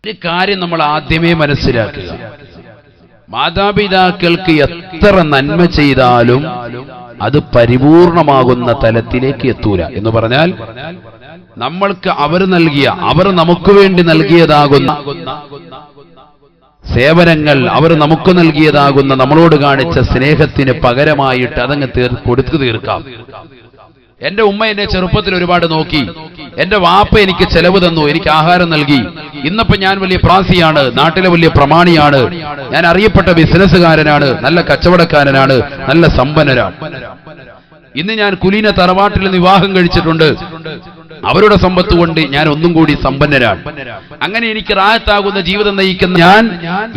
ഒരു കാര്യം നമ്മൾ ആദ്യമേ മനസ്സിലാക്കുക, മാതാപിതാക്കൾക്ക് എത്ര നന്മ ചെയ്താലും അത് പരിപൂർണമാകുന്ന തലത്തിലേക്ക് എത്തൂല. എന്ന് പറഞ്ഞാൽ നമ്മൾക്ക് അവർ നമുക്ക് വേണ്ടി നൽകിയതാകുന്ന സേവനങ്ങൾ, അവർ നമുക്ക് നൽകിയതാകുന്ന നമ്മളോട് കാണിച്ച സ്നേഹത്തിന് പകരമായിട്ട് അതങ്ങ് കൊടുത്തു തീർക്കാം. എന്റെ ഉമ്മ എന്നെ ചെറുപ്പത്തിൽ ഒരുപാട് നോക്കി, എന്റെ വാപ്പ എനിക്ക് ചെലവ് തന്നു, എനിക്ക് ആഹാരം നൽകി. ഇന്നിപ്പോ ഞാൻ വലിയ പ്രാസിയാണ്, നാട്ടിലെ വലിയ പ്രമാണിയാണ്, ഞാൻ അറിയപ്പെട്ട ബിസിനസ്സുകാരനാണ്, നല്ല കച്ചവടക്കാരനാണ്, നല്ല സമ്പന്നനാണ്. ഇന്ന് ഞാൻ കുലീന തറവാട്ടിൽ വിവാഹം കഴിച്ചിട്ടുണ്ട്, അവരുടെ സമ്പത്ത് കൊണ്ട് ഞാൻ ഒന്നും കൂടി സമ്പന്നരാണ്. അങ്ങനെ എനിക്ക് റാഹത്താകുന്ന ജീവിതം നയിക്കുന്ന ഞാൻ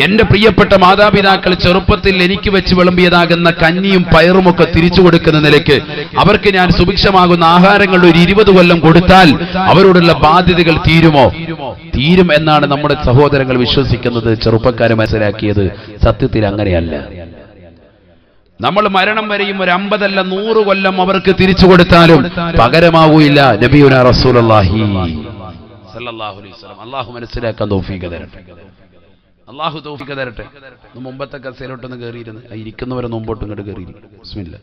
എന്റെ പ്രിയപ്പെട്ട മാതാപിതാക്കൾ ചെറുപ്പത്തിൽ എനിക്ക് വെച്ച് വിളമ്പിയതാകുന്ന കഞ്ഞിയും പയറുമൊക്കെ തിരിച്ചു കൊടുക്കുന്ന നിലയ്ക്ക് അവർക്ക് ഞാൻ സുഭിക്ഷമാകുന്ന ആഹാരങ്ങൾ ഒരു 20 കൊല്ലം കൊടുത്താൽ അവരോടുള്ള ബാധ്യതകൾ തീരുമോ? തീരും എന്നാണ് നമ്മുടെ സഹോദരങ്ങൾ വിശ്വസിക്കുന്നത്. ചെറുപ്പക്കാരെ മനസ്സിലാക്കിയത് സത്യത്തിൽ അങ്ങനെയല്ല. നമ്മൾ മരണം വരെയും ഒരു 50 അല്ല 100 കൊല്ലം അവർക്ക് തിരിച്ചു കൊടുത്താലും പകരമാവൂല്ല. നബിയുനാ റസൂലുള്ളാഹി സ്വല്ലല്ലാഹു അലൈഹി വസല്ലം. അല്ലാഹു മനസ്സിലാക്കാൻ തൗഫീഖ് തരട്ടെ, അല്ലാഹു തൗഫീഖ് തരട്ടെ. മുമ്പത്തെ കസേലോട്ടൊന്ന് കയറിയിരുന്നു, ഇരിക്കുന്നവരെ മുമ്പോട്ടും ഇങ്ങോട്ട് കയറിയിരുന്നു. ബിസ്മില്ലാ,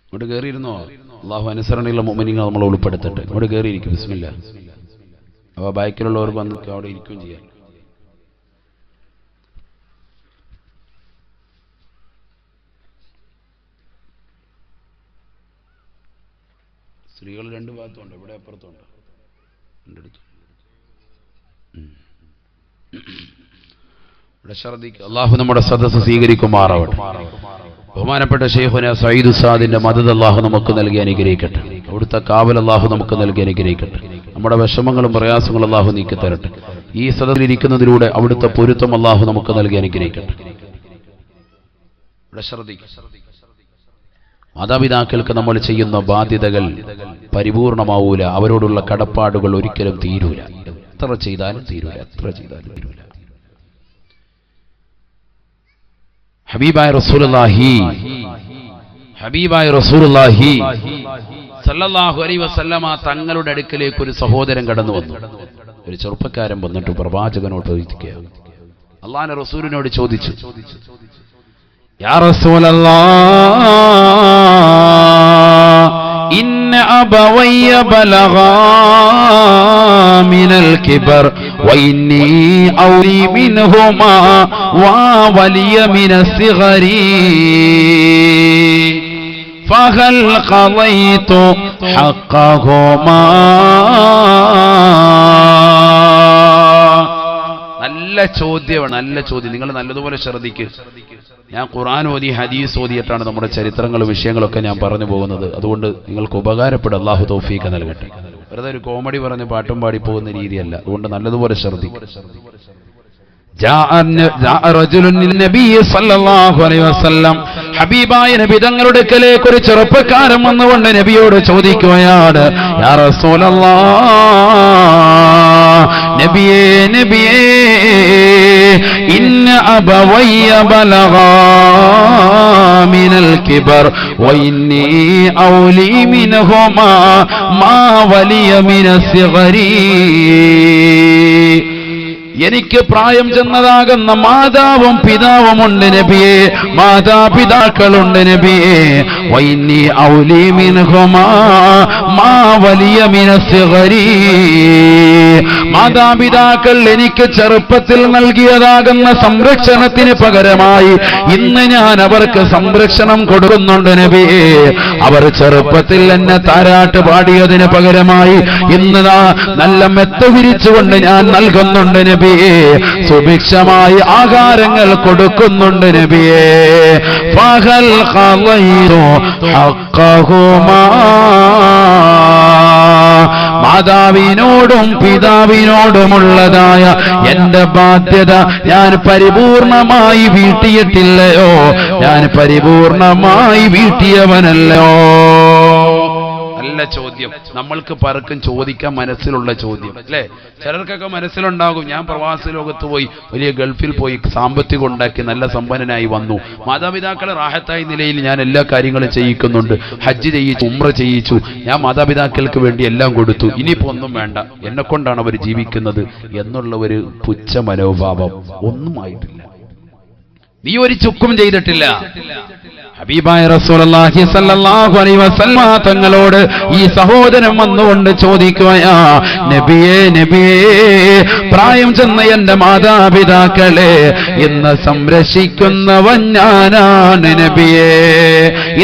ഇങ്ങോട്ട് കയറിയിരുന്നോ? അല്ലാഹു അനുസരണയുള്ള മുഅ്മിനീങ്ങളെ നമ്മൾ ഉൾപ്പെടുത്തട്ടെ. ഇങ്ങോട്ട് കയറിയിരിക്കും. ബിസ്മില്ലാ. അപ്പോൾ ബാക്കിലുള്ളവർക്ക് വന്ന് അവിടെ ഇരിക്കുകയും ചെയ്യാം. സ്ത്രീകൾ 2 ഭാഗത്തുണ്ട്, ഇവിടെ അപ്പുറത്തുണ്ട്, എൻ്റെ അടുത്ത്. ഇവിടെ ഛർദിക്കുക. അള്ളാഹു നമ്മുടെ സദസ്സ് സ്വീകരിക്കുമാറാവട്ടെ. ബഹുമാനപ്പെട്ട ശൈഖുനാ സഈദ് ഉസ്താദിന്റെ മദദ് അള്ളാഹു നമുക്ക് നൽകി അനുഗ്രഹിക്കട്ടെ. അവിടുത്തെ കാവൽ അള്ളാഹു നമുക്ക് നൽകി അനുഗ്രഹിക്കട്ടെ. നമ്മുടെ വിഷമങ്ങളും പ്രയാസങ്ങളും അള്ളാഹു നീക്കി തരട്ടെ. ഈ സദസ്സിൽ ഇരിക്കുന്നതിലൂടെ അവിടുത്തെ പൊരുത്തം അള്ളാഹു നമുക്ക് നൽകി അനുഗ്രഹിക്കട്ടെ. ഇവിടെ ഛർദിക്കുക. മാതാപിതാക്കൾക്ക് നമ്മൾ ചെയ്യുന്ന ബാധ്യതകൾ പരിപൂർണമാവൂല, അവരോടുള്ള കടപ്പാടുകൾ ഒരിക്കലും തീരൂല. എത്ര ചെയ്താലും തീരൂല, എത്ര ചെയ്താലും തീരൂല. ഹബീബായ റസൂലുള്ളാഹി സല്ലല്ലാഹു അലൈഹി വസല്ലമ തങ്ങളുടെ അടുക്കലേക്ക് ഒരു സഹോദരൻ കടന്നു വന്നു. ഒരു ചെറുപ്പക്കാരൻ വന്നിട്ട് പ്രവാചകനോട് ചോദിക്കുക, അല്ലാഹുവിന്റെ റസൂലിനോട് ചോദിച്ചു, യാ റസൂലല്ലാഹ്, ഇന്ന അബവയ്യ ബലഗാ മിനൽ കിബർ വഇന്നി ഔലി മിൻഹുമാ വലിയ മിനസ് സിഗരി ഫഹൽ ഖളൈതു ഹഖ്ഖഹുമാ. നല്ല ചോദ്യമാണ്, നല്ല ചോദ്യം. നിങ്ങൾ നല്ലതുപോലെ ശ്രദ്ധിക്കുക. ഞാൻ ഖുർആൻ ഓതി ഹദീസ് ഓതിയിട്ടാണ് നമ്മുടെ ചരിത്രങ്ങളും വിഷയങ്ങളൊക്കെ ഞാൻ പറഞ്ഞു പോകുന്നത്. അതുകൊണ്ട് നിങ്ങൾക്ക് ഉപകാരപ്പെടും. അല്ലാഹു തൗഫീഖ് നൽകട്ടെ. വെറുതെ ഒരു കോമഡി പറഞ്ഞ് പാട്ടും പാടി പോകുന്ന രീതിയല്ല. അതുകൊണ്ട് നല്ലതുപോലെ ശ്രദ്ധിക്കുക. ഹബീബായ നബി തങ്ങളുടെ അടുക്കലേക്ക് ഒരു ചെറുപ്പക്കാരൻ വന്നുകൊണ്ട് നബിയോട് ചോദിക്കുകയാണ്, യാ റസൂലല്ലാഹ്, നബിയേ നബിയേ, ഇന്ന അബവയ്യ ബലഗാ മിനൽ കിബർ വഇന്നി ഔലി മിൻഹുമാ മാ വലിയ മിനസ് സിഗരി. എനിക്ക് പ്രായം ചെന്നതാകുന്ന മാതാവും പിതാവുമുണ്ട് നബിയേ, മാതാപിതാക്കളുണ്ട് നബിയേ. വഇന്നി ഔലി മിൻഹുമാ മാ വലിയ മിനസ് സിഗരി. മാതാപിതാക്കൾ എനിക്ക് ചെറുപ്പത്തിൽ നൽകിയതാകുന്ന സംരക്ഷണത്തിന് പകരമായി ഇന്ന് ഞാൻ അവർക്ക് സംരക്ഷണം കൊടുക്കുന്നുണ്ട് നബിയേ. അവർ ചെറുപ്പത്തിൽ എന്നെ താരാട്ട് പാടിയതിന് പകരമായി ഇന്ന് നല്ല മെത്ത വിരിച്ചുകൊണ്ട് ഞാൻ നൽകുന്നുണ്ട് നബിയേ. സുഭിക്ഷമായി ആഹാരങ്ങൾ കൊടുക്കുന്നുണ്ട് നബിയേ. ഫഹൽ ഖളൈതു ഹഖ്ഖഹുമാ. മാതാവിനോടും പിതാവിനോടുമുള്ളതായ എന്റെ ബാധ്യത ഞാൻ പരിപൂർണമായി വീട്ടിയിട്ടില്ലയോ? ഞാൻ പരിപൂർണമായി വീട്ടിയവനല്ലോ? നല്ല നല്ല ചോദ്യം. നമ്മൾക്ക് പലർക്കും ചോദിക്കാൻ മനസ്സിലുള്ള ചോദ്യം അല്ലേ? ചിലർക്കൊക്കെ മനസ്സിലുണ്ടാകും, ഞാൻ പ്രവാസ ലോകത്ത് പോയി, വലിയ ഗൾഫിൽ പോയി, സാമ്പത്തികം ഉണ്ടാക്കി നല്ല സമ്പന്നനായി വന്നു, മാതാപിതാക്കളെ റാഹത്തായ നിലയിൽ ഞാൻ എല്ലാ കാര്യങ്ങളും ചെയ്യിക്കുന്നുണ്ട്, ഹജ്ജ് ചെയ്യിച്ചു, ഉംറ ചെയ്യിച്ചു, ഞാൻ മാതാപിതാക്കൾക്ക് വേണ്ടി എല്ലാം കൊടുത്തു, ഇനിയിപ്പോ ഒന്നും വേണ്ട, എന്നെ കൊണ്ടാണ് അവർ ജീവിക്കുന്നത് എന്നുള്ള ഒരു പുച്ഛ മനോഭാവം ഒന്നും ആയിട്ടില്ല. നീ ഒരു ചുക്കും ചെയ്തിട്ടില്ല. ഹബീബായ റസൂലുള്ളാഹി സ്വല്ലല്ലാഹു അലൈഹി വസല്ലം തങ്ങളോട് ഈ സഹോദരൻ വന്നുകൊണ്ട് ചോദിക്കുകയാ, നബിയേ നബിയേ, പ്രായം ചെന്ന എന്റെ മാതാപിതാക്കളെ ഇന്ന് സംരക്ഷിക്കുന്നവൻ ഞാനാണ് നബിയേ,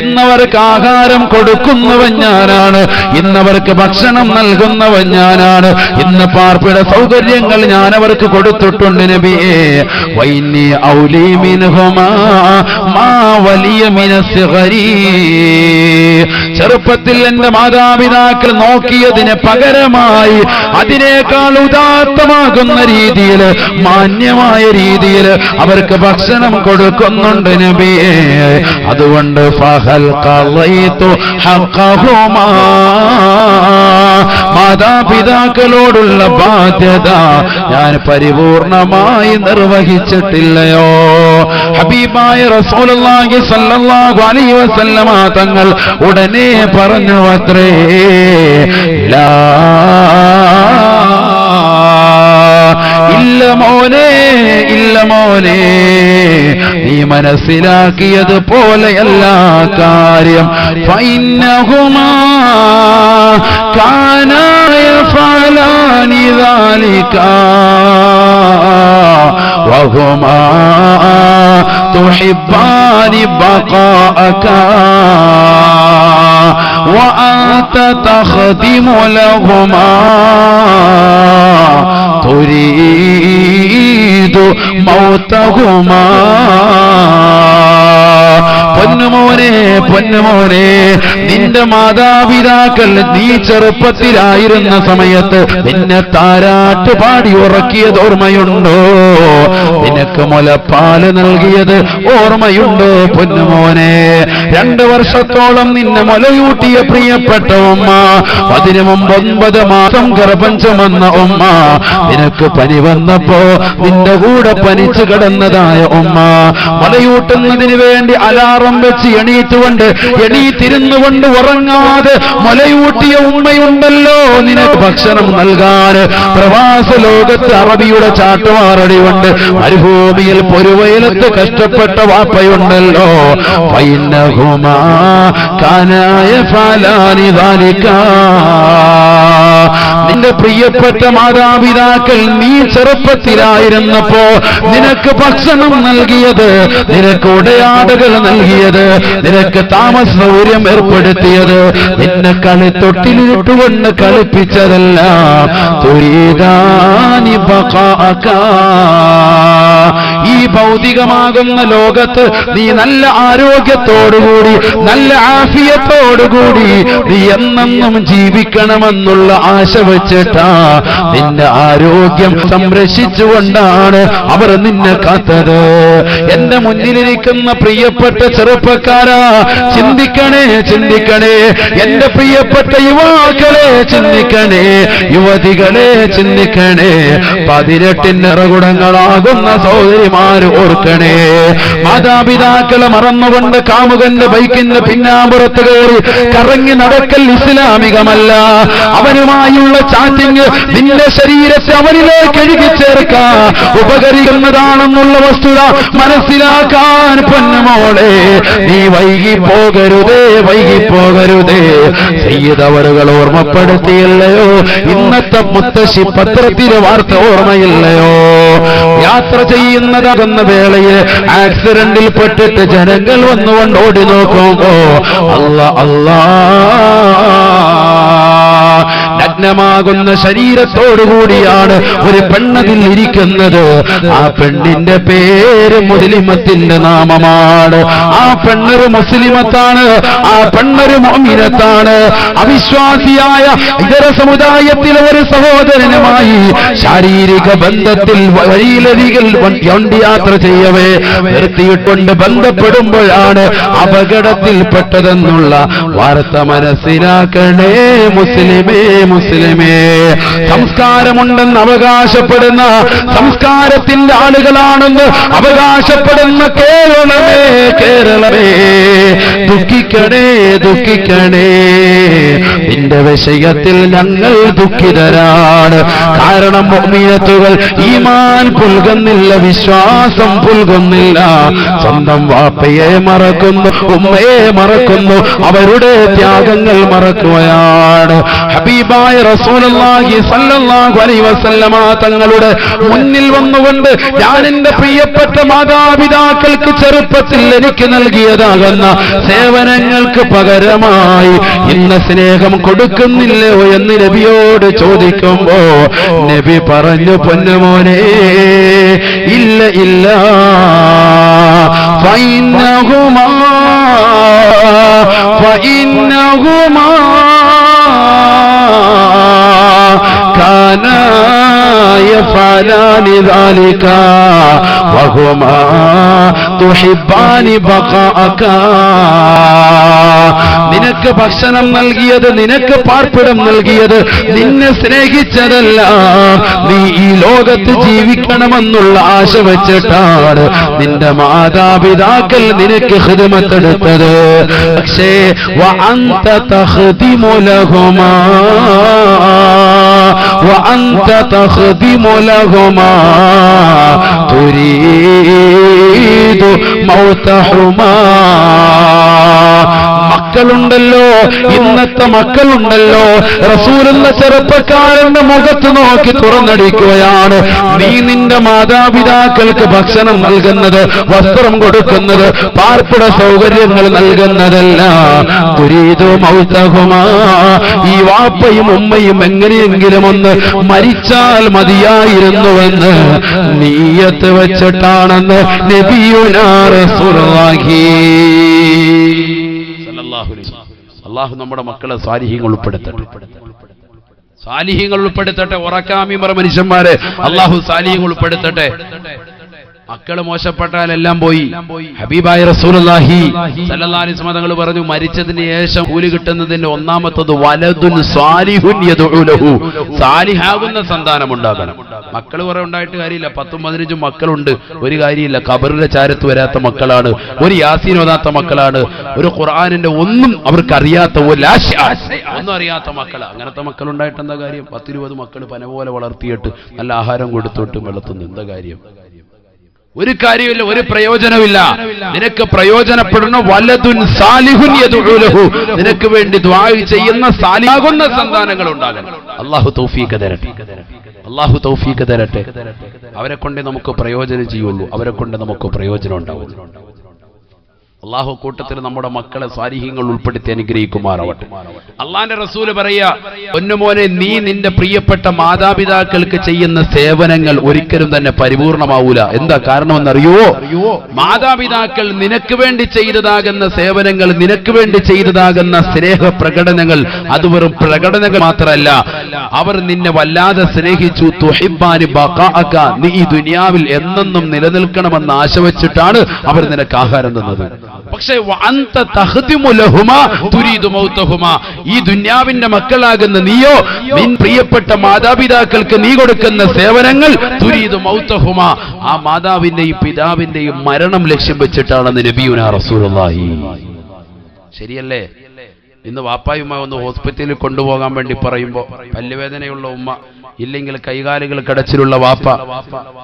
ഇന്നവർക്ക് ആഹാരം കൊടുക്കുന്നവൻ ഞാനാണ്, ഇന്നവർക്ക് ഭക്ഷണം നൽകുന്നവൻ ഞാനാണ്, ഇന്ന് പാർപ്പിട സൗകര്യങ്ങൾ ഞാൻ അവർക്ക് കൊടുത്തിട്ടുണ്ട് നബിയേ. വൈന്നി ഔലി മിൻഹുമാ മാ വലിയ ചെറുപ്പത്തിൽ എന്റെ മാതാപിതാക്കൾ നോക്കിയതിന് പകരമായി അതിനേക്കാൾ ഉദാത്തമാകുന്ന രീതിയിൽ, മാന്യമായ രീതിയിൽ അവർക്ക് ഭക്ഷണം കൊടുക്കുന്നുണ്ട് നബിയേ. അതുകൊണ്ട് ഫഹൽ ഖളൈതു ഹഖഹുമാ, മാതാപിതാക്കളോടുള്ള ബാധ്യത ഞാൻ പരിപൂർണമായി നിർവഹിച്ചിട്ടില്ലയോ? ഹബീബായ റസൂലുള്ളാഹി സ്വല്ലല്ലാഹു അലൈഹി വസല്ലമ തങ്ങൾ ഉടനെ പറഞ്ഞു അത്രേ, ലാ ഇല്ല മോനെ, ഇല്ല മോനെ, നീ മനസ്സിലാക്കിയത് പോലെയല്ല കാര്യം. ഫഇന്നഹുമാ കാനാ യഫഅലാനി ദാലിക വഹുമാ തുഹിബ്ബാനി ബഖാഅക വഅൻത തഖദിമു ലഹുമാ തുരീദു മൗതഹുമാ. പൊന്നുമോനെ, പൊന്നുമോനെ, നിന്റെ മാതാപിതാക്കൾ നീ ചെറുപ്പത്തിലായിരുന്ന സമയത്ത് നിന്നെ താരാട്ട് പാടി ഉറക്കിയത് ഓർമ്മയുണ്ടോ? നിനക്ക് മുലപ്പാല് നൽകിയത് ഓർമ്മയുണ്ടോ പൊന്നുമോനെ? 2 വർഷത്തോളം നിന്നെ മുലയൂട്ടിയ പ്രിയപ്പെട്ട ഉമ്മ, അതിനു മുമ്പ് 9 മാസം ഗർഭം ചുമന്ന ഉമ്മ, നിനക്ക് പനി വന്നപ്പോ നിന്റെ കൂടെ പനിച്ചു കിടന്നതായ ഉമ്മ, മുലയൂട്ടുന്നതിന് വേണ്ടി അലാറം വെച്ച് എണീറ്റിരുന്നുകൊണ്ട് ഉറങ്ങാതെ മുലയൂട്ടിയ ഉമ്മയുണ്ടല്ലോ, നിനക്ക് ഭക്ഷണം നൽകാൻ പ്രവാസ ലോകത്ത് അറബിയുടെ ചാട്ടുമാറടി കൊണ്ട് മരുഭൂമിയിൽ പൊരുവയലത്ത് കഷ്ടപ്പെട്ട വാപ്പയുണ്ടല്ലോ. ഫൈന്നഹുമാ കാനാ യഫഅലാനി ദാലിക, നിന്റെ പ്രിയപ്പെട്ട മാതാപിതാക്കൾ നീ ചെറുപ്പത്തിലായിരുന്നപ്പോ നിനക്ക് ഭക്ഷണം നൽകിയത്, നിനക്ക് ഉടയാടകൾ നൽകിയത്, നിനക്ക് താമസ സൗകര്യം ഏർപ്പെടുത്തിയത്, നിന്നെ കളിത്തൊട്ടിലിട്ടുകൊണ്ട് കളിപ്പിച്ചതല്ല. തുരീദാനി ബഖാഅക, ഈ ഭൗതികമാകുന്ന ലോകത്ത് നീ നല്ല ആരോഗ്യത്തോടുകൂടി, നല്ല ആഫിയത്തോടുകൂടി നീ എന്നെന്നും ജീവിക്കണമെന്നുള്ള ആശ വെച്ചിട്ടാ നിന്റെ ആരോഗ്യം സംരക്ഷിച്ചുകൊണ്ടാണ് അവർ നിന്നെ കാത്തത്. എന്റെ മുന്നിലിരിക്കുന്ന പ്രിയപ്പെട്ട ചെറുപ്പക്കാരാ, ചിന്തിക്കണേ, ചിന്തിക്കണേ. എന്റെ പ്രിയപ്പെട്ട യുവാക്കളെ ചിന്തിക്കണേ, യുവതികളെ ചിന്തിക്കണേ. 18 നിറകുടങ്ങളാകുന്ന സഹോദരിമാര് ഓർക്കണേ. മാതാപിതാക്കളെ മറന്നുകൊണ്ട് കാമുകന്റെ ബൈക്കിന്റെ പിന്നാമ്പുറത്ത് കയറി കറങ്ങി നടക്കൽ ഇസ്ലാമികമല്ല. അവനുമായുള്ള ചാറ്റിങ് നിന്റെ ശരീരത്തെ അവനിലേക്ക് എഴുകിച്ചേർക്കാൻ ഉപകരിക്കുന്നതാണെന്നുള്ള വസ്തുത മനസ്സിലാക്കാൻ പൊന്നുമോളെ നീ വൈകിപ്പോകരുതേ, വൈകിപ്പോകരുതേ. സയ്യിദവറുകൾ ഓർമ്മപ്പെടുത്തിയില്ലയോ? ഇന്നത്തെ മുത്തശ്ശി പത്രത്തിലെ വാർത്ത ഓർമ്മയില്ലയോ? യാത്ര ചെയ്യുന്നതാകുന്ന വേളയിൽ ആക്സിഡന്റിൽ പെട്ടിട്ട് ജനങ്ങൾ വന്നുകൊണ്ട് ഓടി നോക്കുമ്പോ അല്ലാ അല്ലാ നഗ്നമാകുന്ന ശരീരത്തോടുകൂടിയാണ് ഒരു പെണ്ണതിൽ ഇരിക്കുന്നത്. ആ പെണ്ണിന്റെ പേര് മുസ്ലിമത്തിന്റെ നാമമാണ്. ആ പെണ്ണൊരു മുസ്ലിമത്താണ്, ആ പെണ്ണൊരു മുഅ്മിനത്താണ്. അവിശ്വാസിയായ ഇതര സമുദായത്തിലെ ഒരു സഹോദരനുമായി ശാരീരിക ബന്ധത്തിൽ വഴിയിലരികിൽ വണ്ടി യാത്ര ചെയ്യവേ നിർത്തിയിട്ടുണ്ട് ബന്ധപ്പെടുമ്പോഴാണ് അപകടത്തിൽപ്പെട്ടതെന്നുള്ള വാർത്ത മനസ്സിലാക്കണേ മുസ്ലിമേ. മുസ്ലിമേ, സംസ്കാരമുണ്ടെന്ന് അവകാശപ്പെടുന്ന, സംസ്കാരത്തിന്റെ ആളുകളാണെന്ന് അവകാശപ്പെടുന്ന കേരളമേ, കേരളമേ, ദുഃഖിക്കണേ, ദുഃഖിക്കണേ. നിന്റെ വിഷയത്തിൽ ഞങ്ങൾ ദുഃഖിതരാണ്. കാരണം മുഅ്മിനത്തുകൾ ഈമാൻ പുൽകുന്നില്ല, വിശ്വാസം പുൽകുന്നില്ല. സ്വന്തം വാപ്പയെ മറക്കുന്നു, ഉമ്മയെ മറക്കുന്നു, അവരുടെ ത്യാഗങ്ങൾ മറക്കുകയാണ്. ഹബീബായ റസൂലുള്ളാഹി സ്വല്ലല്ലാഹു അലൈഹി വസല്ലമ തങ്ങളുടെ മുന്നിൽ വന്നുകൊണ്ട് ഞാൻ എന്റെ പ്രിയപ്പെട്ട മാതാപിതാക്കൾക്ക് ചെറുപ്പത്തിൽ എനിക്ക് നൽകിയതാകുന്ന സേവനങ്ങൾക്ക് പകരമായി ഇന്ന സ്നേഹം കൊടുക്കുന്നില്ലയോ എന്ന് നബിയോട് ചോദിക്കുമ്പോ നബി പറഞ്ഞു, പൊന്നുമോനെ, ഇല്ല ഇല്ല, ഫഇന്നഹുമാ കാനാ യഫഅലാനി ذلك وهما تحبان بقاءك. നിനക്ക് ഭക്ഷണം നൽകിയത്, നിനക്ക് പാർപ്പിടം നൽകിയത്, നിന്നെ സ്നേഹിച്ചതല്ല, നീ ഈ ലോകത്ത് ജീവിക്കണമെന്നുള്ള ആശ വെച്ചിട്ടാണ് നിന്റെ മാതാപിതാക്കൾ നിനക്ക് ഖിദ്മത്തെടുത്തത്. പക്ഷേ വഅൻത തഖ്ദിമു ലഹുമാ വഅൻത തഖ്ദിമു ലഹുമാ തുരീദു മൗതഹുമാ. മക്കളുണ്ടല്ലോ, ഇന്നത്തെ മക്കളുണ്ടല്ലോ, റസൂലുള്ള ചെറുപ്പക്കാരന്റെ മുഖത്ത് നോക്കി തുറന്നടിക്കുകയാണ്. നീ നിന്റെ മാതാപിതാക്കൾക്ക് ഭക്ഷണം നൽകുന്നത്, വസ്ത്രം കൊടുക്കുന്നത്, പാർപ്പിട സൗകര്യങ്ങൾ നൽകുന്നതല്ല. തുരീദു മൗതഹുമാ, ഈ വാപ്പയും ഉമ്മയും എങ്ങനെയെങ്കിലും ഒന്ന് മരിച്ചാൽ മതിയായിരുന്നുവെന്ന് നീയത്ത് വെച്ചിട്ടാണെന്ന് നബിയുനാ റസൂലുള്ളാഹി. അല്ലാഹു നമ്മുടെ മക്കളെ സാലിഹീങ്ങൾ ഉൾപ്പെടുത്തട്ടെ, സാലിഹീങ്ങൾ ഉൾപ്പെടുത്തട്ടെ. ഉറക്കാമിമറ മനുഷ്യന്മാരെ അല്ലാഹു സാലിഹീങ്ങൾ ഉൾപ്പെടുത്തട്ടെ. മക്കള് മോശപ്പെട്ടാൽ എല്ലാം പോയി. ഹബീബായ റസൂലുള്ളാഹി സ്വല്ലല്ലാഹു അലൈഹി വസല്ലം തങ്ങൾ പറഞ്ഞു, മരിച്ചതിന് ശേഷം കൂലി കിട്ടുന്നതിന്റെ ഒന്നാമത്തത് വലദുൻ സാലിഹുൻ യദ്ഉ ലഹു, സാലിഹാകുന്ന സന്താനം ഉണ്ടാകണം. മക്കൾ കുറെ ഉണ്ടായിട്ട് കാര്യമില്ല, 10-15 മക്കളുണ്ട്, ഒരു കാര്യമില്ല. ഖബറിന്റെ ചാരത്ത് വരാത്ത മക്കളാണ്, ഒരു യാസീൻ ഓതാത്ത മക്കളാണ്, ഒരു ഖുർആനിന്റെ ഒന്നും അവർക്കറിയാത്ത, ഒന്നും അറിയാത്ത മക്കളാണ്. അങ്ങനത്തെ മക്കൾ ഉണ്ടായിട്ട് എന്താ കാര്യം? 10-20 മക്കൾ പന പോലെ വളർത്തിയിട്ട് നല്ല ആഹാരം കൊടുത്തോട്ട് വളർത്തുന്നു, എന്താ കാര്യം? ഒരു കാര്യമില്ല, ഒരു പ്രയോജനമില്ല. നിനക്ക് പ്രയോജനപ്പെടുന്ന വലദുൻ സാലിഹുൻ യദ്ഉ ലഹു, നിനക്ക് വേണ്ടി ദുആ ചെയ്യുന്ന സാലിഹാകുന്ന സന്താനങ്ങൾ ഉണ്ടാകണം. അല്ലാഹു തൗഫീഖ് തരട്ടെ, അല്ലാഹു തൗഫീഖ് തരട്ടെ. അവരെ കൊണ്ട് നമുക്ക് പ്രയോജനം ചെയ്യുള്ളൂ, അവരെ കൊണ്ട് നമുക്ക് പ്രയോജനം ഉണ്ടാവും. അല്ലാഹു കൂട്ടത്തിൽ നമ്മുടെ മക്കളെ സാലിഹീങ്ങൾ ഉൾപ്പെടുത്തി അനുഗ്രഹിക്കുമാറാവട്ടെ. അള്ളാന്റെ റസൂല് പറയാ, പൊന്നുമോനെ, നീ നിന്റെ പ്രിയപ്പെട്ട മാതാപിതാക്കൾക്ക് ചെയ്യുന്ന സേവനങ്ങൾ ഒരിക്കലും തന്നെ പരിപൂർണമാവൂല. എന്താ കാരണമെന്നറിയോ? മാതാപിതാക്കൾ നിനക്ക് വേണ്ടി ചെയ്തതാകുന്ന സേവനങ്ങൾ, നിനക്ക് വേണ്ടി ചെയ്തതാകുന്ന സ്നേഹ പ്രകടനങ്ങൾ, അത് വെറും പ്രകടനങ്ങൾ മാത്രമല്ല, അവർ നിന്നെ വല്ലാതെ സ്നേഹിച്ചു. തുഹിബ്ബാനി ബഖാഅക, നീ ഈ ദുനിയാവിൽ എന്നെന്നും നിലനിൽക്കണമെന്ന് ആശ വെച്ചിട്ടാണ് അവർ നിനക്ക് ആഹാരം തന്നത്. പക്ഷേ വഅൻത തഖ്ദിമു ലഹുമാ തുരീദു മൗതഹുമാ, ഈ ദുനിയാവിന്റെ മക്കളാകുന്ന നീയോ നിൻ പ്രിയപ്പെട്ട മാതാപിതാക്കൾക്ക് നീ കൊടുക്കുന്ന സേവനങ്ങൾ തുരീദു മൗതഹുമാ, ആ മാതാവിന്റെയും പിതാവിന്റെയും മരണം ലക്ഷ്യം വെച്ചിട്ടാണെന്ന് നബിയുനാ റസൂലുള്ളാഹി. ശരിയല്ലേ? ഇന്ന് വാപ്പായുമ്മ ഒന്ന് ഹോസ്പിറ്റലിൽ കൊണ്ടുപോകാൻ വേണ്ടി പറയുമ്പോൾ പല്ലുവേദനയുള്ള ഉമ്മ, ഇല്ലെങ്കിൽ കൈകാലുകൾ കടച്ചിലുള്ള വാപ്പ,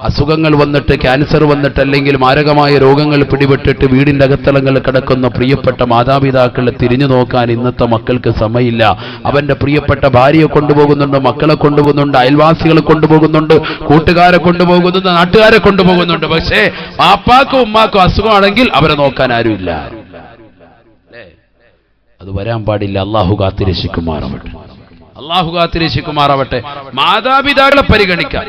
അസുഖങ്ങൾ വന്നിട്ട്, ക്യാൻസർ വന്നിട്ട്, അല്ലെങ്കിൽ മാരകമായ രോഗങ്ങൾ പിടിപെട്ടിട്ട് വീടിന്റെ അകത്തളങ്ങളിൽ കിടക്കുന്ന പ്രിയപ്പെട്ട മാതാപിതാക്കളെ തിരിഞ്ഞു നോക്കാൻ ഇന്നത്തെ മക്കൾക്ക് സമയമില്ല. അവന്റെ പ്രിയപ്പെട്ട ഭാര്യയെ കൊണ്ടുപോകുന്നുണ്ട്, മക്കളെ കൊണ്ടുപോകുന്നുണ്ട്, അയൽവാസികളെ കൊണ്ടുപോകുന്നുണ്ട്, കൂട്ടുകാരെ കൊണ്ടുപോകുന്നുണ്ട്, നാട്ടുകാരെ കൊണ്ടുപോകുന്നുണ്ട്. പക്ഷേ വാപ്പാക്കും ഉമ്മാക്കും അസുഖമാണെങ്കിൽ അവരെ നോക്കാൻ ആരുമില്ല. അത് വരാൻ പാടില്ല. അള്ളാഹു കാത്തിരക്ഷിക്കുമാറാവട്ടെ, അള്ളാഹു കാത്തിരക്ഷിക്കുമാറാവട്ടെ. മാതാപിതാക്കളെ പരിഗണിക്കുക.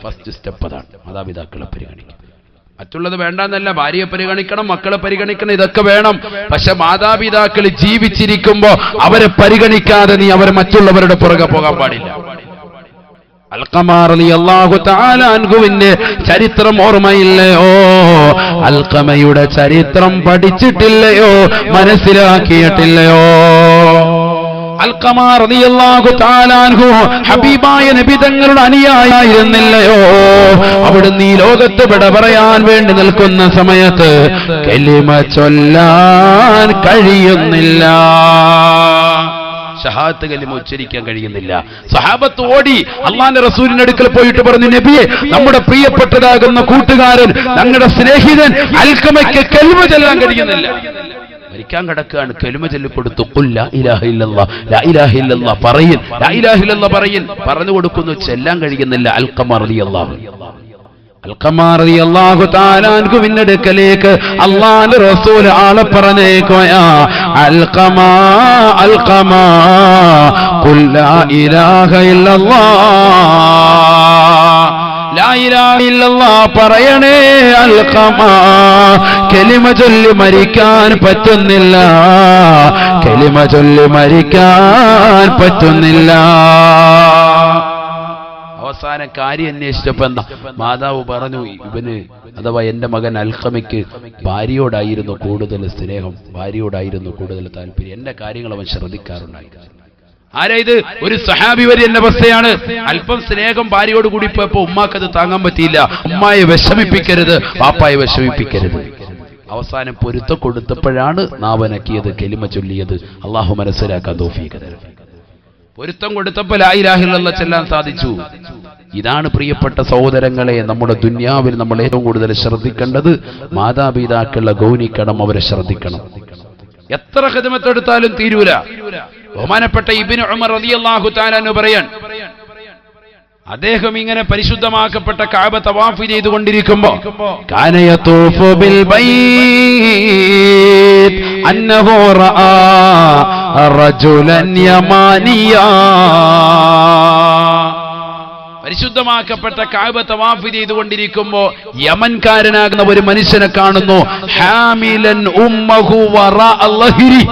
ഫസ്റ്റ് സ്റ്റെപ്പ് അതാണ്, മാതാപിതാക്കളെ പരിഗണിക്കുക. മറ്റുള്ളത് വേണ്ടെന്നല്ല, ഭാര്യയെ പരിഗണിക്കണം, മക്കളെ പരിഗണിക്കണം, ഇതൊക്കെ വേണം. പക്ഷെ മാതാപിതാക്കൾ ജീവിച്ചിരിക്കുമ്പോ അവരെ പരിഗണിക്കാതെ നീ അവരെ മറ്റുള്ളവരുടെ പുറകെ പോകാൻ പാടില്ല. അൽഖമാ റളിയല്ലാഹു തആല അൻഹുവിന്റെ ചരിത്രം ഓർമ്മയില്ലയോ? അൽഖമയുടെ ചരിത്രം പഠിച്ചിട്ടില്ലയോ? മനസ്സിലാക്കിയിട്ടില്ലയോ? അൽഖമാ റളിയല്ലാഹു തആല അൻഹു ഹബീബായ നബി തങ്ങളുടെ അനുയായിയായിരുന്നില്ലയോ? അവിടുന്ന് ഈ ലോകത്ത് വിട പറയാൻ വേണ്ടി നിൽക്കുന്ന സമയത്ത് കലിമ ചൊല്ലാൻ കഴിയുന്നില്ല, ഷഹാദത്ത് കലിമ ഉച്ചരിക്കാൻ കഴിയുന്നില്ല. സഹാബത്ത് ഓടി അള്ളാന്റെ റസൂലിന്റെ അടുക്കൽ പോയിട്ട് പറഞ്ഞു, നബിയെ, നമ്മുടെ പ്രിയപ്പെട്ടതാകുന്ന കൂട്ടുകാരൻ, ഞങ്ങളുടെ സ്നേഹിതൻ അൽഖമയ്ക്ക് കലിമ ചൊല്ലാൻ കഴിയുന്നില്ല. മരിക്കാൻ കിടക്കുകയാണ്. കലിമ ചൊല്ലിക്കൊടുത്തു. ഖുൽ ലാ ഇലാഹ ഇല്ലല്ലാഹ്, ലാ ഇലാഹ ഇല്ലല്ലാഹ് പറയിൻ, ലാ ഇലാഹ ഇല്ലല്ലാഹ് പറയിൻ. പറഞ്ഞു കൊടുക്കുന്നു, ചെല്ലാൻ കഴിയുന്നില്ല. അൽഖമാ റളിയല്ലാഹു തആല അൻഹുവിന്റെ അടുക്കലേക്ക് അല്ലാഹുവിന്റെ റസൂൽ ആളെ പറഞ്ഞേക്കുകയാ. അൽഖമാ ഖുൽ ലാ ഇലാഹ ഇല്ലല്ലാഹ്, ലാ ഇലാഹ ഇല്ലല്ലാഹ് പറയണേ അൽഖമാ. കലിമ ചൊല്ലി മരിക്കാൻ പറ്റുന്നില്ല, കലിമ ചൊല്ലി മരിക്കാൻ പറ്റുന്നില്ല. അവസാന കാര്യം അന്വേഷിച്ചപ്പോ എന്താ? മാതാവ് പറഞ്ഞു, ഇവന് അഥവാ എന്റെ മകൻ അൽഖമയ്ക്ക് ഭാര്യയോടായിരുന്നു കൂടുതൽ സ്നേഹം, ഭാര്യയോടായിരുന്നു കൂടുതൽ താല്പര്യം, എന്റെ കാര്യങ്ങൾ അവൻ ശ്രദ്ധിക്കാറുണ്ടായിരുന്നു. ആരാ ഇത്? ഒരു സഹാബി വരെ എന്റെ അവസ്ഥയാണ്. അല്പം സ്നേഹം ഭാര്യയോട് കൂടി പോയപ്പോ ഉമ്മാക്കത് താങ്ങാൻ പറ്റിയില്ല. ഉമ്മായെ വിഷമിപ്പിക്കരുത്, പാപ്പായെ വിഷമിപ്പിക്കരുത്. അവസാനം പൊരുത്തം കൊടുത്തപ്പോഴാണ് നാവനക്കിയത്, കലിമ ചൊല്ലിയത്. അള്ളാഹു മനസ്സിലാക്കാൻ തൗഫീഖ് തരട്ടെ. പൊരുത്തം കൊടുത്തപ്പോൾ ലാ ഇലാഹ ഇല്ലല്ലാഹ് ചെല്ലാൻ സാധിച്ചു. ഇതാണ് പ്രിയപ്പെട്ട സഹോദരങ്ങളെ, നമ്മുടെ ദുനിയാവിൽ നമ്മൾ ഏറ്റവും കൂടുതൽ ശ്രദ്ധിക്കേണ്ടത് മാതാപിതാക്കളെ ഗൗനിക്കണം, അവരെ ശ്രദ്ധിക്കണം. എത്ര ഖിദ്മത്തെടുത്താലും തീരൂല. ബഹുമാനപ്പെട്ട ഇബ്നു ഉമർ റളിയല്ലാഹു തആല അൻഹു പറയാൻ, അദ്ദേഹം ഇങ്ങനെ പരിശുദ്ധമാക്കപ്പെട്ട കഅബ തവാഫ് ചെയ്തുകൊണ്ടിരിക്കുമ്പോ കാന യതൂഫു ബിൽ ബൈത്ത് അന്നഹു റആ റജുലൻ യമാനിയാ. പരിശുദ്ധമാക്കപ്പെട്ട കഅബ തവാഫ് ചെയ്തുകൊണ്ടിരിക്കുമ്പോ യമൻകാരനാകുന്ന ഒരു മനുഷ്യനെ കാണുന്നു. ഹാമിലൻ ഉമ്മഹു വറാ അൽഹിരി,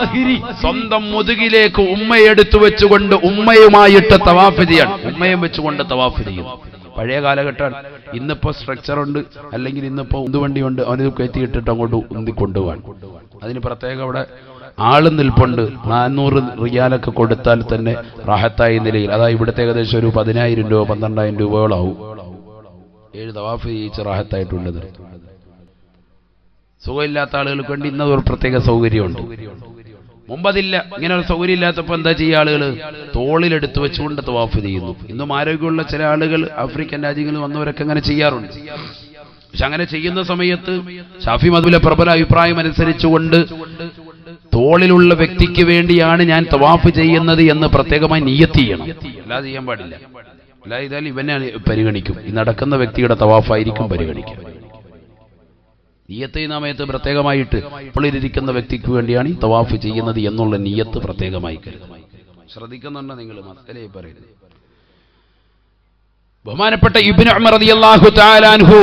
സ്വന്തം മുതുകിലേക്ക് ഉമ്മയെ എടുത്തു വെച്ചുകൊണ്ട് ഉമ്മയുമായിട്ട് തവാഫ് ചെയ്യാണ്, ഉമ്മയും വെച്ചുകൊണ്ട് തവാഫ് ചെയ്യും. പഴയ കാലഘട്ടമാണ്. ഇന്നിപ്പോ സ്ട്രക്ചർ ഉണ്ട്, അല്ലെങ്കിൽ ഇന്നിപ്പോ ഉന്തുവണ്ടിയുണ്ട്, അവന് കയറ്റിയിട്ടിട്ട് അങ്ങോട്ട് ഉന്തി കൊണ്ടുപോകാൻ. അതിന് പ്രത്യേക അവിടെ ആളും നിൽപ്പുണ്ട്. 400 റിയാലൊക്കെ കൊടുത്താൽ തന്നെ റാഹത്തായ നിലയിൽ, അതായത് ഇവിടുത്തെ ഏകദേശം ഒരു 10,000 രൂപ 12,000 രൂപയോളാവും 7 തവാഫ് ചെയ്യിച്ച് റാഹത്തായിട്ടുള്ളത്. സുഖമില്ലാത്ത ആളുകൾക്ക് വേണ്ടി ഇന്നതൊരു പ്രത്യേക സൗകര്യമുണ്ട്. മുമ്പതില്ല. ഇങ്ങനെ ഒരു സൗകര്യം ഇല്ലാത്തപ്പോൾ എന്താ ചെയ്യുക? ആളുകൾ തോളിലെടുത്ത് വെച്ചുകൊണ്ട് തവാഫ് ചെയ്യുന്നു. ഇന്നും ആരോഗ്യമുള്ള ചില ആളുകൾ ആഫ്രിക്കൻ രാജ്യങ്ങളിൽ വന്നവരൊക്കെ അങ്ങനെ ചെയ്യാറുണ്ട്. പക്ഷെ അങ്ങനെ ചെയ്യുന്ന സമയത്ത് ഷാഫി മദ്ഹബിലെ പ്രബല അഭിപ്രായം അനുസരിച്ചുകൊണ്ട് തോളിലുള്ള വ്യക്തിക്ക് വേണ്ടിയാണ് ഞാൻ തവാഫ് ചെയ്യുന്നത് എന്ന് പ്രത്യേകമായി നിയ്യത്ത് ചെയ്യണം. അല്ലാതെ ചെയ്യാൻ പാടില്ല. അല്ലാതെ ഇതാൽ ഇവനെ പരിഗണിക്കും, ഈ നടക്കുന്ന വ്യക്തിയുടെ തവാഫായിരിക്കും പരിഗണിക്കുക. നിയ്യത്ത് ചെയ്യുന്ന സമയത്ത് പ്രത്യേകമായിട്ട് ഇപ്പോഴിരിക്കുന്ന വ്യക്തിക്ക് വേണ്ടിയാണ് ഈ തവാഫ് ചെയ്യുന്നത് എന്നുള്ള നിയ്യത്ത് പ്രത്യേകമായി കരുതും. ശ്രദ്ധിക്കുന്നുണ്ടോ നിങ്ങൾ? മസലയെ പറയുന്നത്. ബഹുമാനപ്പെട്ട ഇബ്നു ഉമർ റളിയല്ലാഹു തആല അൻഹു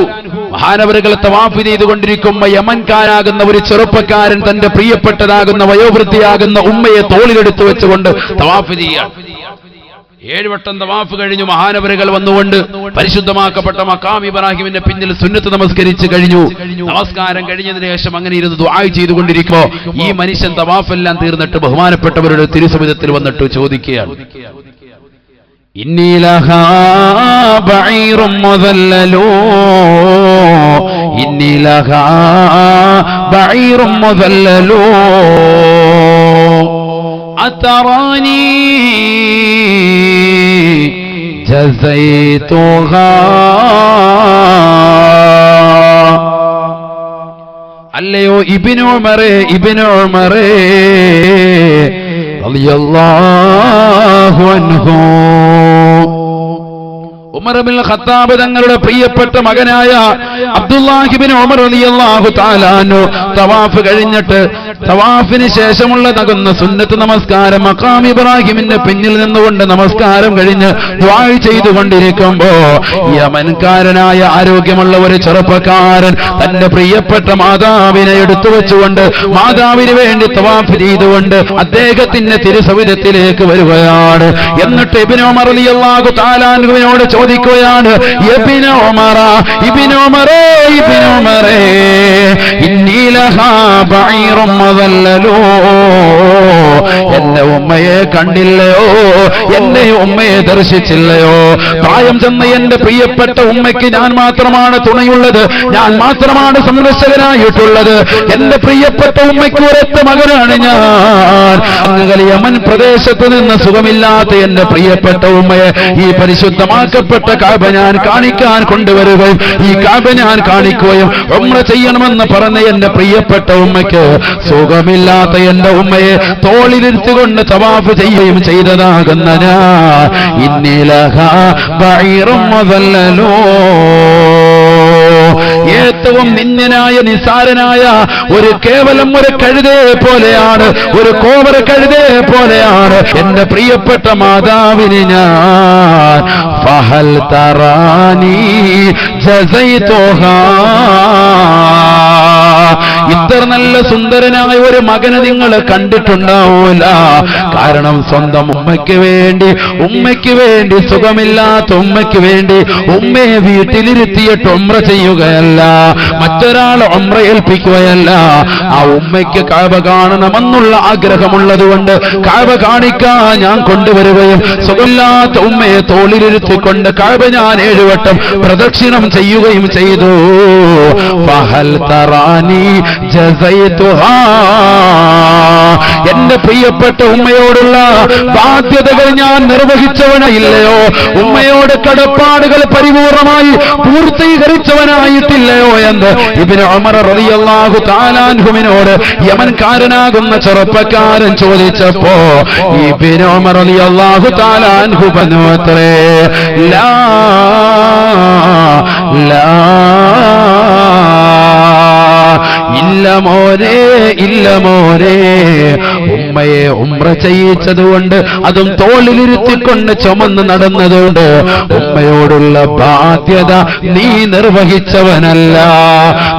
മഹാനവറുകൾ തവാഫ് ചെയ്തുകൊണ്ടിരിക്കുമ്പോൾ യമൻകാരാകുന്ന ഒരു ചെറുപ്പക്കാരൻ തന്റെ പ്രിയപ്പെട്ടതാകുന്ന വയോവൃദ്ധയാകുന്ന ഉമ്മയെ തോളിലെടുത്തു വെച്ചുകൊണ്ട് തവാഫ് ചെയ്യുകയാണ്. 7 വട്ടം തവാഫ് കഴിഞ്ഞു. മഹാനവറുകൾ വന്നുകൊണ്ട് പരിശുദ്ധമാക്കപ്പെട്ട മഖാം ഇബ്രാഹിമിന്റെ പിന്നിൽ സുന്നത്ത് നമസ്കരിച്ച് കഴിഞ്ഞു. നമസ്കാരം കഴിഞ്ഞതിന് ശേഷം അങ്ങനെ ഇരുന്ന് ദുആ ചെയ്തുകൊണ്ടിരിക്കുമ്പോൾ ഈ മനുഷ്യൻ തവാഫെല്ലാം തീർന്നിട്ട് ബഹുമാനപ്പെട്ടവരുടെ തിരുസവിധത്തിൽ വന്നിട്ട് ചോദിക്കുകയാണ്, ഇന്നി ലഹാ ബഈറും മുദല്ലലൂ, ഇന്നി ലഹാ ബഈറും മുദല്ലലൂ അതറാനി ജസൈതുഹാ. അല്ലയോ ഇബ്നു ഉമറേ, ഇബ്നു ഉമറേ റളിയല്ലാഹു അൻഹു, ഉമർ ഇബ്നുൽ ഖത്താബ് തങ്ങളുടെ പ്രിയപ്പെട്ട മകനായ അബ്ദുല്ലാഹി ഇബ്നു ഉമർ റളിയല്ലാഹു തആല അൻഹു തവാഫ് കഴിഞ്ഞിട്ട് തവാഫിന് ശേഷമുള്ള നകുന്ന സുന്നത്ത് നമസ്കാരം മഖാം ഇബ്രാഹിമിന്റെ പിന്നിൽ നിന്നുകൊണ്ട് നമസ്കാരം കഴിഞ്ഞ് ദുആ ചെയ്തുകൊണ്ടിരിക്കുമ്പോ യമൻകാരനായ ആരോഗ്യമുള്ള ഒരു ചെറുപ്പക്കാരൻ തന്റെ പ്രിയപ്പെട്ട മാതാവിനെ എടുത്തു വെച്ചുകൊണ്ട് മാതാവിന് വേണ്ടി തവാഫ് ചെയ്തുകൊണ്ട് അദ്ദേഹത്തിന്റെ തിരുസവിധത്തിലേക്ക് വരികയാണ്. എന്നിട്ട് ഇബ്നു ഉമർ റളിയല്ലാഹു തആല അൻഹുവിനോട് ചോദിക്കുകയാണ്, ഇബ്നു ഉമറേ ഇന്നി ലഹാ ബഈറും മദല്ലലൂ, എന്റെ ഉമ്മയെ കണ്ടില്ലയോ, എന്റെ ഉമ്മയെ ദർശിച്ചില്ലയോ? പ്രായം ചെന്ന എന്റെ പ്രിയപ്പെട്ട ഉമ്മയ്ക്ക് ഞാൻ മാത്രമാണ് തുണയുള്ളത്, ഞാൻ മാത്രമാണ് സംരക്ഷകനായിട്ടുള്ളത്. എന്റെ പ്രിയപ്പെട്ട ഉമ്മയ്ക്ക് ഒരൊറ്റ മകനാണ് ഞാൻ. അങ്ങനെ യമൻ പ്രദേശത്ത് നിന്ന് സുഖമില്ലാത്ത എന്റെ പ്രിയപ്പെട്ട ഉമ്മയെ ഈ പരിശുദ്ധമാക്കപ്പെട്ട കഅബ ഞാൻ കാണിക്കാൻ കൊണ്ടുവരികയും ഈ കഅബ ഞാൻ കാണിക്കുകയും ഉംറ ചെയ്യണമെന്ന് പറഞ്ഞ എന്റെ പ്രിയപ്പെട്ട ഉമ്മയ്ക്ക് സുഖമില്ലാത്ത എന്റെ ഉമ്മയെ തോളിലിരുത്തിക്കൊണ്ട് തവാഫ് ചെയ്യുകയും ചെയ്തതാകുന്ന ഞാൻ ഇന്നി ലഹാ ബഈറും മദല്ലലൂ, ഏറ്റവും നിന്ദനായ നിസാരനായ ഒരു കേവലം ഒരു കഴുതേ പോലെയാണ്, ഒരു കോവര കഴുതേ പോലെയാണ് എന്റെ പ്രിയപ്പെട്ട മാതാവിന് ഞാൻ. ഫഹൽ തറാനി ജസൈതുഹാ, ഇത്ര നല്ല സുന്ദരനായ ഒരു മകനെ നിങ്ങൾ കണ്ടിട്ടുണ്ടാവൂല. കാരണം സ്വന്തം ഉമ്മയ്ക്ക് വേണ്ടി സുഖമില്ലാത്ത ഉമ്മയ്ക്ക് വേണ്ടി ഉമ്മയെ വീട്ടിലിരുത്തിയിട്ട് ഉംറ ചെയ്യുകയല്ല, മറ്റൊരാൾ ഉംറ ഏൽപ്പിക്കുകയല്ല. ആ ഉമ്മയ്ക്ക് കഅബ കാണണമെന്നുള്ള ആഗ്രഹമുള്ളത് കൊണ്ട് കഅബ കാണിക്കാൻ ഞാൻ കൊണ്ടുവരികയും സുഖമില്ലാത്ത ഉമ്മയെ തോളിലിരുത്തിക്കൊണ്ട് കഅബ ഞാൻ 7 വട്ടം പ്രദക്ഷിണം ചെയ്യുകയും ചെയ്തു. ഫഹൽ തറാനി ജസൈതുഹാ, എന്റെ പ്രിയപ്പെട്ട ഉമ്മയോടുള്ള ബാധ്യതകൾ ഞാൻ നിർവഹിച്ചവനായില്ലയോ? ഉമ്മയോട് കടപ്പാടുകൾ പരിപൂർണമായി പൂർത്തീകരിച്ചവനായിട്ടില്ലയോ എന്ന് ഇബ്നു ഉമർ റളിയല്ലാഹു തആല അൻഹുവിനോട് യമൻകാരനാകുന്ന ചെറുപ്പക്കാരൻ ചോദിച്ചപ്പോ ഇബ്നു ഉമർ റളിയല്ലാഹു തആല അൻഹു പറഞ്ഞുവത്രേ, ലാ ഇല്ല മോനെ, ഉമ്മയെ ഉംറ ചെയ്യിച്ചതുകൊണ്ട് അതും തോളിലിരുത്തിക്കൊണ്ട് ചുമന്ന് നടന്നതുകൊണ്ട് ഉമ്മയോടുള്ള ബാധ്യത നീ നിർവഹിച്ചവനല്ല.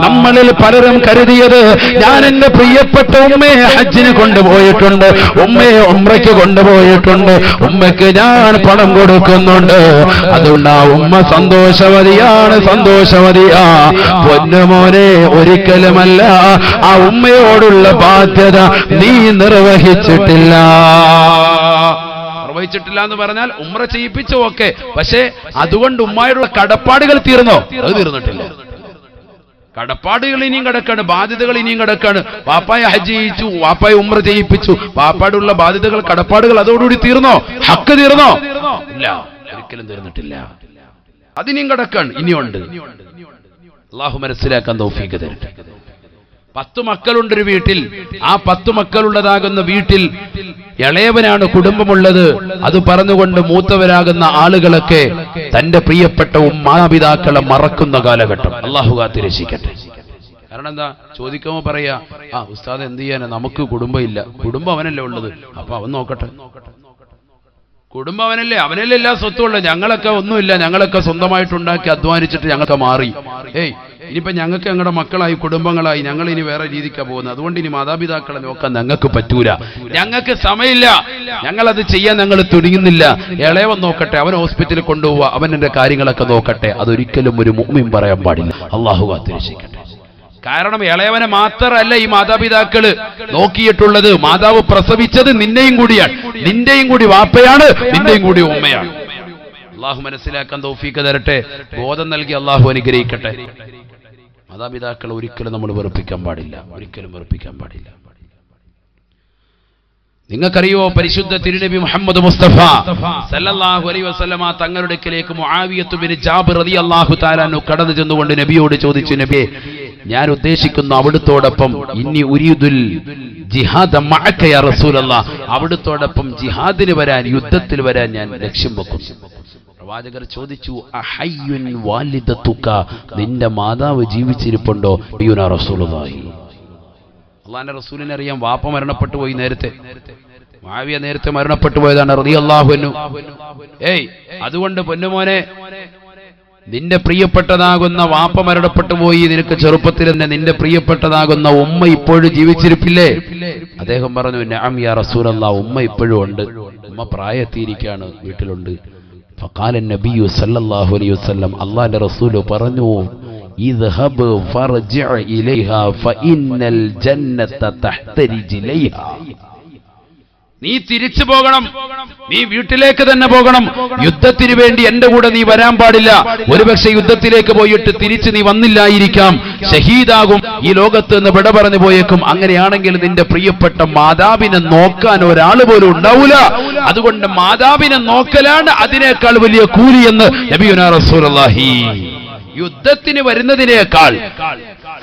നമ്മളിൽ പലരും കരുതിയത് ഞാൻ എന്റെ പ്രിയപ്പെട്ട ഉമ്മയെ ഹജ്ജിന് കൊണ്ടുപോയിട്ടുണ്ട്, ഉമ്മയെ ഉംറയ്ക്ക് കൊണ്ടുപോയിട്ടുണ്ട്, ഉമ്മയ്ക്ക് ഞാൻ പണം കൊടുക്കുന്നുണ്ട്, അതുകൊണ്ട് ആ ഉമ്മ സന്തോഷവതിയാ. പൊന്നുമോനെ, ഒരിക്കലുമല്ല. ആ ഉമ്മയോടുള്ള ബാധ്യത നീ നിർവഹിച്ചിട്ടില്ല എന്ന് പറഞ്ഞാൽ ഉംറ ചെയ്യിപ്പിച്ചോ ഒക്കെ, പക്ഷേ അതുകൊണ്ട് ഉമ്മയോടുള്ള കടപ്പാടുകൾ തീർന്നോ? അത് തീർന്നിട്ടില്ല. കടപ്പാടുകൾ ഇനിയും കിടക്കാണ്, ബാധ്യതകൾ ഇനിയും കിടക്കാണ്. വാപ്പായെ ഹജ്ജ് ചെയ്യിച്ചു, വാപ്പായെ ഉംറ ചെയ്യിപ്പിച്ചു, വാപ്പാടുള്ള ബാധ്യതകൾ കടപ്പാടുകൾ അതോടുകൂടി തീർന്നോ? ഹക്ക് തീർന്നോ? ഇല്ല, ഒരിക്കലും തീർന്നിട്ടില്ല. അതിനിയും കിടക്കാണ്, ഇനിയുണ്ട്. അള്ളാഹു മനസ്സിലാക്കാൻ തൗഫീഖ് തരട്ടെ. 10 മക്കളുണ്ടൊരു വീട്ടിൽ. ആ 10 മക്കളുള്ളതാകുന്ന വീട്ടിൽ ഇളയവനാണ് കുടുംബമുള്ളത്. അത് പറഞ്ഞുകൊണ്ട് മൂത്തവരാകുന്ന ആളുകളൊക്കെ തന്റെ പ്രിയപ്പെട്ട മാതാപിതാക്കളെ മറക്കുന്ന കാലഘട്ടം. അള്ളാഹു കാത്തിരക്ഷിക്കട്ടെ. കാരണം എന്താ ചോദിക്കുമ്പോ പറയാ, ഉസ്താദ് എന്ത് ചെയ്യാനാ, നമുക്ക് കുടുംബം ഇല്ല. കുടുംബം അവനല്ലേ ഉള്ളത്, അപ്പൊ അവൻ നോക്കട്ടെ. കുടുംബം അവനല്ലേ എല്ലാ സ്വത്തും ഉള്ളത്. ഞങ്ങളൊക്കെ ഒന്നുമില്ല, ഞങ്ങളൊക്കെ സ്വന്തമായിട്ടുണ്ടാക്കി അധ്വാനിച്ചിട്ട് ഞങ്ങൾക്ക് മാറി. ഇനിയിപ്പോ ഞങ്ങൾക്ക് ഞങ്ങളുടെ മക്കളായി കുടുംബങ്ങളായി ഞങ്ങൾ ഇനി വേറെ രീതിക്കാ പോകുന്നത്. അതുകൊണ്ട് ഇനി മാതാപിതാക്കളെ നോക്കാൻ ഞങ്ങൾക്ക് പറ്റൂല, ഞങ്ങൾക്ക് സമയമില്ല, ഞങ്ങളത് ചെയ്യാൻ ഞങ്ങൾ തുനിയുന്നില്ല. ഇളയവൻ നോക്കട്ടെ, അവൻ ഹോസ്പിറ്റലിൽ കൊണ്ടുപോവുക, അവൻ എന്റെ കാര്യങ്ങളൊക്കെ നോക്കട്ടെ. അതൊരിക്കലും ഒരു മുഅ്മിൻ പറയാൻ പാടില്ല. അള്ളാഹു കാത്തിരക്ഷിക്കട്ടെ. കാരണം ഇളയവനെ മാത്രമല്ല ഈ മാതാപിതാക്കള് നോക്കിയിട്ടുള്ളത്, മാതാവ് പ്രസവിച്ചത് നിന്നെയും കൂടിയാണ്, നിന്റെയും കൂടി വാപ്പയാണ്, നിന്റെയും കൂടി ഉമ്മയാണ്. അള്ളാഹു മനസ്സിലാക്കാൻ തൗഫീഖ് തരട്ടെ, ബോധം നൽകി അള്ളാഹു അനുഗ്രഹിക്കട്ടെ. മാതാപിതാക്കളെ ഒരിക്കലും നമ്മൾ വെറുപ്പിക്കാൻ പാടില്ല, ഒരിക്കലും വെറുപ്പിക്കാൻ പാടില്ല. നിങ്ങൾക്കറിയോ, പരിശുദ്ധ തിരുനബി മുഹമ്മദ് മുസ്തഫ സല്ലല്ലാഹു അലൈഹി വസല്ലമ തങ്ങളുടെ അടുക്കലേക്ക് മുആവിയത്ത് ബിൻ ജാബിർ റളിയല്ലാഹു തആല അൻഹു കടന്നു ചെന്നുകൊണ്ട് നബിയോട് ചോദിച്ചു, നബിയെ, ഞാൻ ഉദ്ദേശിക്കുന്നു അവിടുത്തോടൊപ്പം ഇന്നി ഉരീദുൽ ജിഹാദ മഅക യാ റസൂലല്ലാഹ്, അവിടുത്തോടൊപ്പം ജിഹാദിന് വരാൻ, യുദ്ധത്തിൽ വരാൻ ഞാൻ ലക്ഷ്യം വെക്കുന്നു. പ്രവാചകർ ചോദിച്ചു, അഹയ്യുൻ വാലിദതുക, നിന്റെ മാതാവ് ജീവിച്ചിരിപ്പുണ്ടോ? യാ റസൂലുള്ളാഹി. അല്ലാഹുവിന്റെ റസൂലിനെ അറിയാം, വാപ്പ മരണപ്പെട്ടു പോയി നേരത്തെ. മുആവിയ നേരത്തെ മരണപ്പെട്ടു പോയതാണ് റളിയല്ലാഹു അൻഹു. അതുകൊണ്ട് പൊന്നുമോനെ, നിന്റെ പ്രിയപ്പെട്ടതാകുന്ന വാപ്പ മരണപ്പെട്ടു പോയി, നിനക്ക് ചെറുപ്പത്തിൽ തന്നെ നിന്റെ പ്രിയപ്പെട്ടതാകുന്ന ഉമ്മ ഇപ്പോഴും ജീവിച്ചിരിപ്പില്ലേ? അദ്ദേഹം പറഞ്ഞു, നഅം യാ റസൂലല്ലാഹ്, ഉമ്മ ഇപ്പോഴും ഉണ്ട്. ഉമ്മ പ്രായത്തിയിരിക്കാണ്, വീട്ടിലുണ്ട്. ഫഖാല നബിയു സല്ലല്ലാഹു അലൈഹി വസല്ലം, അല്ലാഹുവിന്റെ റസൂൽ പറഞ്ഞു, ഇദ്ഹബ് ഫർജിഅ ഇലൈഹാ ഫഇന്നൽ ജന്നത തഹ്ത റിജ്ലൈഹാ. നീ തിരിച്ചു പോകണം, നീ വീട്ടിലേക്ക് തന്നെ പോകണം. യുദ്ധത്തിന് വേണ്ടി എന്റെ കൂടെ നീ വരാൻ പാടില്ല. ഒരുപക്ഷെ യുദ്ധത്തിലേക്ക് പോയിട്ട് തിരിച്ച് നീ വന്നില്ലായിരിക്കാം, ഷഹീദാകും, ഈ ലോകത്ത് നിന്ന് വിട പറഞ്ഞു പോയേക്കും. അങ്ങനെയാണെങ്കിൽ നിന്റെ പ്രിയപ്പെട്ട മാതാവിനെ നോക്കാൻ ഒരാൾ പോലും ഉണ്ടാവൂല. അതുകൊണ്ട് മാതാവിനെ നോക്കലാണ് അതിനേക്കാൾ വലിയ കൂലി എന്ന് നബിയുനാ റസൂലുള്ളാഹി. യുദ്ധത്തിന് വരുന്നതിനേക്കാൾ,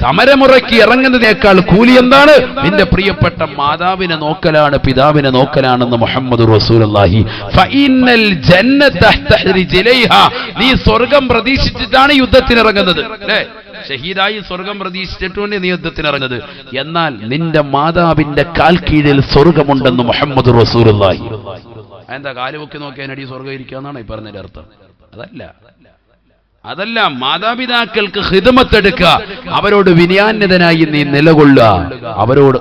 സമരമുറയ്ക്ക് ഇറങ്ങുന്നതിനേക്കാൾ കൂലി എന്താണ്? നിന്റെ പ്രിയപ്പെട്ട മാതാവിനെ നോക്കലാണ്, പിതാവിനെ നോക്കലാണെന്ന് മുഹമ്മദ് റസൂലുള്ളാഹി. ഫഇന്നൽ ജന്നത തഹ്ത റിജ്ലൈഹാ. നീ സ്വർഗം പ്രതീക്ഷിച്ചിട്ടാണ് യുദ്ധത്തിനിറങ്ങുന്നത്, അല്ലേ? ഷഹീദായി സ്വർഗം പ്രതീക്ഷിച്ചിട്ടുണ്ട് നീ യുദ്ധത്തിനിറങ്ങുന്നത്. എന്നാൽ നിന്റെ മാതാവിന്റെ കാൽ കീഴിൽ സ്വർഗമുണ്ടെന്ന് മുഹമ്മദ് റസൂലുള്ളാഹി. എന്താ കാലുപൊക്കി നോക്കിയാനടി സ്വർഗം ഇരിക്കാന്നാണ് ഈ പറഞ്ഞതിന്റെ അർത്ഥം? അതല്ല, മാതാപിതാക്കൾക്ക് ഖിദ്മത്തെടുക്കുക, അവരോട് വിനയാന്യതനായി നീ നിലകൊള്ളുക,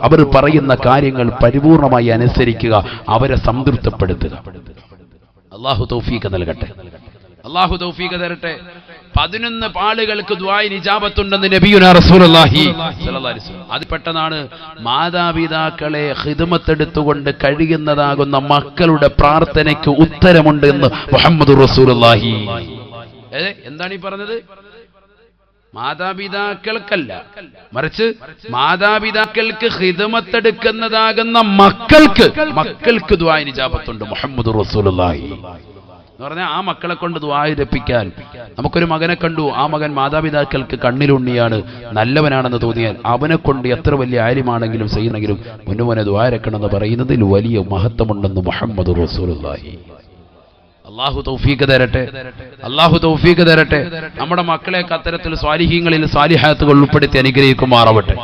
അവർ പറയുന്ന കാര്യങ്ങൾ പരിപൂർണമായി അനുസരിക്കുക, അവരെ സംതൃപ്തപ്പെടുത്തുക. അല്ലാഹു തൗഫീഖ് നൽകട്ടെ, അല്ലാഹു തൗഫീഖ് തരട്ടെ. 11 ആളുകൾക്ക് ദുആഇന് ഇജാബത്തുണ്ടെന്ന് നബിയുനാ റസൂലുള്ളാഹി സ്വല്ലല്ലാഹു അലൈഹി വസല്ലം. അത് പെട്ടെന്നാണ് മാതാപിതാക്കളെ ഖിദ്മത്തെടുത്തുകൊണ്ട് കഴിയുന്നതാകുന്ന മക്കളുടെ പ്രാർത്ഥനയ്ക്ക് ഉത്തരമുണ്ട് എന്ന് മുഹമ്മദ് റസൂലുള്ളാഹി. എന്താണ് ഈ പറഞ്ഞത്? മാതാപിതാക്കൾക്കല്ല, മറിച്ച് മാതാപിതാക്കൾക്ക് ഖിദ്മത്തെടുക്കുന്നതാകുന്ന മക്കൾക്ക് ദുആഇന് ഇജാബത്തുണ്ട് മുഹമ്മദ് റസൂലുള്ളാഹി എന്ന് പറഞ്ഞാൽ ആ മക്കളെ കൊണ്ട് ദുആ ഇരപ്പിക്കാൻ. നമുക്കൊരു മകനെ കണ്ടു, ആ മകൻ മാതാപിതാക്കൾക്ക് കണ്ണിലുണ്ണിയാണ്, നല്ലവനാണെന്ന് തോന്നിയാൽ അവനെ കൊണ്ട് എത്ര വലിയ ആലിമാണെങ്കിലും ചെയ്യുന്നെങ്കിലും മുന്നുമോനെ ദുആ ഇരക്കണമെന്ന് പറയുന്നതിൽ വലിയ മഹത്വമുണ്ടെന്ന് മുഹമ്മദ് റസൂലുള്ളാഹി. അല്ലാഹു തൗഫീഖ് തരട്ടെ, അല്ലാഹു തൗഫീഖ് തരട്ടെ. നമ്മുടെ മക്കളെയൊക്കെ അത്തരത്തിൽ സ്വാലിഹീങ്ങളിൽ സ്വാലിഹാത്തുകൾ ഉൾപ്പെടുത്തി അനുഗ്രഹിക്കുമാറാവട്ടെ.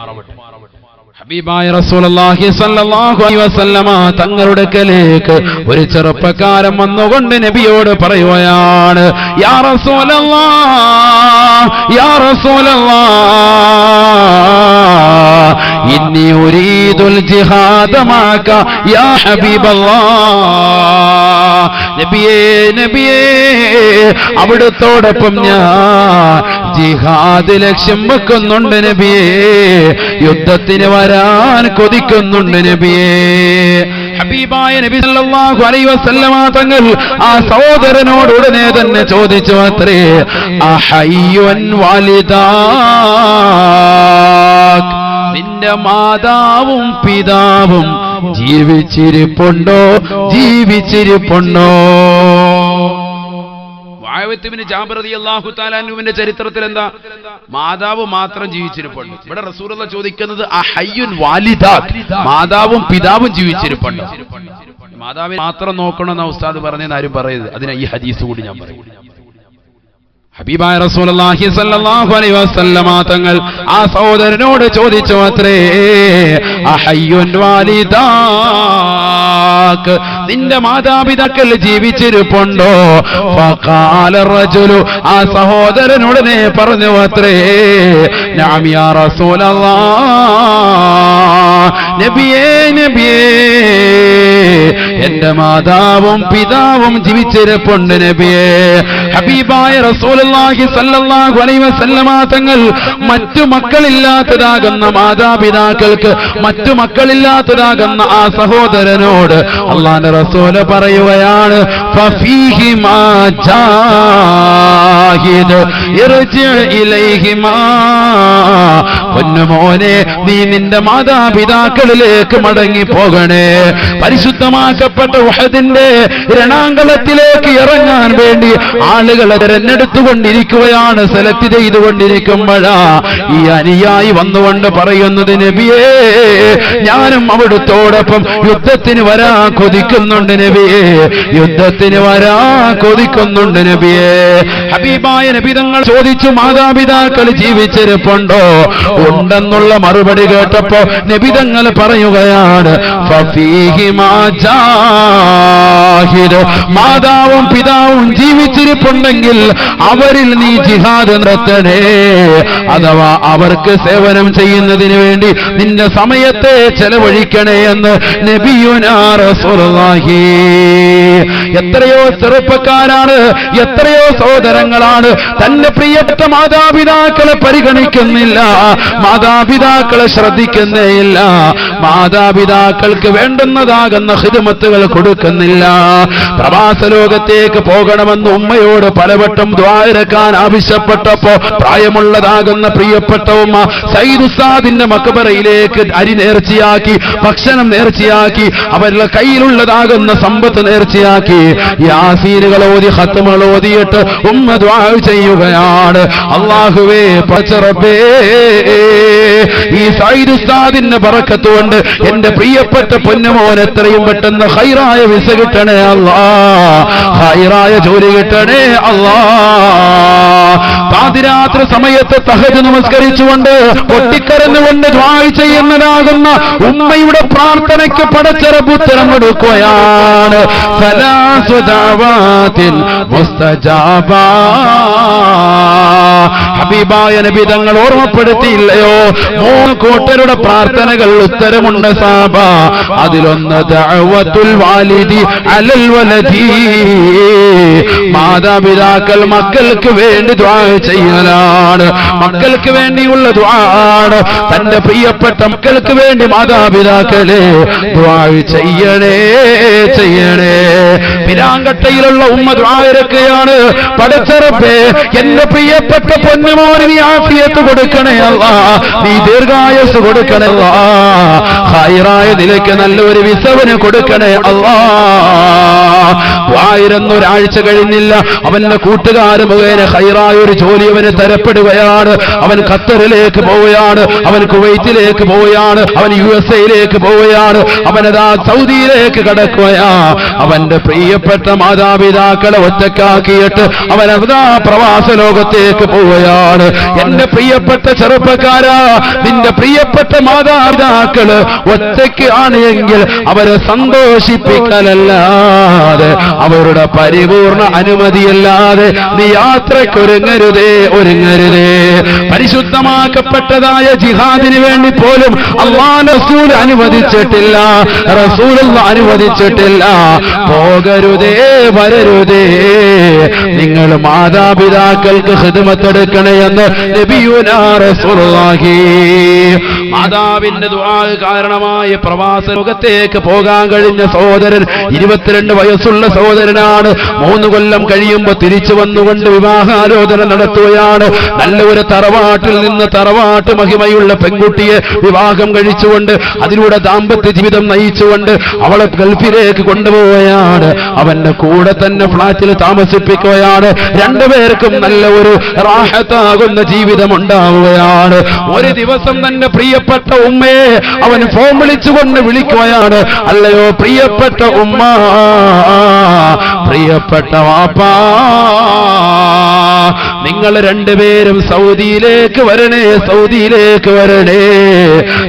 ഹബീബായ റസൂലുള്ളാഹി സ്വല്ലല്ലാഹു അലൈഹി വസല്ലമ തങ്ങളുടെ അടുക്കലേക്ക് ഒരു ചെറുപ്പക്കാരൻ വന്നുകൊണ്ട് നബിയോട് പറയുകയാണ്, യാ റസൂലല്ലാഹ്, യാ റസൂലല്ലാഹ്, ഇന്നി ഉരീദുൽ ജിഹാദ മഅക യാ ഹബീബല്ലാഹ്. നബിയേ, നബിയേ, അവിടുത്തോടൊപ്പം ഞാൻ ജിഹാദ് ലക്ഷ്യം വെക്കുന്നുണ്ട് നബിയേ, യുദ്ധത്തിന് വരാൻ കൊതിക്കുന്നുണ്ട് നബിയേ. ഹബീബായ നബി സല്ലല്ലാഹു അലൈഹി വസല്ലമ തങ്ങൾ ആ സഹോദരനോട് ഉടനെ തന്നെ ചോദിച്ചു അത്രേ, അഹയ്യുൻ വാലിദാക്, നിന്റെ മാതാവും പിതാവും ജീവിച്ചിരിപ്പുണ്ടോ? ജീവിച്ചിരിപ്പുണ്ടോ? മുആവിയ ഇബ്നു ജാബിർ റളിയല്ലാഹു തആല അൻഹുവിന്റെ ചരിത്രത്തിൽ എന്താ? മാതാവ് മാത്രം ജീവിച്ചിരിപ്പുണ്ട്. ഇവിടെ റസൂലുള്ളാഹി ചോദിക്കുന്നത് അഹയ്യുൻ വാലിദാക്, മാതാവും പിതാവും ജീവിച്ചിരിപ്പുണ്ടോ? മാതാവിനെ മാത്രം നോക്കണമെന്ന് ഉസ്താദ് പറഞ്ഞെന്ന് ആരും പറയരുത്. അതിനാ ഈ ഹദീസ് കൂടി ഞാൻ പറയും. ഹബീബായ റസൂലുള്ളാഹി സ്വല്ലല്ലാഹു അലൈഹി വസല്ലമ തങ്ങൾ ആ സഹോദരനോട് ചോദിച്ചു അത്രേ, അഹയ്യുൻ വാലിദാക്, നിന്റെ മാതാപിതാക്കൾ ജീവിച്ചിരിപ്പുണ്ടോ? ഫഖാല റജുലു, ആ സഹോദരനുടനെ പറഞ്ഞു അത്രേ, നഅം യാ റസൂലല്ലാഹ്, നബിയേ, നബിയേ, എന്റെ മാതാവും പിതാവും ജീവിച്ചിരിപ്പുണ്ട് നബിയേ. ഹബീബായ റസൂലുള്ളാഹി സ്വല്ലല്ലാഹു അലൈഹി വസല്ലമ തങ്ങൾ മറ്റു മക്കളില്ലാത്തതാകുന്ന മാതാപിതാക്കൾക്ക്, മറ്റു മക്കളില്ലാത്തതാകുന്ന ആ സഹോദരനോട് അല്ലാഹുവിന്റെ റസൂൽ പറയുകയാണ്, ഫഫീഹിമാ ജാഹിദ് ഇർജി ഇലൈഹിമാ പൊന്നുമോനെ, നീ നിന്റെ മാതാപിതാക്കളിലേക്ക് മടങ്ങി പോകണേ. പരിശുദ്ധമാക്കപ്പെട്ട ഉഹദിന്റെ രണാങ്കളത്തിലേക്ക് ഇറങ്ങാൻ വേണ്ടി ആളുകളെ തിരഞ്ഞെടുത്തുകൊണ്ടിരിക്കുകയാണ്, സെലക്ട് ചെയ്തുകൊണ്ടിരിക്കുമ്പോഴാ ഈ അനുയായി വന്നുകൊണ്ട് പറയുന്നത്, നബിയേ, ഞാനും അവിടുത്തോടൊപ്പം യുദ്ധത്തിന് വരാൻ കൊതിക്കുന്നുണ്ട് നബിയേ, യുദ്ധത്തിന് വരാൻ കൊതിക്കുന്നുണ്ട് നബിയേ. ഹബീബായ നബി തങ്ങൾ ചോദിച്ചു, മാതാപിതാക്കൾ ജീവിച്ചിരിപ്പുണ്ടോ? ഉണ്ടെന്നുള്ള മറുപടി കേട്ടപ്പോ നബി തങ്ങൾ പറയുകയാണ്, ഫഫീഹിമാ ജാഹിദ്, മാതാവും പിതാവും ജീവിച്ചിരിപ്പുണ്ടെങ്കിൽ അവരിൽ നീ ജിഹാദ് നടത്തണേ, അഥവാ അവർക്ക് സേവനം ചെയ്യുന്നതിന് വേണ്ടി നിന്റെ സമയത്തെ ചെലവഴിക്കണേ എന്ന് നബിയുനാ റസൂലുള്ളാഹി. എത്രയോ ചെറുപ്പക്കാരാണ്, എത്രയോ സഹോദരങ്ങളാണ് തന്റെ പ്രിയപ്പെട്ട മാതാപിതാക്കളെ പരിഗണിക്കുന്നില്ല, മാതാപിതാക്കളെ ശ്രദ്ധിക്കുന്നേയില്ല, മാതാപിതാക്കൾക്ക് വേണ്ടുന്നതാകുന്ന ഖിദ്മത്തുകൾ കൊടുക്കുന്നില്ല. പ്രവാസ ലോകത്തേക്ക് പോകണമെന്ന് ഉമ്മയോട് പലവട്ടം ദുആ ഇറക്കാൻ ആവശ്യപ്പെട്ടപ്പോ പ്രായമുള്ളതാകുന്ന പ്രിയപ്പെട്ട ഉമ്മ സയ്യിദ് ഉസ്താദിന്റെ മക്ബറയിലേക്ക് അരി നേർച്ചയാക്കി, ഭക്ഷണം നേർച്ചയാക്കി, അവരുടെ കയ്യിലുള്ളതാകുന്ന സമ്പത്ത് നേർച്ചയാക്കി, യാസീനുകൾ ഓതി ഖത്മുകൾ ഓതിയിട്ട് ഉമ്മ ദുആ ചെയ്യുകയാണ്, അല്ലാഹുവേ പടച്ചറബ്ബേ, ഈ സയ്യിദ് ഉസ്താദിന്റെ ബറക്കത്ത് കൊണ്ട് എന്റെ പ്രിയപ്പെട്ട പൊന്നുമോൻ എത്രയും പെട്ടെന്ന് ഖൈറായ വിസ കിട്ടണേ അല്ലാഹ്, ഖൈറായ ജോലി കിട്ടണേ അല്ലാഹ്. പാതിരാത്രി സമയത്ത് തഹജ്ജുദ് നമസ്കരിച്ചുകൊണ്ട് പൊട്ടിക്കരഞ്ഞുകൊണ്ട് ദുആ ചെയ്യുന്നതാകുന്ന ഉമ്മയുടെ പ്രാർത്ഥനയ്ക്ക് പടച്ചറബ് ഉത്തരം കൊടുക്കുകയാണ്. സലാസു ദഅവാതിൻ മുസ്തജാബാ. ഹബീബായ നബി തങ്ങൾ ഓർമ്മപ്പെടുത്തിയില്ലയോ, 3 കൂട്ടരുടെ പ്രാർത്ഥനകൾ ഉത്തരമുണ്ട് സാബ. അതിലൊന്ന് ദഅവത്തുൽ വാലിദി അലൽ വലദി, മാതാപിതാക്കൾ മക്കൾക്ക് വേണ്ടി ദുആ ചെയ്യലാണ്, മക്കൾക്ക് വേണ്ടിയുള്ള ദുആണ്. തന്റെ പ്രിയപ്പെട്ട മക്കൾക്ക് വേണ്ടി മാതാപിതാക്കളെ ദുആ ചെയ്യണേ ചെയ്യണേ. പിരാങ്കട്ടയിലുള്ള ഉമ്മ ദുആ ഇറക്കുകയാണ്, പടച്ചറബ്ബേ, എന്റെ പ്രിയപ്പെട്ട പൊന്നുമോന് നീ ആഫിയത്ത് കൊടുക്കണേ അല്ലാഹ്, നീ ദീർഘായുസ് കൊടുക്കണേ അല്ലാഹ്, ഖൈറായ നിലയ്ക്ക് നല്ലൊരു വിസവന് കൊടുക്കണേ അല്ലാഹ്. ഒരാഴ്ച കഴിഞ്ഞില്ല, അവന്റെ കൂട്ടുകാര് മുഖേന ഖൈറായ ഒരു ജോലി അവന് തരപ്പെടുകയാണ്. അവൻ ഖത്തറിലേക്ക് പോവുകയാണ്, അവൻ കുവൈറ്റിലേക്ക് പോവുകയാണ്, അവൻ USA പോവുകയാണ്, അവനതാ സൗദിയിലേക്ക് കടക്കുകയാ. അവന്റെ പ്രിയപ്പെട്ട മാതാപിതാക്കളെ ഒറ്റക്കാക്കിയിട്ട് അവനതാ പ്രവാസ ലോകത്തേക്ക് പോവുകയാണ്. എന്റെ പ്രിയപ്പെട്ട ചെറുപ്പക്കാരാ, നിന്റെ പ്രിയപ്പെട്ട മാതാപിതാക്കള് ഒറ്റയ്ക്ക് ആണ് എങ്കിൽ അവരെ സന്തോഷിപ്പിക്കലല്ലാതെ, അവരുടെ പരിപൂർണ അനുമതിയല്ലാതെ നീ യാത്രയ്ക്ക് ഒരുങ്ങരുതേ, ഒരുങ്ങരുതേ. പരിശുദ്ധമാക്കപ്പെട്ടതായ ജിഹാദിന് വേണ്ടി പോലും അല്ലാഹുവിന്റെ റസൂൽ അനുവദിച്ചിട്ടില്ല, റസൂലുള്ള അനുവദിച്ചിട്ടില്ല. പോകരുതേ, വരരുതേ, നിങ്ങൾ മാതാപിതാക്കൾക്ക് ഖിദ്മത്ത് എടുക്കണേ എന്ന് നബിയുനാ റസൂലുള്ളാഹി. മാതാവിന്റെ ദുആ കാരണമായി പ്രവാസ ലോകത്തേക്ക് പോകാൻ കഴിഞ്ഞ സഹോദരൻ 22 വയസ്സുള്ള സഹോദരനാണ്. 3 കൊല്ലം കഴിയുമ്പോൾ തിരിച്ചു വന്നുകൊണ്ട് വിവാഹാലോചന നടത്തുകയാണ്. നല്ല ഒരു തറവാട്ടിൽ നിന്ന് തറവാട്ട് മഹിമയുള്ള പെൺകുട്ടിയെ വിവാഹം കഴിച്ചുകൊണ്ട് അതിലൂടെ ദാമ്പത്യ ജീവിതം നയിച്ചുകൊണ്ട് അവളെ ഗൾഫിലേക്ക് കൊണ്ടുപോവുകയാണ്. അവന്റെ കൂടെ തന്നെ ഫ്ളാറ്റിൽ താമസിപ്പിക്കുകയാണ്. 2 പേർക്കും നല്ല ഒരു റാഹത്താകുന്ന ജീവിതം ഉണ്ടാവുകയാണ്. ഒരു ദിവസം തന്നെ പ്രിയപ്പെട്ട ഉമ്മയെ അവൻ ഫോൺ വിളിച്ചുകൊണ്ട് വിളിക്കുകയാണ്, അല്ലയോ പ്രിയപ്പെട്ട ഉമ്മ, പ്രിയപ്പെട്ട വാപ്പാ, നിങ്ങൾ 2 പേരും സൗദിയിലേക്ക് വരണേ, സൗദിയിലേക്ക് വരണേ.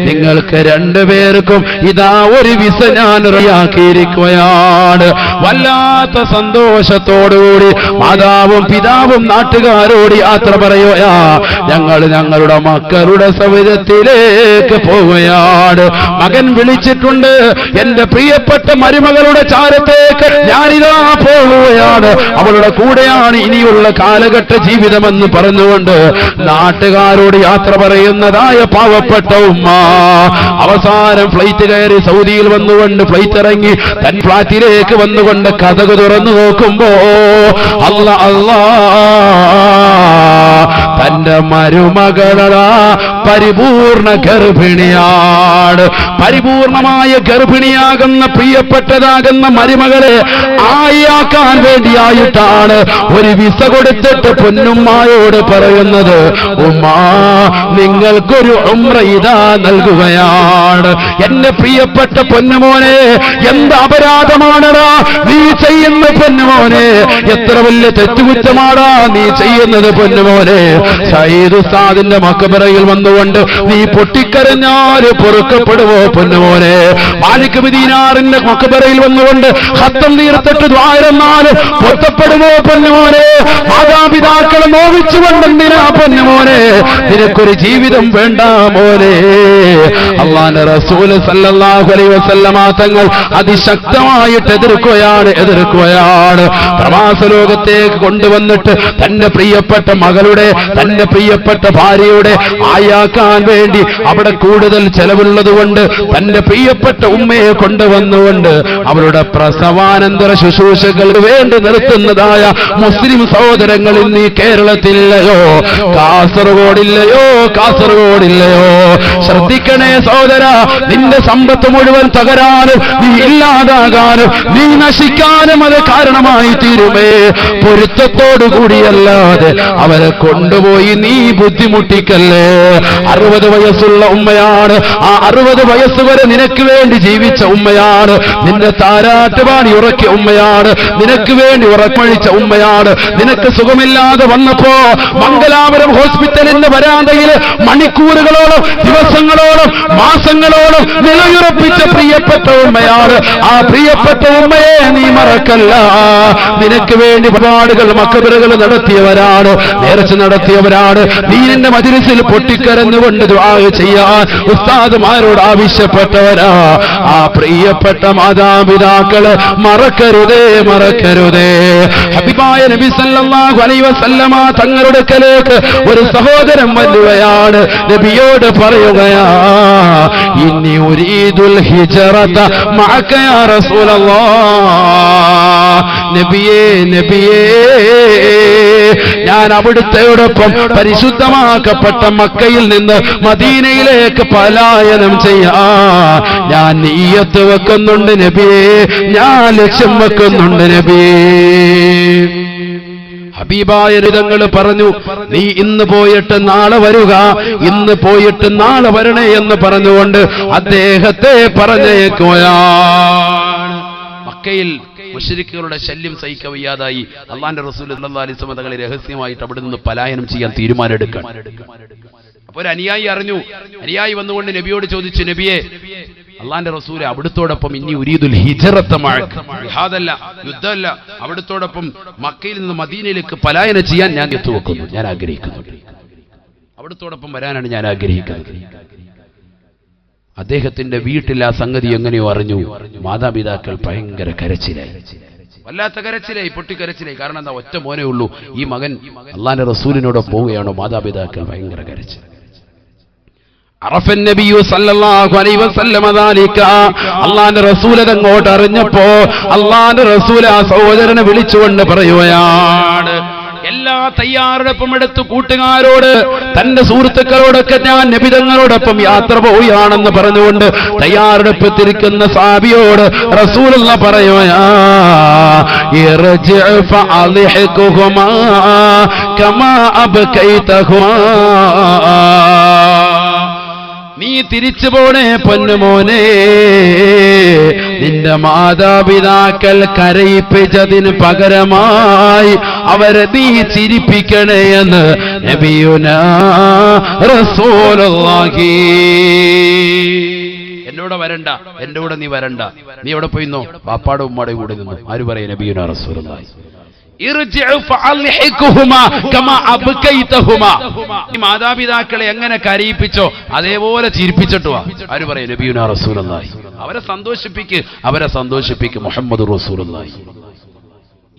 നിങ്ങൾക്ക് 2 പേർക്കും ഇതാ ഒരു വിസ ഞാൻ റെഡിയാക്കിയിരിക്കുകയാണ്. വല്ലാത്ത സന്തോഷത്തോടുകൂടി മാതാവും പിതാവും നാട്ടുകാരോട് യാത്ര പറയുകയാ. ഞങ്ങൾ ഞങ്ങളുടെ മക്കളുടെ സൗകര്യത്തിലേക്ക് പോവുകയാണ്. മകൻ വിളിച്ചിട്ടുണ്ട്, എന്റെ പ്രിയപ്പെട്ട മരുമകളുടെ ചാരത്തേക്ക് ഞാനിതാ പോവുകയാണ്, അവളുടെ കൂടെയാണ് ഇനിയുള്ള കാലഘട്ട ജീവിതമെന്ന് പറഞ്ഞുകൊണ്ട് നാട്ടുകാരോട് യാത്ര പറയുന്നതായ പാവപ്പെട്ട ഉമ്മ അവസാനം ഫ്ലൈറ്റ് കയറി സൗദിയിൽ വന്നുകൊണ്ട് ഫ്ലൈറ്റ് ഇറങ്ങി തൻ ഫ്ലാറ്റിലേക്ക് വന്നുകൊണ്ട് കതക് തുറന്നു നോക്കുമ്പോ അല്ലാ തന്റെ മരുമകളാ പരിപൂർണ ഗർഭിണിയാണ്. പരിപൂർണമായ ഗർഭിണിയാകുന്ന പ്രിയപ്പെട്ടതാകുന്ന മരുമകളെ ആയാക്കാൻ വേണ്ടിയായിട്ടാണ് ഒരു വിസ കൊടുത്തിട്ട് പൊന്നുമ്മായോട് പറയുന്നത്, ഉമ്മാ നിങ്ങൾക്കൊരു ഉംറ ഇതാ നൽകുകയാണ്. എന്റെ പ്രിയപ്പെട്ട പൊന്നുമോനെ, എന്ത് അപരാധമാണടാ നീ ചെയ്യുന്ന പൊന്നുമോനെ, എത്ര വലിയ തെറ്റുകുറ്റമാടാ നീ ചെയ്യുന്നത് പൊന്നുമോനെ. സയ്യിദ് ഉസ്താദിന്റെ മഖബറയിൽ വന്നുകൊണ്ട് നീ പൊട്ടിക്കരഞ്ഞാൽ പൊറുക്കപ്പെടുവോ പൊന്നുമോനെ? മാലിക് ബിൻ ദീനാറിന്റെ മഖബറയിൽ വന്നുകൊണ്ട് ഖത്തം തീർത്തിട്ട് ദ്വാരന്നാൽ പൊരുത്തപ്പെടുവോ പൊന്നുമോനെ? മാതാപിതാക്കളെ നോവിച്ചുകൊണ്ട് എന്തിനാ പൊന്നുമോനെ നിനക്കൊരു ജീവിതം വേണ്ട മോനെ? അല്ലാഹുവിന്റെ റസൂൽ സല്ലല്ലാഹു അലൈഹി വസല്ലമ തങ്ങൾ അതിശക്തമായിട്ട് എതിർക്കുകയാണ്. പ്രവാസ ലോകത്തേക്ക് കൊണ്ടുവന്നിട്ട് തന്റെ പ്രിയപ്പെട്ട മകളുടെ, തന്റെ പ്രിയപ്പെട്ട ഭാര്യയുടെ ആയാക്കാൻ വേണ്ടി അവിടെ കൂടുതൽ ചെലവുള്ളതുകൊണ്ട് തന്റെ പ്രിയപ്പെട്ട ഉമ്മയെ കൊണ്ടുവന്നുകൊണ്ട് അവരുടെ പ്രസവാനന്തര ശുശ്രൂഷകൾക്ക് വേണ്ടി നിർത്തുന്നതായ മുസ്ലിം സഹോദരങ്ങൾ ഇന്ന് ഈ കേരളത്തിലില്ലയോ? കാസർഗോഡില്ലയോ? ശ്രദ്ധിക്കണേ സഹോദര, നിന്റെ സമ്പത്ത് മുഴുവൻ തകരാനും നീ ഇല്ലാതാകാനും നീ നശിക്കാനും അത് കാരണമായി തീരുമേ. പൊരുത്തത്തോടുകൂടിയല്ലാതെ അവരെ കൊണ്ടുപോയി നീ ബുദ്ധിമുട്ടിക്കല്ലേ. 60 വയസ്സുള്ള ഉമ്മയാണ്, ആ 60 വയസ്സ് വരെ നിനക്ക് വേണ്ടി ജീവിച്ച ഉമ്മയാണ്, നിന്റെ താരാട്ടുപാടി ഉറക്കിയ ഉമ്മയാണ്, നിനക്ക് വേണ്ടി ഉറക്കൊഴിച്ച ഉമ്മയാണ്. നിനക്ക് സുഖമില്ലാതെ വന്നപ്പോ മംഗലാപുരം ഹോസ്പിറ്റലിന്റെ വരാന്തയിൽ മണിക്കൂറുകളോളം, ദിവസങ്ങളോളം, മാസങ്ങളോളം നിലയുറപ്പിച്ച പ്രിയപ്പെട്ട ഉമ്മയാണ്. ആ പ്രിയപ്പെട്ട ഉമ്മയെ നീ മറക്കല്ല. നിനക്ക് വേണ്ടി ഒരുപാടുകൾ മഖബറുകൾ നടത്തിയവരാണ്, നേർച്ച നടത്തിയവരാണ്. നീ നിന്റെ മജ്‌ലിസിൽ പൊട്ടിക്കരന്നുകൊണ്ട് ദുആ ചെയ്യാൻ ഉസ്താദുമാരോട് ആവശ്യപ്പെട്ടവരാ. ആ പ്രിയപ്പെട്ട മാതാപിതാക്കളെ മറക്കരുതേ. ഹബീബായ നബി സല്ലല്ലാഹു അലൈഹി വസല്ലമ തങ്ങളുടെ അടുക്കലേക്ക് ഒരു സഹോദരൻ വരികയാണ്. നബിയോട് പറയുകയാ, ഇന്നി ഉരീദുൽ ഹിജ്റത മഅക യാ റസൂലല്ലാഹ്. നബിയേ ഞാൻ അവിടുത്തെയോടൊപ്പം പരിശുദ്ധമാക്കപ്പെട്ട മക്കയിൽ നിന്ന് മദീനയിലേക്ക് പലായനം ചെയ്യാൻ ഞാൻ നിയ്യത്ത് വെക്കുന്നുണ്ട് നബിയേ, ഞാൻ ലക്ഷ്യം വെക്കുന്നുണ്ട് നബിയേ. ഹബീബായ തങ്ങൾ പറഞ്ഞു, നീ ഇന്ന് പോയിട്ട് നാളെ വരിക, ഇന്ന് പോയിട്ട് നാളെ വരണേ എന്ന് പറഞ്ഞുകൊണ്ട് അദ്ദേഹത്തെ പറഞ്ഞേക്കുകയാണ്. മക്കയിൽ മുശ്രിക്കുകളുടെ ശല്യം സഹിക്കവയ്യാതായി അള്ളാന്റെ റസൂൽ സല്ലല്ലാഹു അലൈഹി വസല്ലം തങ്ങളെ രഹസ്യമായിട്ട് അവിടെ നിന്ന് പലായനം ചെയ്യാൻ തീരുമാനമെടുക്കാൻ. അപ്പോൾ ഒരു അനുയായി അറിഞ്ഞു. അനുയായി വന്നുകൊണ്ട് നബിയോട് ചോദിച്ചു, നബിയെ, അള്ളാന്റെ റസൂല് അവിടുത്തോടൊപ്പം ഇനി ഉരീദുൽ ഹിജ്റത മഅക, ജിഹാദല്ല, യുദ്ധമല്ല, അവിടുത്തോടൊപ്പം മക്കയിൽ നിന്ന് മദീനയിലേക്ക് പലായനം ചെയ്യാൻ ഞാൻ എത്തുവെക്കുന്നു, ഞാൻ ആഗ്രഹിക്കുന്നുണ്ട്. അവിടുത്തോടൊപ്പം വരാനാണ് ഞാൻ ആഗ്രഹിക്കുന്നത്. അദ്ദേഹത്തിന്റെ വീട്ടിൽ ആ സംഗതി എങ്ങനെയോ അറിഞ്ഞു. മാതാപിതാക്കൾ ഭയങ്കര കരച്ചിലായി, വല്ലാത്ത കരച്ചിലായി, പൊട്ടിക്കരച്ചിലായി. കാരണം എന്താ, ഒറ്റ മോനേ ഉള്ളൂ. ഈ മകൻ അള്ളാന്റെ റസൂലിനോട് പോവുകയാണോ? മാതാപിതാക്കൾ ഭയങ്കര കരച്ചിൽ. അറഫൻ നബിയു സല്ലല്ലാഹു അലൈഹി വസല്ലം ദാലിക, അള്ളാന്റെ റസൂൽ അങ്ങോട്ട് അറിഞ്ഞപ്പോ അള്ളാന്റെ റസൂൽ ആ സഹോദരനെ വിളിച്ചുകൊണ്ട് പറയുകയാണ്, എല്ലാ തയ്യാറെടുപ്പും എടുത്തു കൂട്ടുകാരോട്, തന്റെ സുഹൃത്തുക്കളോടൊക്കെ ഞാൻ നബി തങ്ങളോടൊപ്പം യാത്ര പോവുകയാണെന്ന് പറഞ്ഞുകൊണ്ട് തയ്യാറെടുപ്പത്തിരിക്കുന്ന സഹാബിയോട് റസൂലുള്ളാഹി പറയുകയാ, ഇർജി ഫഅളിഹുകുമാ കമാ അബ്കൈതഹുമാ. നീ തിരിച്ചു പോണേ പൊന്നുമോനെ, നിന്റെ മാതാപിതാക്കൾ കരയിപ്പിച്ചതിന് പകരമായി അവരെ നീ ചിരിപ്പിക്കണേ എന്ന് നബിയുനാ റസൂലുള്ളാഹി. എന്നോട് വരണ്ട, എന്റെ കൂടെ നീ വരണ്ട, നീ എവിടെ പോയിന്നോ? ബാപ്പാടെ ഉമ്മാടെ കൂടെ നിന്നു. ആര് പറയും? നബിയുനാ റസൂലുള്ളാഹി. മാതാപിതാക്കളെ എങ്ങനെ കരയിപ്പിച്ചോ അതേപോലെ ചിരിപ്പിച്ചിട്ടു. ആര് പറയും? നബിയുനാ റസൂലുള്ളാഹി. അവരെ സന്തോഷിപ്പിക്കും മുഹമ്മദ് റസൂലുള്ളാഹി.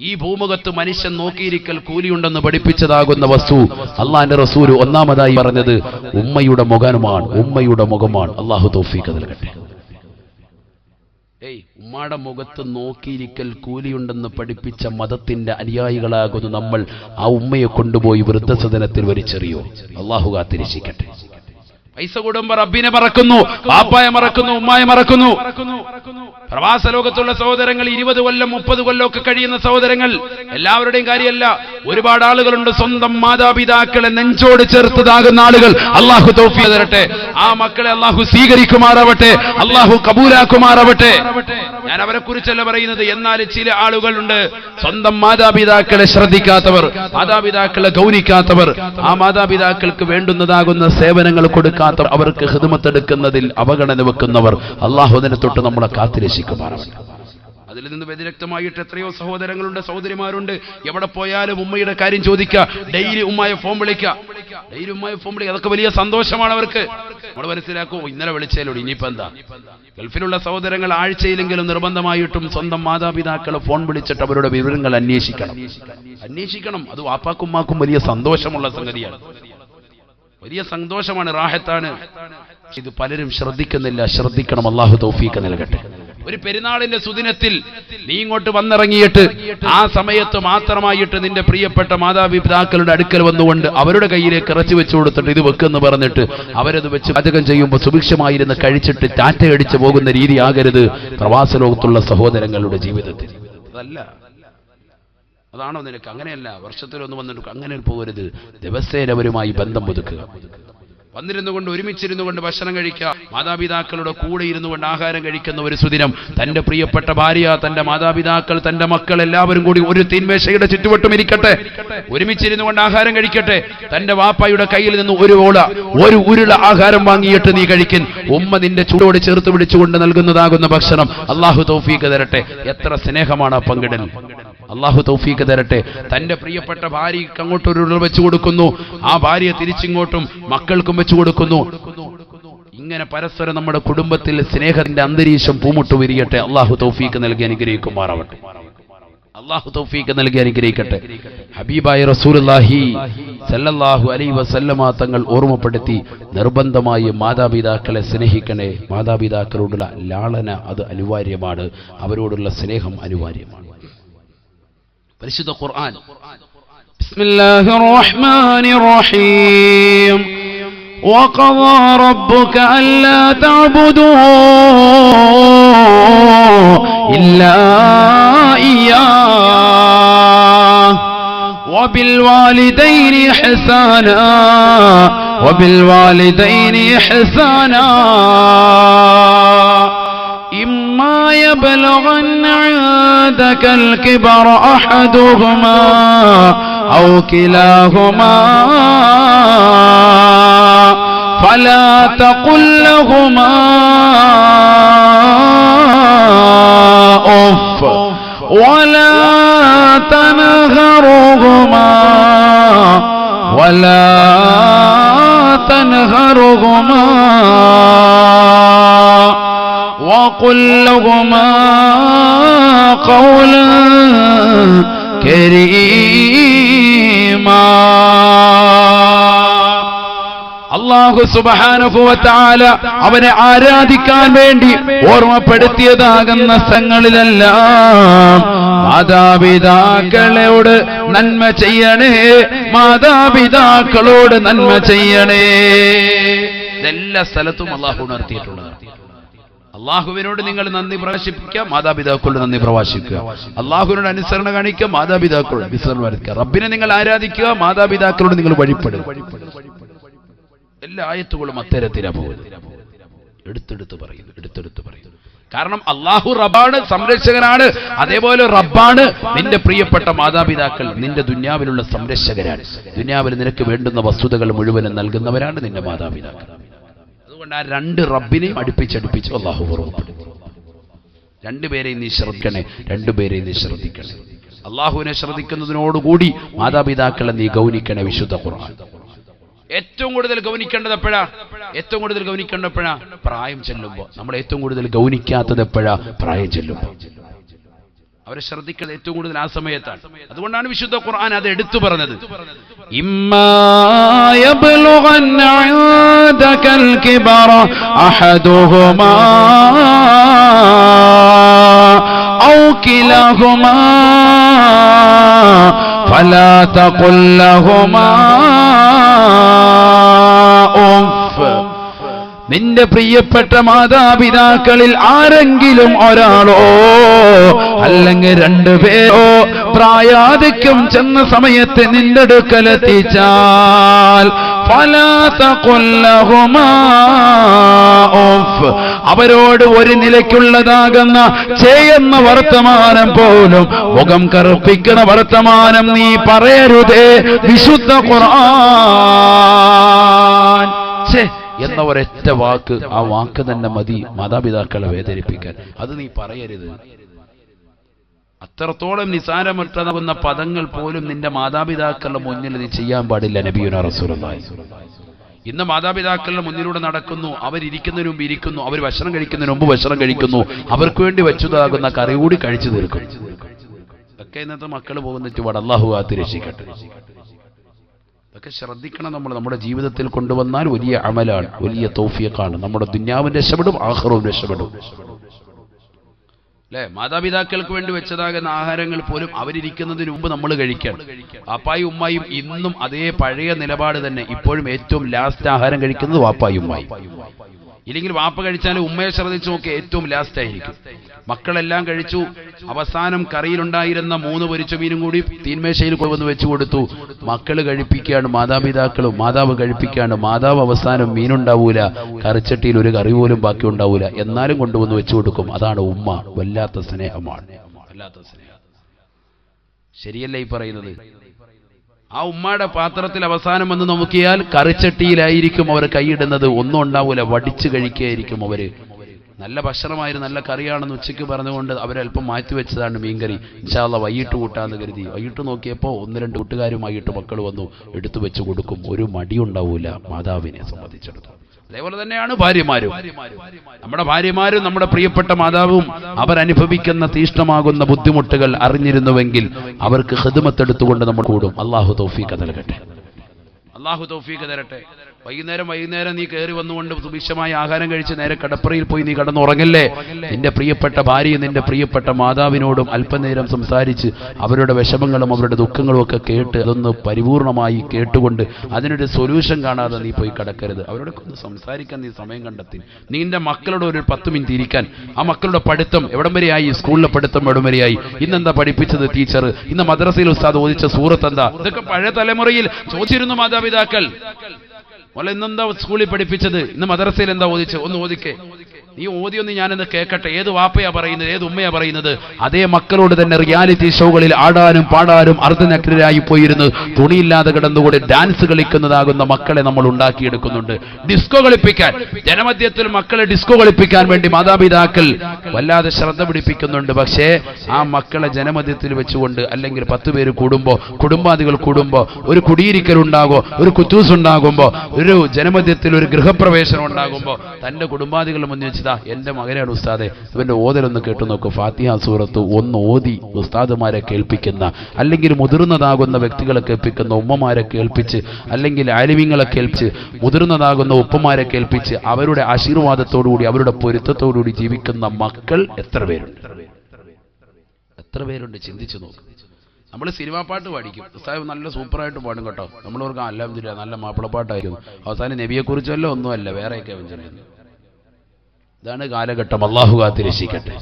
ഈ ഭൂമുഖത്ത് മനുഷ്യൻ നോക്കിയിരിക്കൽ കൂലിയുണ്ടെന്ന് പഠിപ്പിച്ചതാകുന്ന വസ്തു അള്ളാന്റെ റസൂൽ ഒന്നാമതായി പറഞ്ഞത് ഉമ്മയുടെ മുഖമാണ്. അള്ളാഹു തൗഫീഖ് നൽകട്ടെ. ഉമ്മയുടെ മുഖത്ത് നോക്കിയിരിക്കൽ കൂലിയുണ്ടെന്ന് പഠിപ്പിച്ച മതത്തിന്റെ അനുയായികളാകുന്നു നമ്മൾ. ആ ഉമ്മയെ കൊണ്ടുപോയി വൃദ്ധസദനത്തിൽ വലിച്ചെറിയോ? അള്ളാഹു കാത്തിരക്ഷിക്കട്ടെ. പൈസ കൂടുമ്പോ റബ്ബിനെ മറക്കുന്നു, പാപ്പായെ മറക്കുന്നു, ഉമ്മായെ മറക്കുന്നു. പ്രവാസ ലോകത്തുള്ള സഹോദരങ്ങൾ 20 കൊല്ലം 30 കൊല്ലം ഒക്കെ കഴിയുന്ന സഹോദരങ്ങൾ, എല്ലാവരുടെയും കാര്യമല്ല, ഒരുപാട് ആളുകളുണ്ട് സ്വന്തം മാതാപിതാക്കളെ നെഞ്ചോട് ചേർത്തതാകുന്ന ആളുകൾ. അള്ളാഹു തൗഫീഖ് തരട്ടെ. ആ മക്കളെ അള്ളാഹു സ്വീകരിക്കുമാറാവട്ടെ, അള്ളാഹു കബൂലാക്കുമാറാവട്ടെ. ഞാൻ അവരെ കുറിച്ചല്ല പറയുന്നത്. എന്നാൽ ചില ആളുകളുണ്ട് സ്വന്തം മാതാപിതാക്കളെ ശ്രദ്ധിക്കാത്തവർ, മാതാപിതാക്കളെ ഗൗനിക്കാത്തവർ, ആ മാതാപിതാക്കൾക്ക് വേണ്ടുന്നതാകുന്ന സേവനങ്ങൾ കൊടുക്കാത്തവർ, അവർക്ക് ഖിദ്മത്ത് എടുക്കുന്നതിൽ അവഗണന വെക്കുന്നവർ. അള്ളാഹു അതിനെ തൊട്ട് നമ്മളെ കാത്തിരക്ഷിക്കുമാറാവട്ടെ. അതിൽ നിന്ന് വ്യതിരക്തമായിട്ട് എത്രയോ സഹോദരങ്ങളുണ്ട്, സഹോദരിമാരുണ്ട്. എവിടെ പോയാലും ഉമ്മയുടെ കാര്യം ചോദിക്കുക, ഡെയിലി ഉമ്മയെ ഫോൺ വിളിക്കുക, ഡെയിലി ഉമ്മയെ ഫോൺ വിളിക്കുക. അതൊക്കെ വലിയ സന്തോഷമാണ് അവർക്ക്. നമ്മൾ മനസ്സിലാക്കൂ, ഇന്നലെ വിളിച്ചാലോടി ഇനിയിപ്പോ എന്താ. ഗൾഫിലുള്ള സഹോദരങ്ങൾ ആഴ്ചയിലെങ്കിലും നിർബന്ധമായിട്ടും സ്വന്തം മാതാപിതാക്കളെ ഫോൺ വിളിച്ചിട്ട് അവരുടെ വിവരങ്ങൾ അന്വേഷിക്കണം. അത് വാപ്പാക്കും ഉമ്മാക്കും വലിയ സന്തോഷമുള്ള സംഗതിയാണ്, വലിയ സന്തോഷമാണ്, റാഹത്താണ്. ഇത് പലരും ശ്രദ്ധിക്കുന്നില്ല. ശ്രദ്ധിക്കണം. അല്ലാഹു തൗഫീഖ് നൽകട്ടെ. ഒരു പെരുന്നാളിന്റെ സുദിനത്തിൽ നീ ഇങ്ങോട്ട് വന്നിറങ്ങിയിട്ട് ആ സമയത്ത് മാത്രമായിട്ട് നിന്റെ പ്രിയപ്പെട്ട മാതാപിതാക്കളുടെ അടുക്കൽ വന്നുകൊണ്ട് അവരുടെ കയ്യിലേക്ക് ഇറച്ചി വെച്ചു കൊടുത്തിട്ട് ഇത് വെക്കെന്ന് പറഞ്ഞിട്ട് അവരത് വെച്ച് പാചകം ചെയ്യുമ്പോൾ സുഭിക്ഷമായിരുന്ന് കഴിച്ചിട്ട് ടാറ്റയടിച്ചു പോകുന്ന രീതിയാകരുത് പ്രവാസ ലോകത്തുള്ള സഹോദരങ്ങളുടെ ജീവിതത്തിൽ. അതാണോ നിനക്ക്? അങ്ങനെയല്ല. വർഷത്തിലൊന്ന് വന്നിട്ട് അങ്ങനെ പോകരുത്. ദിവസേന അവരുമായി ബന്ധം പുതുക്കുക. വന്നിരുന്നു കൊണ്ട് ഒരുമിച്ചിരുന്നു കൊണ്ട് ഭക്ഷണം കഴിക്കുക, മാതാപിതാക്കളുടെ കൂടെ ഇരുന്നു കൊണ്ട് ആഹാരം കഴിക്കുന്ന ഒരു സുദിനം. തന്റെ പ്രിയപ്പെട്ട ഭാര്യ, തന്റെ മാതാപിതാക്കൾ, തന്റെ മക്കൾ എല്ലാവരും കൂടി ഒരു തീൻമേശയുടെ ചുറ്റുവട്ടം ഇരിക്കട്ടെ, ഒരുമിച്ചിരുന്നു കൊണ്ട് ആഹാരം കഴിക്കട്ടെ. തന്റെ വാപ്പായുടെ കയ്യിൽ നിന്ന് ഒരു ഉരുള ആഹാരം വാങ്ങിയിട്ട് നീ കഴിക്കും. ഉമ്മ നിന്റെ ചൂടോട് ചേർത്ത് പിടിച്ചുകൊണ്ട് നൽകുന്നതാകുന്ന ഭക്ഷണം. അല്ലാഹു തൗഫീഖ് തരട്ടെ. എത്ര സ്നേഹമാണ് ആ പങ്കിടൽ. അല്ലാഹു തൗഫീഖ് തരട്ടെ. തന്റെ പ്രിയപ്പെട്ട ഭാര്യയ്ക്ക് അങ്ങോട്ടൊരു ഉരുള വെച്ചു കൊടുക്കുന്നു, ആ ഭാര്യ തിരിച്ചിങ്ങോട്ടും മക്കൾക്കും വെച്ചു കൊടുക്കുന്നു. ഇങ്ങനെ പരസ്പരം നമ്മുടെ കുടുംബത്തിൽ സ്നേഹത്തിന്റെ അന്തരീക്ഷം പൂമുട്ടു വിരിയട്ടെ. അല്ലാഹു തൗഫീഖ് നൽകി അനുഗ്രഹിക്കുമാറാവട്ടെ. അല്ലാഹു തൗഫീഖ് നൽകി അനുഗ്രഹിക്കട്ടെ. ഹബീബായ റസൂലുള്ളാഹി സല്ലല്ലാഹു അലൈഹി വസല്ലമ തങ്ങൾ ഓർമ്മപ്പെടുത്തി, നിർബന്ധമായി മാതാപിതാക്കളെ സ്നേഹിക്കണേ. മാതാപിതാക്കളോടുള്ള ലാളന അത് അനിവാര്യമാണ്, അവരോടുള്ള സ്നേഹം അനിവാര്യമാണ്. പരിശുദ്ധ ഖുർആൻ ബിസ്മില്ലാഹിർ റഹ്മാനിർ റഹീം വഖദാ റബ്ബുക അല്ലാ തഅബുദൂ ഇല്ലാ ഇയ്യാഹ് വബിൽ വാലിദൈനി ഇഹ്സാനാ إما يبلغن عندك الكبر أحدهما أو كلاهما فلا تقل لهما أف ولا تنهرهما وقل لهما قولا كريما. അല്ലാഹു സുബ്ഹാനഹു വ തആല അവനെ ആരാധിക്കാൻ വേണ്ടി ഓർമ്മപ്പെടുത്തിയതാകുന്ന സ്ഥലങ്ങളിലെല്ലാം മാതാപിതാക്കളോട് നന്മ ചെയ്യണേ, മാതാപിതാക്കളോട് നന്മ ചെയ്യണേ. എല്ലാ സ്ഥലത്തും അല്ലാഹു ഉണർത്തിയിട്ടുള്ളതാണ്. അള്ളാഹുവിനോട് നിങ്ങൾ നന്ദി പ്രകാശിപ്പിക്കുക, മാതാപിതാക്കളോട് നന്ദി പ്രകാശിക്കുക. അള്ളാഹുവിനോട് അനുസരണ കാണിക്കുക, മാതാപിതാക്കളോട് അനുസരണ കാണിക്കുക. റബ്ബിനെ നിങ്ങൾ ആരാധിക്കുക, മാതാപിതാക്കളോട് നിങ്ങൾ വഴിപ്പെടുക. എല്ലാ ആയത്തുകളും അത്തരത്തിലാണ് പോകുന്നത്. എടുത്തെടുത്ത് പറയുന്നു. കാരണം അള്ളാഹു റബ്ബാണ്, സംരക്ഷകനാണ്. അതേപോലെ റബ്ബാണ് നിന്റെ പ്രിയപ്പെട്ട മാതാപിതാക്കൾ, നിന്റെ ദുന്യാവിലുള്ള സംരക്ഷകരാണ്. ദുന്യാവിൽ നിനക്ക് വേണ്ടുന്ന വസ്തുതകൾ മുഴുവനും നൽകുന്നവരാണ് നിന്റെ മാതാപിതാക്കൾ. അതുകൊണ്ട് ആ രണ്ട് റബ്ബിനെയും അടുപ്പിച്ചടുപ്പിച്ച് അള്ളാഹു ഓർമ്മപ്പെടുത്തി. രണ്ടുപേരെയും നീ ശ്രദ്ധിക്കണേ. അള്ളാഹുവിനെ ശ്രദ്ധിക്കുന്നതിനോടുകൂടി മാതാപിതാക്കളെ നീ ഗൗനിക്കണേ. വിശുദ്ധ ഖുർആൻ ഏറ്റവും കൂടുതൽ ഗൗനിക്കേണ്ടത് എപ്പോഴാ? പ്രായം ചെല്ലുമ്പോൾ. നമ്മൾ ഏറ്റവും കൂടുതൽ ഗൗനിക്കാത്തത് എപ്പോഴാ? പ്രായം ചെല്ലുമ്പോൾ. അവരെ ശ്രദ്ധിക്കുന്നത് ഏറ്റവും കൂടുതൽ ആ സമയത്താണ്. അതുകൊണ്ടാണ് വിശുദ്ധ ഖുർആൻ അത് എടുത്തു പറഞ്ഞത്. ഇമ്മാ യബ്ലുഗന്ന ഇൻദകൽ കിബറ അഹദുഹുമാ ഔ കിലാഹുമാ ഫലാ തഖുൽ ലഹുമാ ഉഫ് നിന്റെ പ്രിയപ്പെട്ട മാതാപിതാക്കളിൽ ആരെങ്കിലും ഒരാളോ അല്ലെങ്കിൽ രണ്ടുപേരോ പ്രായാധിക്യം ചെന്ന സമയത്ത് നിന്റെ അടുക്കലെത്തിച്ചാൽ ഫലാ തഖുൽ ലഹുമാ ഉഫ്, അവരോട് ഒരു നിലയ്ക്കുള്ളതാകുന്ന ചെയ്യുന്ന വർത്തമാനം പോലും മുഖം കറുപ്പിക്കുന്ന വർത്തമാനം നീ പറയരുതേ. വിശുദ്ധ ഖുർആൻ എന്ന ഒരൊറ്റ വാക്ക്, ആ വാക്ക് തന്നെ മതി മാതാപിതാക്കളെ വേദനിപ്പിക്കാൻ. അത് നീ പറയരുത്. അത്രത്തോളം നിസാരമറ്റതാകുന്ന പദങ്ങൾ പോലും നിന്റെ മാതാപിതാക്കളുടെ മുന്നിൽ നീ ചെയ്യാൻ പാടില്ല. നബിയുനാ റസൂലുള്ളാഹി. ഇന്ന് മാതാപിതാക്കളുടെ മുന്നിലൂടെ നടക്കുന്നു, അവരിയ്ക്കുന്നതിന് മുമ്പ് ഇരിക്കുന്നു, അവർ ഭക്ഷണം കഴിക്കുന്നതിന് മുമ്പ് ഭക്ഷണം കഴിക്കുന്നു, അവർക്ക് വേണ്ടി വെച്ചതാകുന്ന കറി കൂടി കഴിച്ചു തീർക്കും. ഇതൊക്കെ ഇന്നത്തെ മക്കൾ പോകുന്ന ചുവട്. അല്ലാഹു കാത്ത് രക്ഷിക്കട്ടെ. ഇതൊക്കെ ശ്രദ്ധിക്കണം. നമ്മൾ നമ്മുടെ ജീവിതത്തിൽ കൊണ്ടുവന്നാൽ വലിയ അമലാണ്, വലിയ തൗഫീഖാണ്. നമ്മുടെ ദുനിയാവും രക്ഷപ്പെടും, ആഖിറവും രക്ഷപ്പെടും. അല്ലെ? മാതാപിതാക്കൾക്ക് വേണ്ടി വെച്ചതാകുന്ന ആഹാരങ്ങൾ പോലും അവരിയ്ക്കുന്നതിന് മുമ്പ് നമ്മൾ കഴിക്കണം. വാപ്പായും ഉമ്മായും ഇന്നും അതേ പഴയ നിലപാട് തന്നെ. ഇപ്പോഴും ഏറ്റവും ലാസ്റ്റ് ആഹാരം കഴിക്കുന്നത് വാപ്പായും ഉമ്മായും. ഇല്ലെങ്കിൽ വാപ്പ കഴിച്ചാലും ഉമ്മയെ ശ്രദ്ധിച്ചു നോക്കി ഏറ്റവും ലാസ്റ്റ് ആയിരിക്കും. മക്കളെല്ലാം കഴിച്ചു, അവസാനം കറിയിലുണ്ടായിരുന്ന 3 പൊരിച്ച മീനും കൂടി തീന്മേശയിൽ കൊണ്ടുവന്ന് വെച്ചു കൊടുത്തു. മക്കള് കഴിപ്പിക്കുകയാണ് മാതാപിതാക്കളും, മാതാവ് കഴിപ്പിക്കുകയാണ്. മാതാവ് അവസാനം മീനുണ്ടാവൂല, കറിച്ചട്ടിയിൽ ഒരു കറി പോലും ബാക്കി ഉണ്ടാവൂല, എന്നാലും കൊണ്ടുവന്ന് വെച്ചു കൊടുക്കും. അതാണ് ഉമ്മ. വല്ലാത്ത സ്നേഹമാണ്, വല്ലാത്ത സ്നേഹം. ശരിയല്ല ഈ പറയുന്നത്? ആ ഉമ്മയുടെ പാത്രത്തിൽ അവസാനം വന്ന് നോക്കിയാൽ കറിച്ചട്ടിയിലായിരിക്കും അവർ കൈയിടുന്നത്. ഒന്നും ഉണ്ടാവൂല, വടിച്ചു കഴിക്കുകയായിരിക്കും അവര്. നല്ല ഭക്ഷണമായിരുന്നു, നല്ല കറിയാണെന്ന് ഉച്ചയ്ക്ക് പറഞ്ഞുകൊണ്ട് അവരല്പം മാറ്റിവെച്ചതാണ് മീൻകറി. ഇൻഷാ അല്ലാഹ് വൈകിട്ട് കൂട്ടാന്ന് കരുതി. വൈകിട്ട് നോക്കിയപ്പോൾ 1-2 കൂട്ടുകാരുമായിട്ട് മക്കൾ വന്നു, എടുത്തു വെച്ച് കൊടുക്കും. ഒരു മടിയുണ്ടാവൂല മാതാവിനെ സംബന്ധിച്ചിടത്തോളം. അതേപോലെ തന്നെയാണ് ഭാര്യമാരും. നമ്മുടെ ഭാര്യമാരും നമ്മുടെ പ്രിയപ്പെട്ട മാതാവും അവരനുഭവിക്കുന്ന തീഷ്ണമാകുന്ന ബുദ്ധിമുട്ടുകൾ അറിഞ്ഞിരുന്നുവെങ്കിൽ അവർക്ക് ഖിദ്മത്ത് എടുത്തുകൊണ്ട് നമ്മൾ കൂടും. അല്ലാഹു തൗഫീഖ് നൽകട്ടെ, അല്ലാഹു തൗഫീഖ് തരട്ടെ. വൈകുന്നേരം നീ കയറി വന്നുകൊണ്ട് സുഭിക്ഷമായ ആഹാരം കഴിച്ച് നേരെ കടപ്പുറയിൽ പോയി നീ കടന്നുറങ്ങല്ലേ. നിന്റെ പ്രിയപ്പെട്ട ഭാര്യയും നിന്റെ പ്രിയപ്പെട്ട മാതാവിനോടും അല്പനേരം സംസാരിച്ച് അവരുടെ വിഷമങ്ങളും അവരുടെ ദുഃഖങ്ങളും ഒക്കെ കേട്ട് അതൊന്ന് പരിപൂർണമായി കേട്ടുകൊണ്ട് അതിനൊരു സൊല്യൂഷൻ കാണാതെ നീ പോയി കിടക്കരുത്. അവരോടൊക്കെ ഒന്ന് സംസാരിക്കാൻ നീ സമയം കണ്ടെത്തി. നിന്റെ മക്കളോട് ഒരു 10 മിനിറ്റ് ഇരിക്കാൻ. ആ മക്കളുടെ പഠിത്തം എവിടം വരെയായി, സ്കൂളിലെ പഠിത്തം എവിടം വരെയായി, ഇന്നെന്താ പഠിപ്പിച്ചത് ടീച്ചർ, ഇന്ന് മദ്രസയിൽ ഉസ്താദ് ഓദിച്ച സൂറത്ത് എന്താ, ഇതൊക്കെ പഴയ തലമുറയിൽ ചോദിച്ചിരുന്നു മാതാപിതാക്കൾ. മോളെ ഇന്നെന്താ സ്കൂളിൽ പഠിപ്പിച്ചത്, ഇന്ന് മദ്രസയിൽ എന്താ ഓദിച്ചത്, ഒന്ന് ഓദിക്കേ, നീ ഓതിയൊന്ന് ഞാനെന്ന് കേൾക്കട്ടെ. ഏത് വാപ്പയാ പറയുന്നത്, ഏത് ഉമ്മയാ പറയുന്നത്? അതേ മക്കളോട് തന്നെ റിയാലിറ്റി ഷോകളിൽ ആടാനും പാടാനും അർദ്ധനഗ്നരായി പോയിരുന്ന് തുണിയില്ലാതെ കിടന്നുകൂടി ഡാൻസ് കളിക്കുന്നതാകുന്ന മക്കളെ നമ്മൾ ഉണ്ടാക്കിയെടുക്കുന്നുണ്ട്. ഡിസ്കോ കളിപ്പിക്കാൻ, ജനമധ്യത്തിൽ മക്കളെ ഡിസ്കോ കളിപ്പിക്കാൻ വേണ്ടി മാതാപിതാക്കൾ വല്ലാതെ ശ്രദ്ധ പിടിപ്പിക്കുന്നുണ്ട്. പക്ഷേ ആ മക്കളെ ജനമധ്യത്തിൽ വെച്ചുകൊണ്ട്, അല്ലെങ്കിൽ 10 പേര് കൂടുമ്പോ, കുടുംബാദികൾ കൂടുമ്പോ, ഒരു കുടിയിരിക്കൽ ഉണ്ടാകോ, ഒരു കുത്തൂസ് ഉണ്ടാകുമ്പോ, ഒരു ജനമധ്യത്തിൽ ഒരു ഗൃഹപ്രവേശനം ഉണ്ടാകുമ്പോ തന്റെ കുടുംബാദികളുടെ മുന്നിൽ വെച്ച് എന്റെ മകനാണ് ഉസ്താദെ, ഇവന്റെ ഓതലൊന്ന് കേട്ടു നോക്കൂ, ഫാത്തിഹ സൂറത്ത് ഒന്ന് ഓതി ഉസ്താദുമാരെ കേൾപ്പിക്കുന്ന, അല്ലെങ്കിൽ മുതിർന്നതാകുന്ന വ്യക്തികളെ കേൾപ്പിക്കുന്ന ഉമ്മമാരെ കേൾപ്പിച്ച്, അല്ലെങ്കിൽ ആലിമീങ്ങളെ കേൾപ്പിച്ച്, മുതിർന്നതാകുന്ന ഉപ്പമാരെ കേൾപ്പിച്ച് അവരുടെ ആശീർവാദത്തോടുകൂടി അവരുടെ പൊരുത്തത്തോടുകൂടി ജീവിക്കുന്ന മക്കൾ എത്ര പേരുണ്ട്, എത്ര പേരുണ്ട്? ചിന്തിച്ചു നോക്ക്. നമ്മൾ സിനിമാ പാട്ട് പാടിക്കും, ഉസ്താദ് നല്ല സൂപ്പറായിട്ട് പാടും കേട്ടോ, നമ്മളവർക്ക് അൽഹംദുലില്ലാഹ് നല്ല മാപ്പിളപ്പാട്ടായിരിക്കും, അവസാനം നബിയെക്കുറിച്ചല്ലോ ഒന്നുമല്ല വേറെയൊക്കെ വെച്ചിട്ടുണ്ട്. ഇതാണ് കാലഘട്ടം. അല്ലാഹു കാത്ത് രക്ഷിക്കട്ടെ.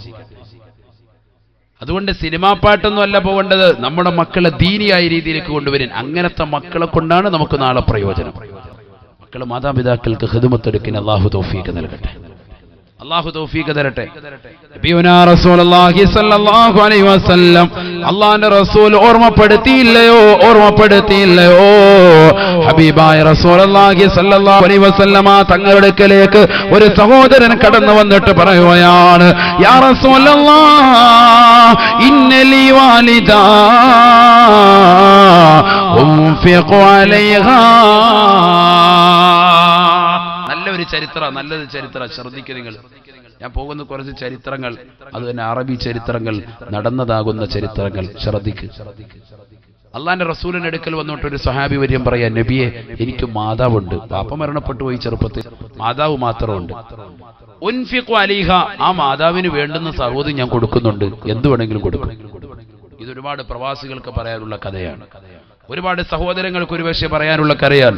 അതുകൊണ്ട് സിനിമാ പാട്ടൊന്നും അല്ല പോകേണ്ടത്, നമ്മുടെ മക്കളെ ദീനിയായ രീതിയിലേക്ക് കൊണ്ടുവരാൻ. അങ്ങനത്തെ മക്കളെ കൊണ്ടാണ് നമുക്ക് നാളെ പ്രയോജനം. മക്കളെ മാതാപിതാക്കൾക്ക് ഖിദ്മത്ത് എടുക്കാൻ അല്ലാഹു തൗഫീഖ് നൽകട്ടെ, അല്ലാഹു തൗഫീഖ് തരട്ടെ. നബിയുനാ റസൂലുള്ളാഹി സ്വല്ലല്ലാഹു അലൈഹി വസല്ലം അല്ലാഹുവിന്റെ റസൂൽ ഓർമ്മപ്പെടുത്തിയില്ലയോ ഹബീബായ റസൂലുള്ളാഹി സ്വല്ലല്ലാഹു അലൈഹി വസല്ലമ തങ്ങളുടെ അടുക്കലേക്ക് ഒരു സഹോദരൻ കടന്നു വന്നിട്ട് പറയുകയാണ്, യാ റസൂലല്ലാഹ് ഇന്നലി വാലിദാ ഉൻഫിഖു അലൈഹാ. നല്ലൊരു ചരിത്രം ശ്രദ്ധിക്കുക നിങ്ങൾ. ഞാൻ പോകുന്ന കുറച്ച് ചരിത്രങ്ങൾ, അത് തന്നെ അറബി ചരിത്രങ്ങൾ, നടന്നതാകുന്ന ചരിത്രങ്ങൾ ശ്രദ്ധിക്കുക. അള്ളാന്റെ റസൂലിന്റെ അടുക്കൽ വന്നിട്ട് ഒരു സ്വഹാബി വര്യം പറയാ, നബിയെ എനിക്ക് മാതാവുണ്ട്, പാപ്പ മരണപ്പെട്ടു പോയി ചെറുപ്പത്തിൽ, മാതാവ് മാത്രമുണ്ട്. ഉൻഫിഖു അലൈഹ, ആ മാതാവിന് വേണ്ടുന്ന സർവ്വതും ഞാൻ കൊടുക്കുന്നുണ്ട്, എന്ത് വേണമെങ്കിലും കൊടുക്കും. ഇതൊരുപാട് പ്രവാസികൾക്ക് പറയാനുള്ള കഥയാണ്. ഒരുപാട് സഹോദരങ്ങൾക്ക് ഒരുപക്ഷെ പറയാനുള്ള കരയാൽ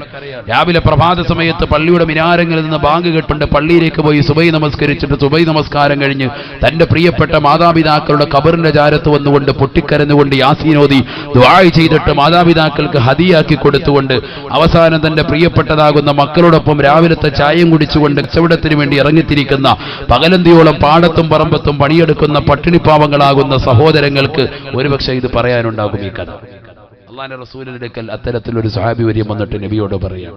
രാവിലെ പ്രഭാത സമയത്ത് പള്ളിയുടെ മിനാരങ്ങളിൽ നിന്ന് ബാങ്ക് കേട്ടുണ്ട് പള്ളിയിലേക്ക് പോയി സുബൈ നമസ്കരിച്ചിട്ട് സുബൈ നമസ്കാരം കഴിഞ്ഞ് തന്റെ പ്രിയപ്പെട്ട മാതാപിതാക്കളുടെ ഖബറിന്റെ ചാരത്ത് വന്നുകൊണ്ട് പൊട്ടിക്കരഞ്ഞുകൊണ്ട് യാസീനോദി ദുആ ചെയ്തിട്ട് മാതാപിതാക്കൾക്ക് ഹദിയാക്കി കൊടുത്തുകൊണ്ട് അവസാനം തന്റെ പ്രിയപ്പെട്ടതാകുന്ന മക്കളോടൊപ്പം രാവിലത്തെ ചായയും കുടിച്ചുകൊണ്ട് കച്ചവടത്തിന് വേണ്ടി ഇറങ്ങിത്തിരിക്കുന്ന പകലന്തിയോളം പാടത്തും പറമ്പത്തും പണിയെടുക്കുന്ന പട്ടിണിപ്പാവങ്ങളാകുന്ന സഹോദരങ്ങൾക്ക് ഒരുപക്ഷെ ഇത് പറയാനുണ്ടാകും ഈ കഥ. അല്ലാഹുവിന്റെ റസൂലിന്റെ അടുക്കൽ അത്തരത്തിലൊരു സ്വഹാബി വരിയും വന്നിട്ട് നബിയോട് പറയാം,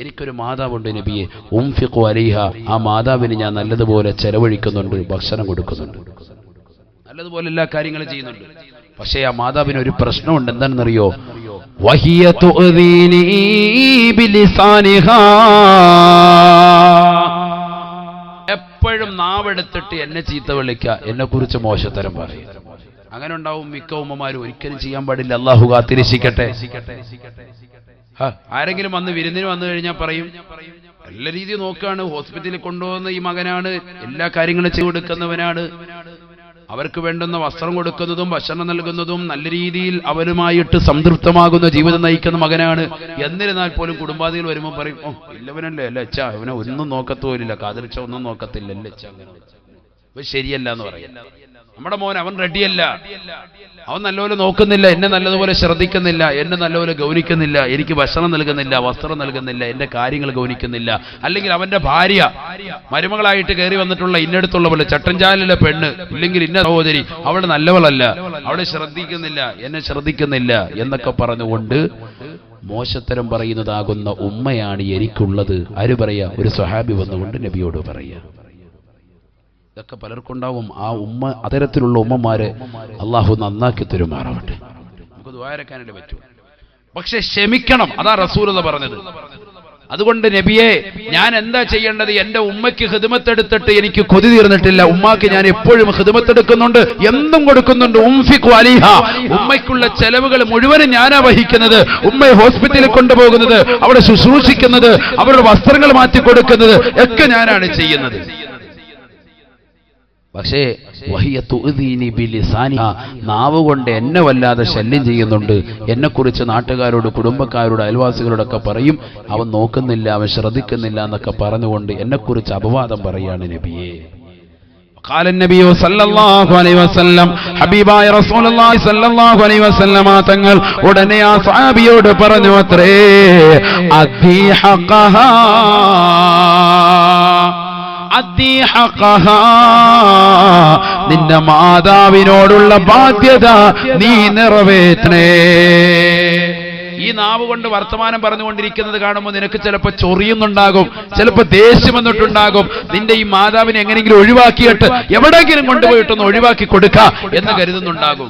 എനിക്കൊരു മാതാവുണ്ട് നബിയെ, ഉംഫിഖു അലൈഹ, ആ മാതാവിന് ഞാൻ നല്ലതുപോലെ ചെലവഴിക്കുന്നുണ്ട്, ഭക്ഷണം കൊടുക്കുന്നുണ്ട്, നല്ലതുപോലെ എല്ലാ കാര്യങ്ങളും ചെയ്യുന്നുണ്ട്. പക്ഷേ ആ മാതാവിന് ഒരു പ്രശ്നമുണ്ട്. എന്താണെന്നറിയോ? വഹിയ തുഅദീനി ബിലിസാനിഹാ, എപ്പോഴും നാവെടുത്തിട്ട് എന്നെ ചീത്ത വിളിക്കുക, എന്നെ കുറിച്ച് മോശത്തരം പറയും. അങ്ങനെ ഉണ്ടാവും മിക്ക ഉമ്മമാരും. ഒരിക്കലും ചെയ്യാൻ പാടില്ല. അള്ളാഹു കാത്തിരക്ഷിക്കട്ടെ. ആരെങ്കിലും വന്ന് വിരുന്നിന് വന്നു കഴിഞ്ഞാൽ പറയും, നല്ല രീതിയിൽ നോക്കുകയാണ്, ഹോസ്പിറ്റലിൽ കൊണ്ടുപോകുന്ന ഈ മകനാണ്, എല്ലാ കാര്യങ്ങളും ചെയ്തു കൊടുക്കുന്നവനാണ്, അവർക്ക് വേണ്ടുന്ന വസ്ത്രം കൊടുക്കുന്നതും ഭക്ഷണം നൽകുന്നതും നല്ല രീതിയിൽ അവരുമായിട്ട് സംതൃപ്തമാകുന്ന ജീവിതം നയിക്കുന്ന മകനാണ്. എന്നിരുന്നാൽ പോലും കുടുംബാദികൾ വരുമ്പോൾ പറയും, ഓ ഇല്ലവനല്ലേ അല്ല അച്ഛാ, അവനെ ഒന്നും നോക്കത്തോലില്ല, കാതിരിച്ച ഒന്നും നോക്കത്തില്ല അല്ലേ അച്ഛാ, അങ്ങനെ ശരിയല്ല എന്ന് പറയും. നമ്മുടെ മോൻ അവൻ റെഡിയല്ല, അവൻ നല്ലപോലെ നോക്കുന്നില്ല, എന്നെ നല്ലതുപോലെ ശ്രദ്ധിക്കുന്നില്ല, എന്നെ നല്ലപോലെ ഗൗനിക്കുന്നില്ല, എനിക്ക് ഭക്ഷണം നൽകുന്നില്ല, വസ്ത്രം നൽകുന്നില്ല, എന്റെ കാര്യങ്ങൾ ഗൗനിക്കുന്നില്ല. അല്ലെങ്കിൽ അവന്റെ ഭാര്യ മരുമകളായിട്ട് കയറി വന്നിട്ടുള്ള ഇന്നടുത്തുള്ള പോലെ ചട്ടഞ്ചാലിലെ പെണ്ണ്, ഇല്ലെങ്കിൽ ഇന്ന സഹോദരി, അവൾ നല്ലവളല്ല, അവളെ ശ്രദ്ധിക്കുന്നില്ല, എന്നെ ശ്രദ്ധിക്കുന്നില്ല എന്നൊക്കെ പറഞ്ഞുകൊണ്ട് മോശത്തരം പറയുന്നതാകുന്ന ഉമ്മയാണ് എനിക്കുള്ളത്. ആര് പറയാ? ഒരു സ്വഹാബി വന്നുകൊണ്ട് നബിയോട് പറയാ. ഇതൊക്കെ പലർക്കുണ്ടാവും. ആ ഉമ്മ, അത്തരത്തിലുള്ള ഉമ്മമാരെ അള്ളാഹു നന്നാക്കി തരുമാറാവട്ടെ. നമുക്ക് ദുആരക്കാനല്ലേ പറ്റൂ. പക്ഷെ ക്ഷമിക്കണം, അതാ റസൂലുള്ളാഹി പറഞ്ഞത്. അതുകൊണ്ട് നബിയെ, ഞാൻ എന്താ ചെയ്യേണ്ടത്? എന്റെ ഉമ്മയ്ക്ക് ഖിദ്മത്തെടുത്തിട്ട് എനിക്ക് കൊതി തീർന്നിട്ടില്ല. ഉമ്മാക്ക് ഞാൻ എപ്പോഴും ഖിദ്മത്തെടുക്കുന്നുണ്ട്, എന്നും കൊടുക്കുന്നുണ്ട്. ഉംഫിഖു അലൈഹ, ഉമ്മയ്ക്കുള്ള ചെലവുകൾ മുഴുവനും ഞാനാ വഹിക്കുന്നത്. ഉമ്മയെ ഹോസ്പിറ്റലിൽ കൊണ്ടുപോകുന്നത്, അവിടെ ശുശ്രൂഷിക്കുന്നത്, അവരുടെ വസ്ത്രങ്ങൾ മാറ്റി കൊടുക്കുന്നത് ഒക്കെ ഞാനാണ് ചെയ്യുന്നത്. പക്ഷേ വഹിയ തുഅദീനി ബിലിസാനിഹാ, നാവ് കൊണ്ട് എന്നെ വല്ലാതെ ശല്യം ചെയ്യുന്നുണ്ട്. എന്നെക്കുറിച്ച് നാട്ടുകാരോട്, കുടുംബക്കാരോട്, അയൽവാസികളോടൊക്കെ പറയും, അവൻ നോക്കുന്നില്ല, അവൻ ശ്രദ്ധിക്കുന്നില്ല എന്നൊക്കെ പറഞ്ഞുകൊണ്ട് എന്നെക്കുറിച്ച് അപവാദം പറയാണ് നബിയെ. قال النبي صلى الله عليه وسلم, ഹബീബായ റസൂലുള്ളാഹി സ്വല്ലല്ലാഹു അലൈഹി വസല്ലമ തങ്ങൾ ഉടനെ ആ സ്വഹാബിയോട് പറഞ്ഞു അത്രേ, അദ്ദി ഹഖഹാ, നിന്റെ മാതാവിനോടുള്ള ബാധ്യത നീ നിറവേറ്റണേ. ഈ നാവ് കൊണ്ട് വർത്തമാനം പറഞ്ഞുകൊണ്ടിരിക്കുന്നത് കാണുമ്പോൾ നിനക്ക് ചിലപ്പോൾ ചൊറിയുന്നുണ്ടാകും, ചിലപ്പോൾ ദേഷ്യം വന്നിട്ടുണ്ടാകും. നിന്റെ ഈ മാതാവിനെ എങ്ങനെയെങ്കിലും ഒഴിവാക്കിയിട്ട് എവിടെയെങ്കിലും കൊണ്ടുപോയിട്ടൊന്ന് ഒഴിവാക്കി കൊടുക്കുക എന്ന് കരുതുന്നുണ്ടാകും.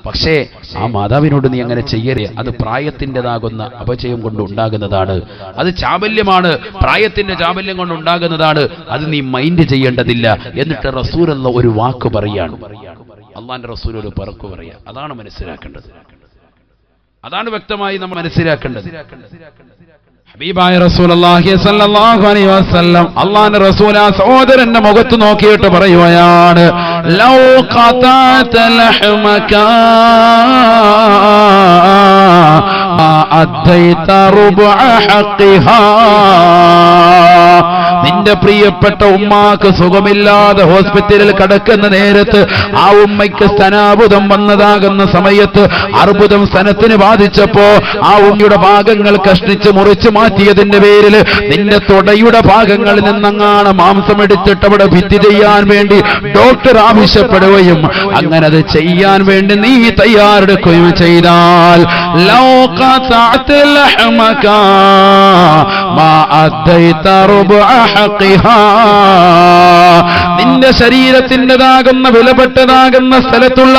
പക്ഷേ ആ മാതാവിനോട് നീ അങ്ങനെ ചെയ്യരുത്. അത് പ്രായത്തിൻ്റെതാകുന്ന അപചയം കൊണ്ട് ഉണ്ടാകുന്നതാണ്. അത് ചാബല്യമാണ്, പ്രായത്തിന്റെ ചാബല്യം കൊണ്ട് ഉണ്ടാകുന്നതാണ്. അത് നീ മൈൻഡ് ചെയ്യേണ്ടതില്ല. എന്നിട്ട് റസൂലുള്ള ഒരു വാക്ക് പറയാണ്, അള്ളാന്റെ റസൂൽ ഒരു പറക്ക് പറയാ. അതാണ് മനസ്സിലാക്കേണ്ടത്, അതാണ് വ്യക്തമായി നമ്മൾ മനസ്സിലാക്കേണ്ടത്. ഹബീബായ റസൂലുള്ളാഹി സ്വല്ലല്ലാഹു അലൈഹി വസല്ലം, അല്ലാഹുവിന്റെ റസൂൽ ആ സഹോദരന്റെ മുഖത്ത് നോക്കിയിട്ട് പറയുകയാണ്, ലൗ ഖതഅത ലഹ്മക അദ്ദൈത റുബ്അ ഹഖിഹാ, നിന്റെ പ്രിയപ്പെട്ട ഉമ്മാക്ക് സുഖമില്ലാതെ ഹോസ്പിറ്റലിൽ കിടക്കുന്ന നേരത്ത്, ആ ഉമ്മയ്ക്ക് സ്തനാർബുദം വന്നതാകുന്ന സമയത്ത്, അർബുദം സ്തനത്തിന് ബാധിച്ചപ്പോ ആ ഉമ്മയുടെ ഭാഗങ്ങൾ കഷ്ണിച്ച് മുറിച്ചു മാറ്റിയതിന്റെ പേരിൽ നിന്റെ തുടയുടെ ഭാഗങ്ങളിൽ നിന്നങ്ങാണ് മാംസം എടുത്തിട്ട് അവിടെ ഭിത്തി ചെയ്യാൻ വേണ്ടി ഡോക്ടർ ആവശ്യപ്പെടുകയും അങ്ങനെ അത് ചെയ്യാൻ വേണ്ടി നീ തയ്യാറെടുക്കുകയും ചെയ്താൽ, നിന്റെ ശരീരത്തിൻ്റെതാകുന്ന വിലപ്പെട്ടതാകുന്ന സ്ഥലത്തുള്ള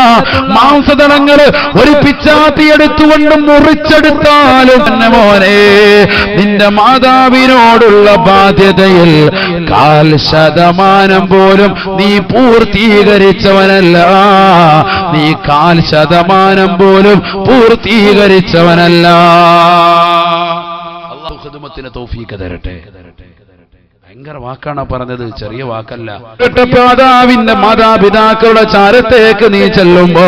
മാംസതളങ്ങൾ ഒരു പിച്ചാത്തി എടുത്തുകൊണ്ട് മുറിച്ചെടുത്താലും തന്നെ മോനെ, നിന്റെ മാതാവിനോടുള്ള ബാധ്യതയിൽ 0.5% പോലും നീ പൂർത്തീകരിച്ചവനല്ല. നീ 0.5% പോലും പൂർത്തീകരിച്ചവനല്ല. അല്ലാഹു ഖിദ്മത്തിന് തൗഫീഖ് തരട്ടെ. ഭയങ്കര വാക്കാണ് പറഞ്ഞത്, ചെറിയ വാക്കല്ല. മാതാപിതാക്കളുടെ ചാരത്തേക്ക് നീ ചെല്ലുമ്പോ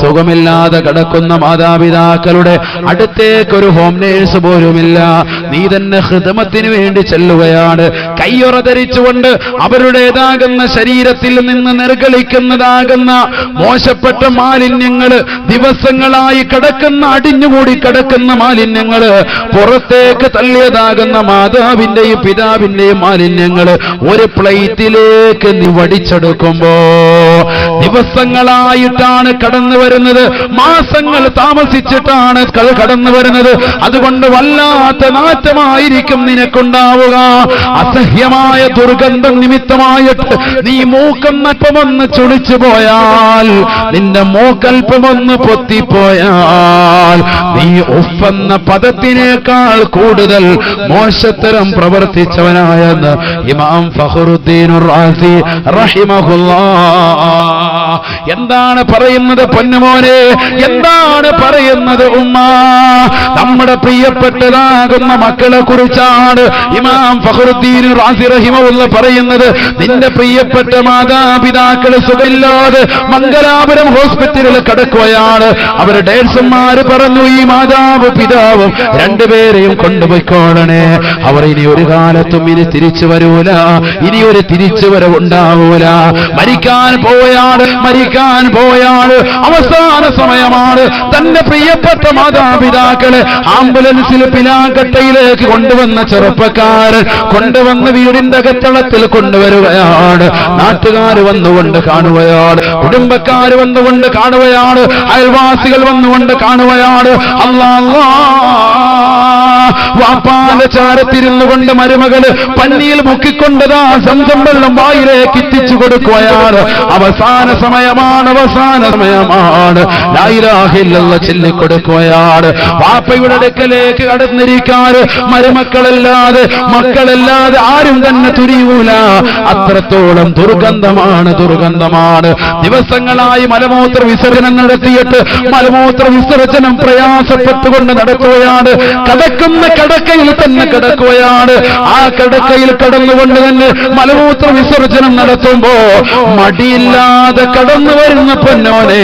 സുഖമില്ലാതെ കിടക്കുന്ന മാതാപിതാക്കളുടെ അടുത്തേക്ക് ഒരു ഹോം നേഴ്സ് പോലുമില്ല. നീ തന്നെ ഖിദ്മത്തിന് വേണ്ടി ചെല്ലുകയാണ്. കയ്യൊറ ധരിച്ചുകൊണ്ട് അവരുടേതാകുന്ന ശരീരത്തിൽ നിന്ന് നിർഗളിക്കുന്നതാകുന്ന മോശപ്പെട്ട മാലിന്യങ്ങള്, ദിവസങ്ങളായി കിടക്കുന്ന അടിഞ്ഞുകൂടി കിടക്കുന്ന മാലിന്യങ്ങള്, പുറത്തേക്ക് തള്ളിയതാകുന്ന മാതാവിന്റെയും പിതാവിന്റെയും മാലിന്യങ്ങള് ഒരു പ്ലേറ്റിലേക്ക് നീ വടിച്ചെടുക്കുമ്പോ ദിവസങ്ങളായിട്ടാണ് കടന്നു വരുന്നത്, മാസങ്ങൾ താമസിച്ചിട്ടാണ് കടന്നു വരുന്നത്. അതുകൊണ്ട് വല്ലാത്ത നാറ്റമായിരിക്കും നിനക്കുണ്ടാവുക. അസഹ്യമായ ദുർഗന്ധം നിമിത്തമായിട്ട് നീ മൂക്കൽപ്പമൊന്ന് ചുളിച്ചു പോയാൽ, നിന്റെ മൂക്കൽപ്പമൊന്ന് പൊത്തിപ്പോയാൽ, നീ ഉഫെന്ന പദത്തിനേക്കാൾ കൂടുതൽ മോശത്തരം പ്രവർത്തിച്ചവനായ ഇമാം ഫഖറുദ്ദീൻ റാസി റഹിമഹുല്ലാഹ് എന്താണ് പറയുന്നത് പൊന്നുമോനെ, എന്താണ് പറയുന്നത് ഉമ്മ? നമ്മുടെ പ്രിയപ്പെട്ടതാകുന്ന മക്കളെ കുറിച്ചാണ് ഇമാം ഫഖറുദ്ദീൻ റാസി റഹിമഹുല്ലാഹ് പറയുന്നത്. നിന്റെ പ്രിയപ്പെട്ട മാതാപിതാക്കള് സുഖമില്ലാതെ മംഗലാപുരം ഹോസ്പിറ്റലിൽ കിടക്കുകയാണ്. അവരുടെ ഡേഴ്സുമാര് പറഞ്ഞു, ഈ മാതാവ് പിതാവും രണ്ടുപേരെയും കൊണ്ടുപോയിക്കോളണേ. അവർ ഇനി ഒരു കാലത്തും ഇനി തിരിച്ചു വരൂല, ഇനി ഒരു തിരിച്ചുവരവുണ്ടാവൂല. മരിക്കാൻ പോയാണ്, അവസാന സമയമാണ്. തന്റെ പ്രിയപ്പെട്ട മാതാപിതാക്കളെ ആംബുലൻസിൽ പിലാക്കട്ടയിലേക്ക് കൊണ്ടുവന്ന ചെറുപ്പക്കാരൻ കൊണ്ടുവന്ന് വീടിന്റെ അകത്തളത്തിൽ കൊണ്ടുവരികയാണ്. നാട്ടുകാർ വന്നുകൊണ്ട് കാണുകയാണ്, കുടുംബക്കാർ വന്നുകൊണ്ട് കാണുകയാണ്, അയൽവാസികൾ വന്നുകൊണ്ട് കാണുകയാണ്. അല്ലാഹ് വാപ്പാന്റെ ചാരത്തിരുന്നു കൊണ്ട് മരുമകള് പന്നിയിൽ മുക്കിക്കൊണ്ടതാ സംസം വെള്ളം വായിലേക്ക് എത്തിച്ചു കൊടുക്കുകയാണ്. അവസാന സമയമാണ് ലാ ഇലാഹ ഇല്ലല്ലാഹ് ചൊല്ലിക്കൊടുക്കുകയാണ്. വാപ്പയുടെ അടുക്കലേക്ക് കടന്നിരിക്കാൻ മരുമക്കളല്ലാതെ മക്കളല്ലാതെ ആരും തന്നെ തുനിയൂല. അത്രത്തോളം ദുർഗന്ധമാണ്. ദിവസങ്ങളായി മലമൂത്ര വിസർജനം നടത്തിയിട്ട് മലമൂത്ര വിസർജനം പ്രയാസപ്പെട്ടുകൊണ്ട് നടക്കുകയാണ്. കടക്കയിൽ തന്നെ കിടക്കുകയാണ്. ആ കടക്കയിൽ കടന്നുകൊണ്ട് തന്നെ മലമൂത്ര വിസർജനം നടത്തുമ്പോ മടിയില്ലാതെ കടന്നു വരുന്ന പൊന്നോനെ,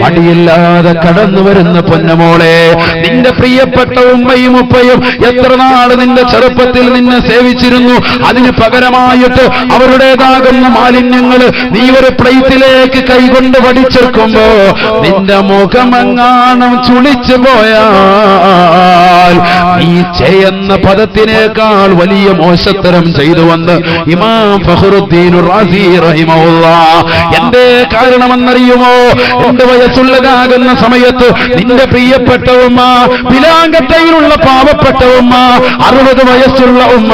മടിയില്ലാതെ കടന്നു വരുന്ന പൊന്നമോളെ, നിന്റെ പ്രിയപ്പെട്ട ഉമ്മയും ഉപ്പയും എത്ര നാള് നിന്റെ ചെറുപ്പത്തിൽ നിന്നെ സേവിച്ചിരുന്നു. അതിന് പകരമായിട്ട് അവരുടേതാകുന്ന മാലിന്യങ്ങൾ നീ ഒരു പ്ലേറ്റിലേക്ക് കൈകൊണ്ട് വടിച്ചെടുക്കുമ്പോ നിന്റെ മുഖമെങ്ങാണം ചുളിച്ചു പോയാൽ നീ ചെയ്യുന്ന പദത്തിനേക്കാൾ വലിയ മോശത്തരം ചെയ്തുവന്ന് ഇമാം ഫഖറുദ്ദീൻ റാസി റഹിമഹുല്ലാഹ്. എന്തേ കാരണമെന്നറിയുമോ? 2 വയസ്സുള്ളതാകുന്ന സമയത്ത് നിന്റെ പ്രിയപ്പെട്ട ഉമ്മ, പിലാങ്കട്ടയിലുള്ള പാവപ്പെട്ട ഉമ്മ, 60 വയസ്സുള്ള ഉമ്മ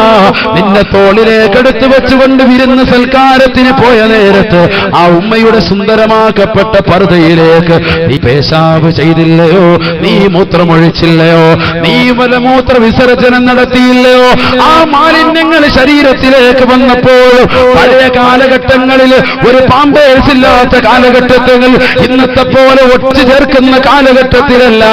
നിന്നെ തോളിലേക്ക് എടുത്തു വെച്ചുകൊണ്ട് വിരുന്ന് സൽക്കാരത്തിന് പോയ നേരത്ത് ആ ഉമ്മയുടെ സുന്ദരമാക്കപ്പെട്ട പർദ്ദയിലേക്ക് നീ പേശാബ് ചെയ്തില്ലയോ, നീ മൂത്രമൊഴിച്ചില്ലയോ, നീ മലമൂത്ര വിസർജനം നടത്തിയില്ലയോ? ആ മാലിന്യങ്ങൾ ശരീരത്തിലേക്ക് വന്നപ്പോൾ പഴയ കാലഘട്ടങ്ങളിൽ ഒരു പാമ്പേഴ്സ് ഇല്ലാത്ത കാലഘട്ടത്തിൽ, ഇന്നത്തെ പോലെ ഒറ്റ ചേർക്കുന്ന കാലഘട്ടത്തിലല്ല.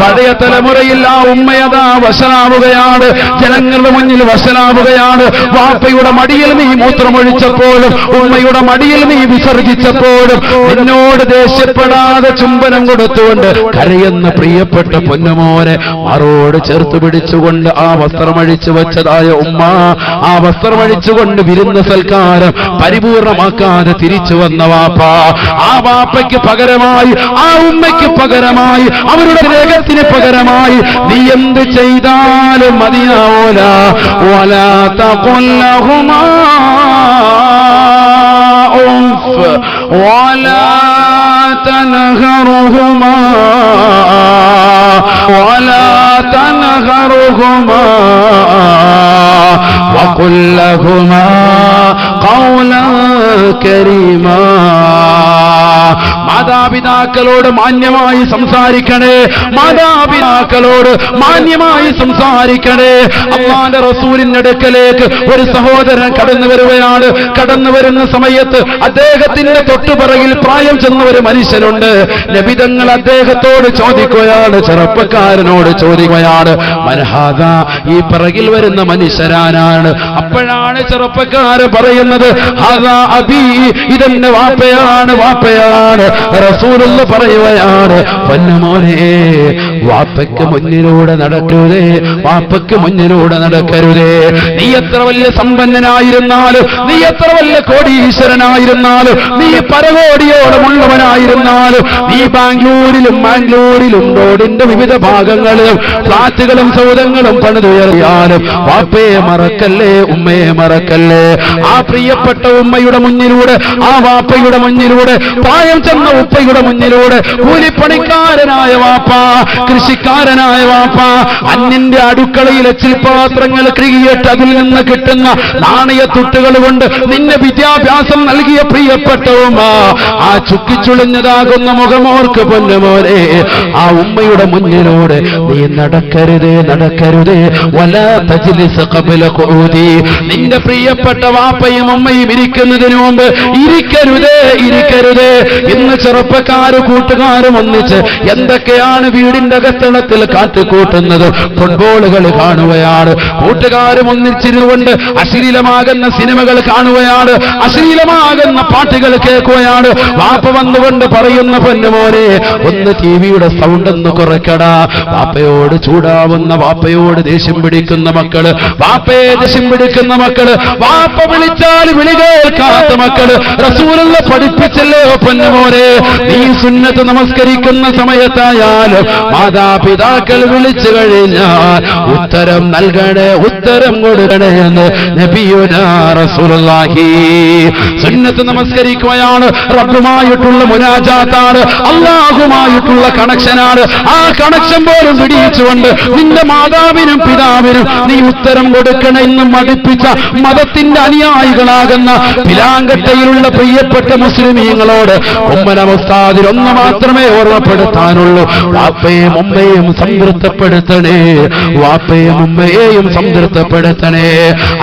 പഴയ തലമുറയിൽ ആ ഉമ്മയതാ വശനാവുകയാണ്, ജനങ്ങളുടെ മുന്നിൽ വശനാവുകയാണ്. വാപ്പയുടെ മടിയിൽ നീ മൂത്രമൊഴിച്ചപ്പോഴും ഉമ്മയുടെ മടിയിൽ നീ വിസർജിച്ചപ്പോഴും എന്നോട് ദേഷ്യപ്പെടാതെ ചുംബനം കൊടുത്തുകൊണ്ട് കരയുന്ന പ്രിയപ്പെട്ട പൊന്നുമോനെ മാറോട് ചേർത്ത് പിടിച്ചുകൊണ്ട് ആ വസ്ത്രമഴിച്ചു വെച്ചതായ ഉമ്മ, ആ വസ്ത്രമഴിച്ചുകൊണ്ട് വിരുന്ന സൽക്കാരം പരിപൂർണമാക്കാതെ തിരിച്ചു വന്ന വാപ്പ, ആ വാപ്പയ്ക്ക് പകരമായി, ആ ഉമ്മയ്ക്ക് പകരമായി, അവരുടെ രേഖത്തിന് പകരമായി നീ എന്ത് ചെയ്താലും മതിയാവൂല. വലാ തഖുൽ ലഹുമാ ഉഫ് വലാ തൻഹറുഹുമാ വലാ تنهرهما وقل لهما قولا കരീമാ. മാതാപിതാക്കളോട് മാന്യമായി സംസാരിക്കണേ, മാതാപിതാക്കളോട് മാന്യമായി സംസാരിക്കണേ. അല്ലാഹുവിന്റെ റസൂലിന്റെ അടുക്കലേക്ക് ഒരു സഹോദരൻ കടന്നു വരികയാണ്. കടന്നു വരുന്ന സമയത്ത് അദ്ദേഹത്തിന്റെ തൊട്ടുപിറകിൽ പ്രായം ചെന്ന ഒരു മനുഷ്യനുണ്ട്. നബി തങ്ങൾ അദ്ദേഹത്തോട് ചോദിക്കുകയാണ്, ചെറുപ്പക്കാരനോട് ചോദിക്കുകയാണ്, മൻഹാദാ, ഈ പിറകിൽ വരുന്ന മനുഷ്യരാനാണ്? അപ്പോഴാണ് ചെറുപ്പക്കാരൻ പറയുന്നത്, ഹാദാ അബീ, ഇതെന്റെ വാപ്പയാണ്, വാപ്പയാണ്. റസൂലുള്ള പറയുകയാണ്, പൊന്നുമോനെ, വാപ്പയ്ക്ക് മുന്നിലൂടെ നടക്കരുതേ, വാപ്പയ്ക്ക് മുന്നിലൂടെ നടക്കരുതേ. നീ എത്ര വലിയ സമ്പന്നനായിരുന്നാലും, നീ എത്ര വലിയ കോടീശ്വരനായിരുന്നാലും, നീ പരകോടിയോളമുള്ളവനായിരുന്നാലും, നീ ബാംഗ്ലൂരിലും മാംഗ്ലൂരിലും റോഡിന്റെ വിവിധ ഭാഗങ്ങളിലും ഫ്ലാറ്റുകളും സൗധങ്ങളും പണിതുയർത്തിയാലും വാപ്പയെ മറക്കല്ലേ, ഉമ്മയെ മറക്കല്ലേ. ആ പ്രിയപ്പെട്ട ഉമ്മയുടെ മുന്നിലൂടെ, ആ വാപ്പയുടെ മുന്നിലൂടെ, പ്രായം ചെന്ന ഉപ്പയുടെ മുന്നിലൂടെ, കൂലിപ്പണിക്കാരനായ വാപ്പ, കൃഷിക്കാരനായ വാപ്പ, അന്യന്റെ അടുക്കളയിലെ ചിൽപാത്രങ്ങൾ കഴുകിയിട്ട് അതിൽ നിന്ന് കിട്ടുന്ന നാണയത്തുട്ടുകൾ കൊണ്ട് നിന്നെ വിദ്യാഭ്യാസം നൽകിയ പ്രിയപ്പെട്ട ഉമ്മ, ആ ചുക്കിച്ചുളിഞ്ഞതാകുന്ന മുഖമോർക്ക് പൊന്നുമോനെ, ആ ഉമ്മയുടെ മുന്നിലൂടെ നീ നടക്കരുതേ, നടക്കരുതേ. വലാ തജ്ലിസ് ഖബ്ല ഖുഊദി, നിന്റെ പ്രിയപ്പെട്ട വാപ്പയും ഉമ്മയും ഇരിക്കുന്നതിന് മുമ്പ് ഇരിക്കരുതേ, ഇരിക്കരുതേ. ഇന്ന് ചെറുപ്പക്കാരും കൂട്ടുകാരും ഒന്നിച്ച് എന്തൊക്കെയാണ് വീടിന്റെ അകത്തളത്തിൽ കാട്ടിക്കൂട്ടുന്നത്. ഫുട്ബോളുകൾ കാണുകയാണ്, കൂട്ടുകാരും ഒന്നിച്ചിരുന്നുകൊണ്ട് അശ്ലീലമാകുന്ന സിനിമകൾ കാണുകയാണ്, അശ്ലീലമാകുന്ന പാട്ടുകൾ കേൾക്കുകയാണ്. വാപ്പ വന്നുകൊണ്ട് പറയുന്ന, പൊന്നുമോനെ, ഒന്ന് ടിവിയുടെ സൗണ്ട് ഒന്ന് കുറയ്ക്കടാ. വാപ്പയോട് ചൂടാവുന്ന, വാപ്പയോട് ദേഷ്യം പിടിക്കുന്ന മക്കള്, വാപ്പയെ ദേഷ്യം പിടിക്കുന്ന മക്കള്, വാപ്പ വിളിച്ചാൽ വിളി കേൾക്കാത്ത മക്കള്. റസൂലുള്ള പഠിപ്പിച്ചല്ലോ പൊന്നുമോനെ, നീ സുന്നത്ത് നമസ്കരിക്കുന്ന സമയത്തായാലും മാതാപിതാക്കൾ വിളിച്ചു കഴിഞ്ഞാൽ ഉത്തരം നൽകണേ, ഉത്തരം കൊടുക്കണേ എന്ന് നബിയുനാ റസൂലുള്ളാഹി. സുന്നത്ത് നമസ്കരിക്കുകയാണ്, റബ്ബുമായിട്ടുള്ള മുനാജാത്താണ്, അല്ലാഹുമായിട്ടുള്ള കണക്ഷനാണ്. ആ കണക്ഷൻ പോലും പിടിച്ചുകൊണ്ട് നിന്റെ മാതാവിനും പിതാവിനും നീ ഉത്തരം കൊടുക്കണമെന്ന് മടിപ്പിച്ച മതത്തിന്റെ അനുയായികളാകുന്ന പിലാങ്കട്ടയിലുള്ള പ്രിയപ്പെട്ട മുസ്ലിമീങ്ങളോട് ഉമ്മന ഉസ്താദിൽ ഒന്ന് മാത്രമേ ഓർമ്മപ്പെടുത്താനുള്ളൂ, വാപ്പയും ഉമ്മയും സംതൃപ്തപ്പെടുത്തണേ, വാപ്പയും ഉമ്മയെയും സംതൃപ്തപ്പെടുത്തണേ.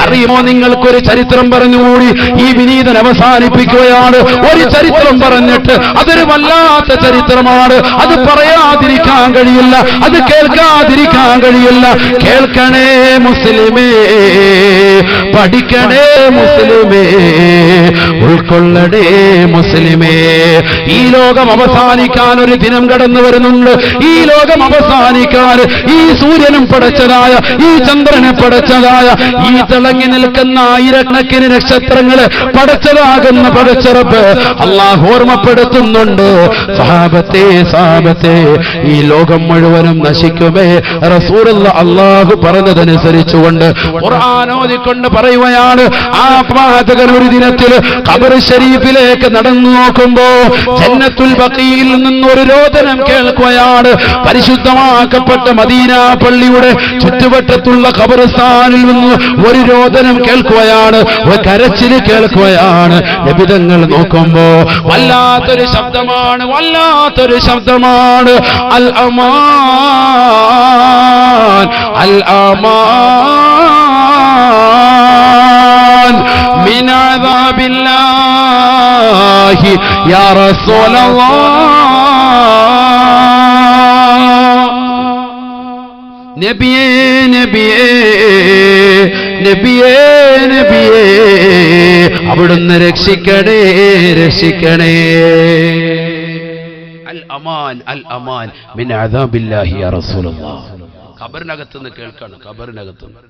അറിയുമോ, നിങ്ങൾക്കൊരു ചരിത്രം പറഞ്ഞുകൂടി ഈ വിനീതൻ അവസാനിപ്പിക്കുകയാണ്. ഒരു ചരിത്രം പറഞ്ഞിട്ട് അതൊരു വല്ലാത്ത ചരിത്രമാണ്, അത് പറയാതിരിക്കാൻ കഴിയില്ല, അത് കേൾക്കാതിരിക്കാൻ കഴിയില്ല. കേൾക്കണേ മുസ്ലിമേ, പഠിക്കണേ മുസ്ലിമേ, ഉൾക്കൊള്ളണേ മുസ്ലിമേ. ഈ ലോകം അവസാനിക്കാൻ ഒരു ദിനം കടന്നു വരുന്നുണ്ട്. ഈ ലോകം അവസാനിക്കാൻ ഈ സൂര്യനും പടച്ചതായ, ഈ ചന്ദ്രനെ പടച്ചതായ, ഈ തിളങ്ങി നിൽക്കുന്ന ആയിരക്കണക്കിന് നക്ഷത്രങ്ങള് പടച്ചതാകുന്ന പടച്ചറപ്പ് അല്ലാഹു ഓർമ്മപ്പെടുത്തുന്നുണ്ട്. സഹാബത്തെ, സഹാബത്തെ, ഈ ലോകം മുഴുവനും നശിക്കുമേ. റസൂലുള്ള അല്ലാഹു പറഞ്ഞതനുസരിച്ചുകൊണ്ട് ഖുർആൻ ഓതിക്കൊണ്ട് പറയുകയാണ്, ആ പ്രവാചകൻ ഒരു ദിനത്തിൽ ഖബർ ശരീഫിലേക്ക് നടന്നു നോക്കുമ്പോ ജന്നത്തുൽ ബഖീയിൽ നിന്നൊരു രോദനം കേൾക്കുകയാണ്. പരിശുദ്ധമാക്കപ്പെട്ട മദീന പള്ളിയുടെ ചുറ്റുവട്ടത്തുള്ള ഖബർസ്ഥാനിൽ നിന്ന് ഒരു രോദനം കേൾക്കുകയാണ്, ഒരു കരച്ചിൽ കേൾക്കുകയാണ്. നബി തങ്ങൾ നോക്കുമ്പോ വല്ലാത്തൊരു ശബ്ദമാണ്, വല്ലാത്തൊരു ശബ്ദമാണ്. അൽ അമാൻ, അൽ അമാൻ മിൻ അദാബില്ലാഹി യാ റസൂലല്ലാഹ്. നബിയേ, നബിയേ, നബിയേ, നബിയേ, അവിടുന്ന് രക്ഷിക്കണേ, രക്ഷിക്കണേ. അൽ അമാൻ, അൽ അമാൻ മിൻ അദാബില്ലാഹി യാ റസൂലല്ലാഹ്. ഖബറിനകത്തുനിന്ന് കേൾക്കണം, ഖബറിനകത്തുനിന്ന്.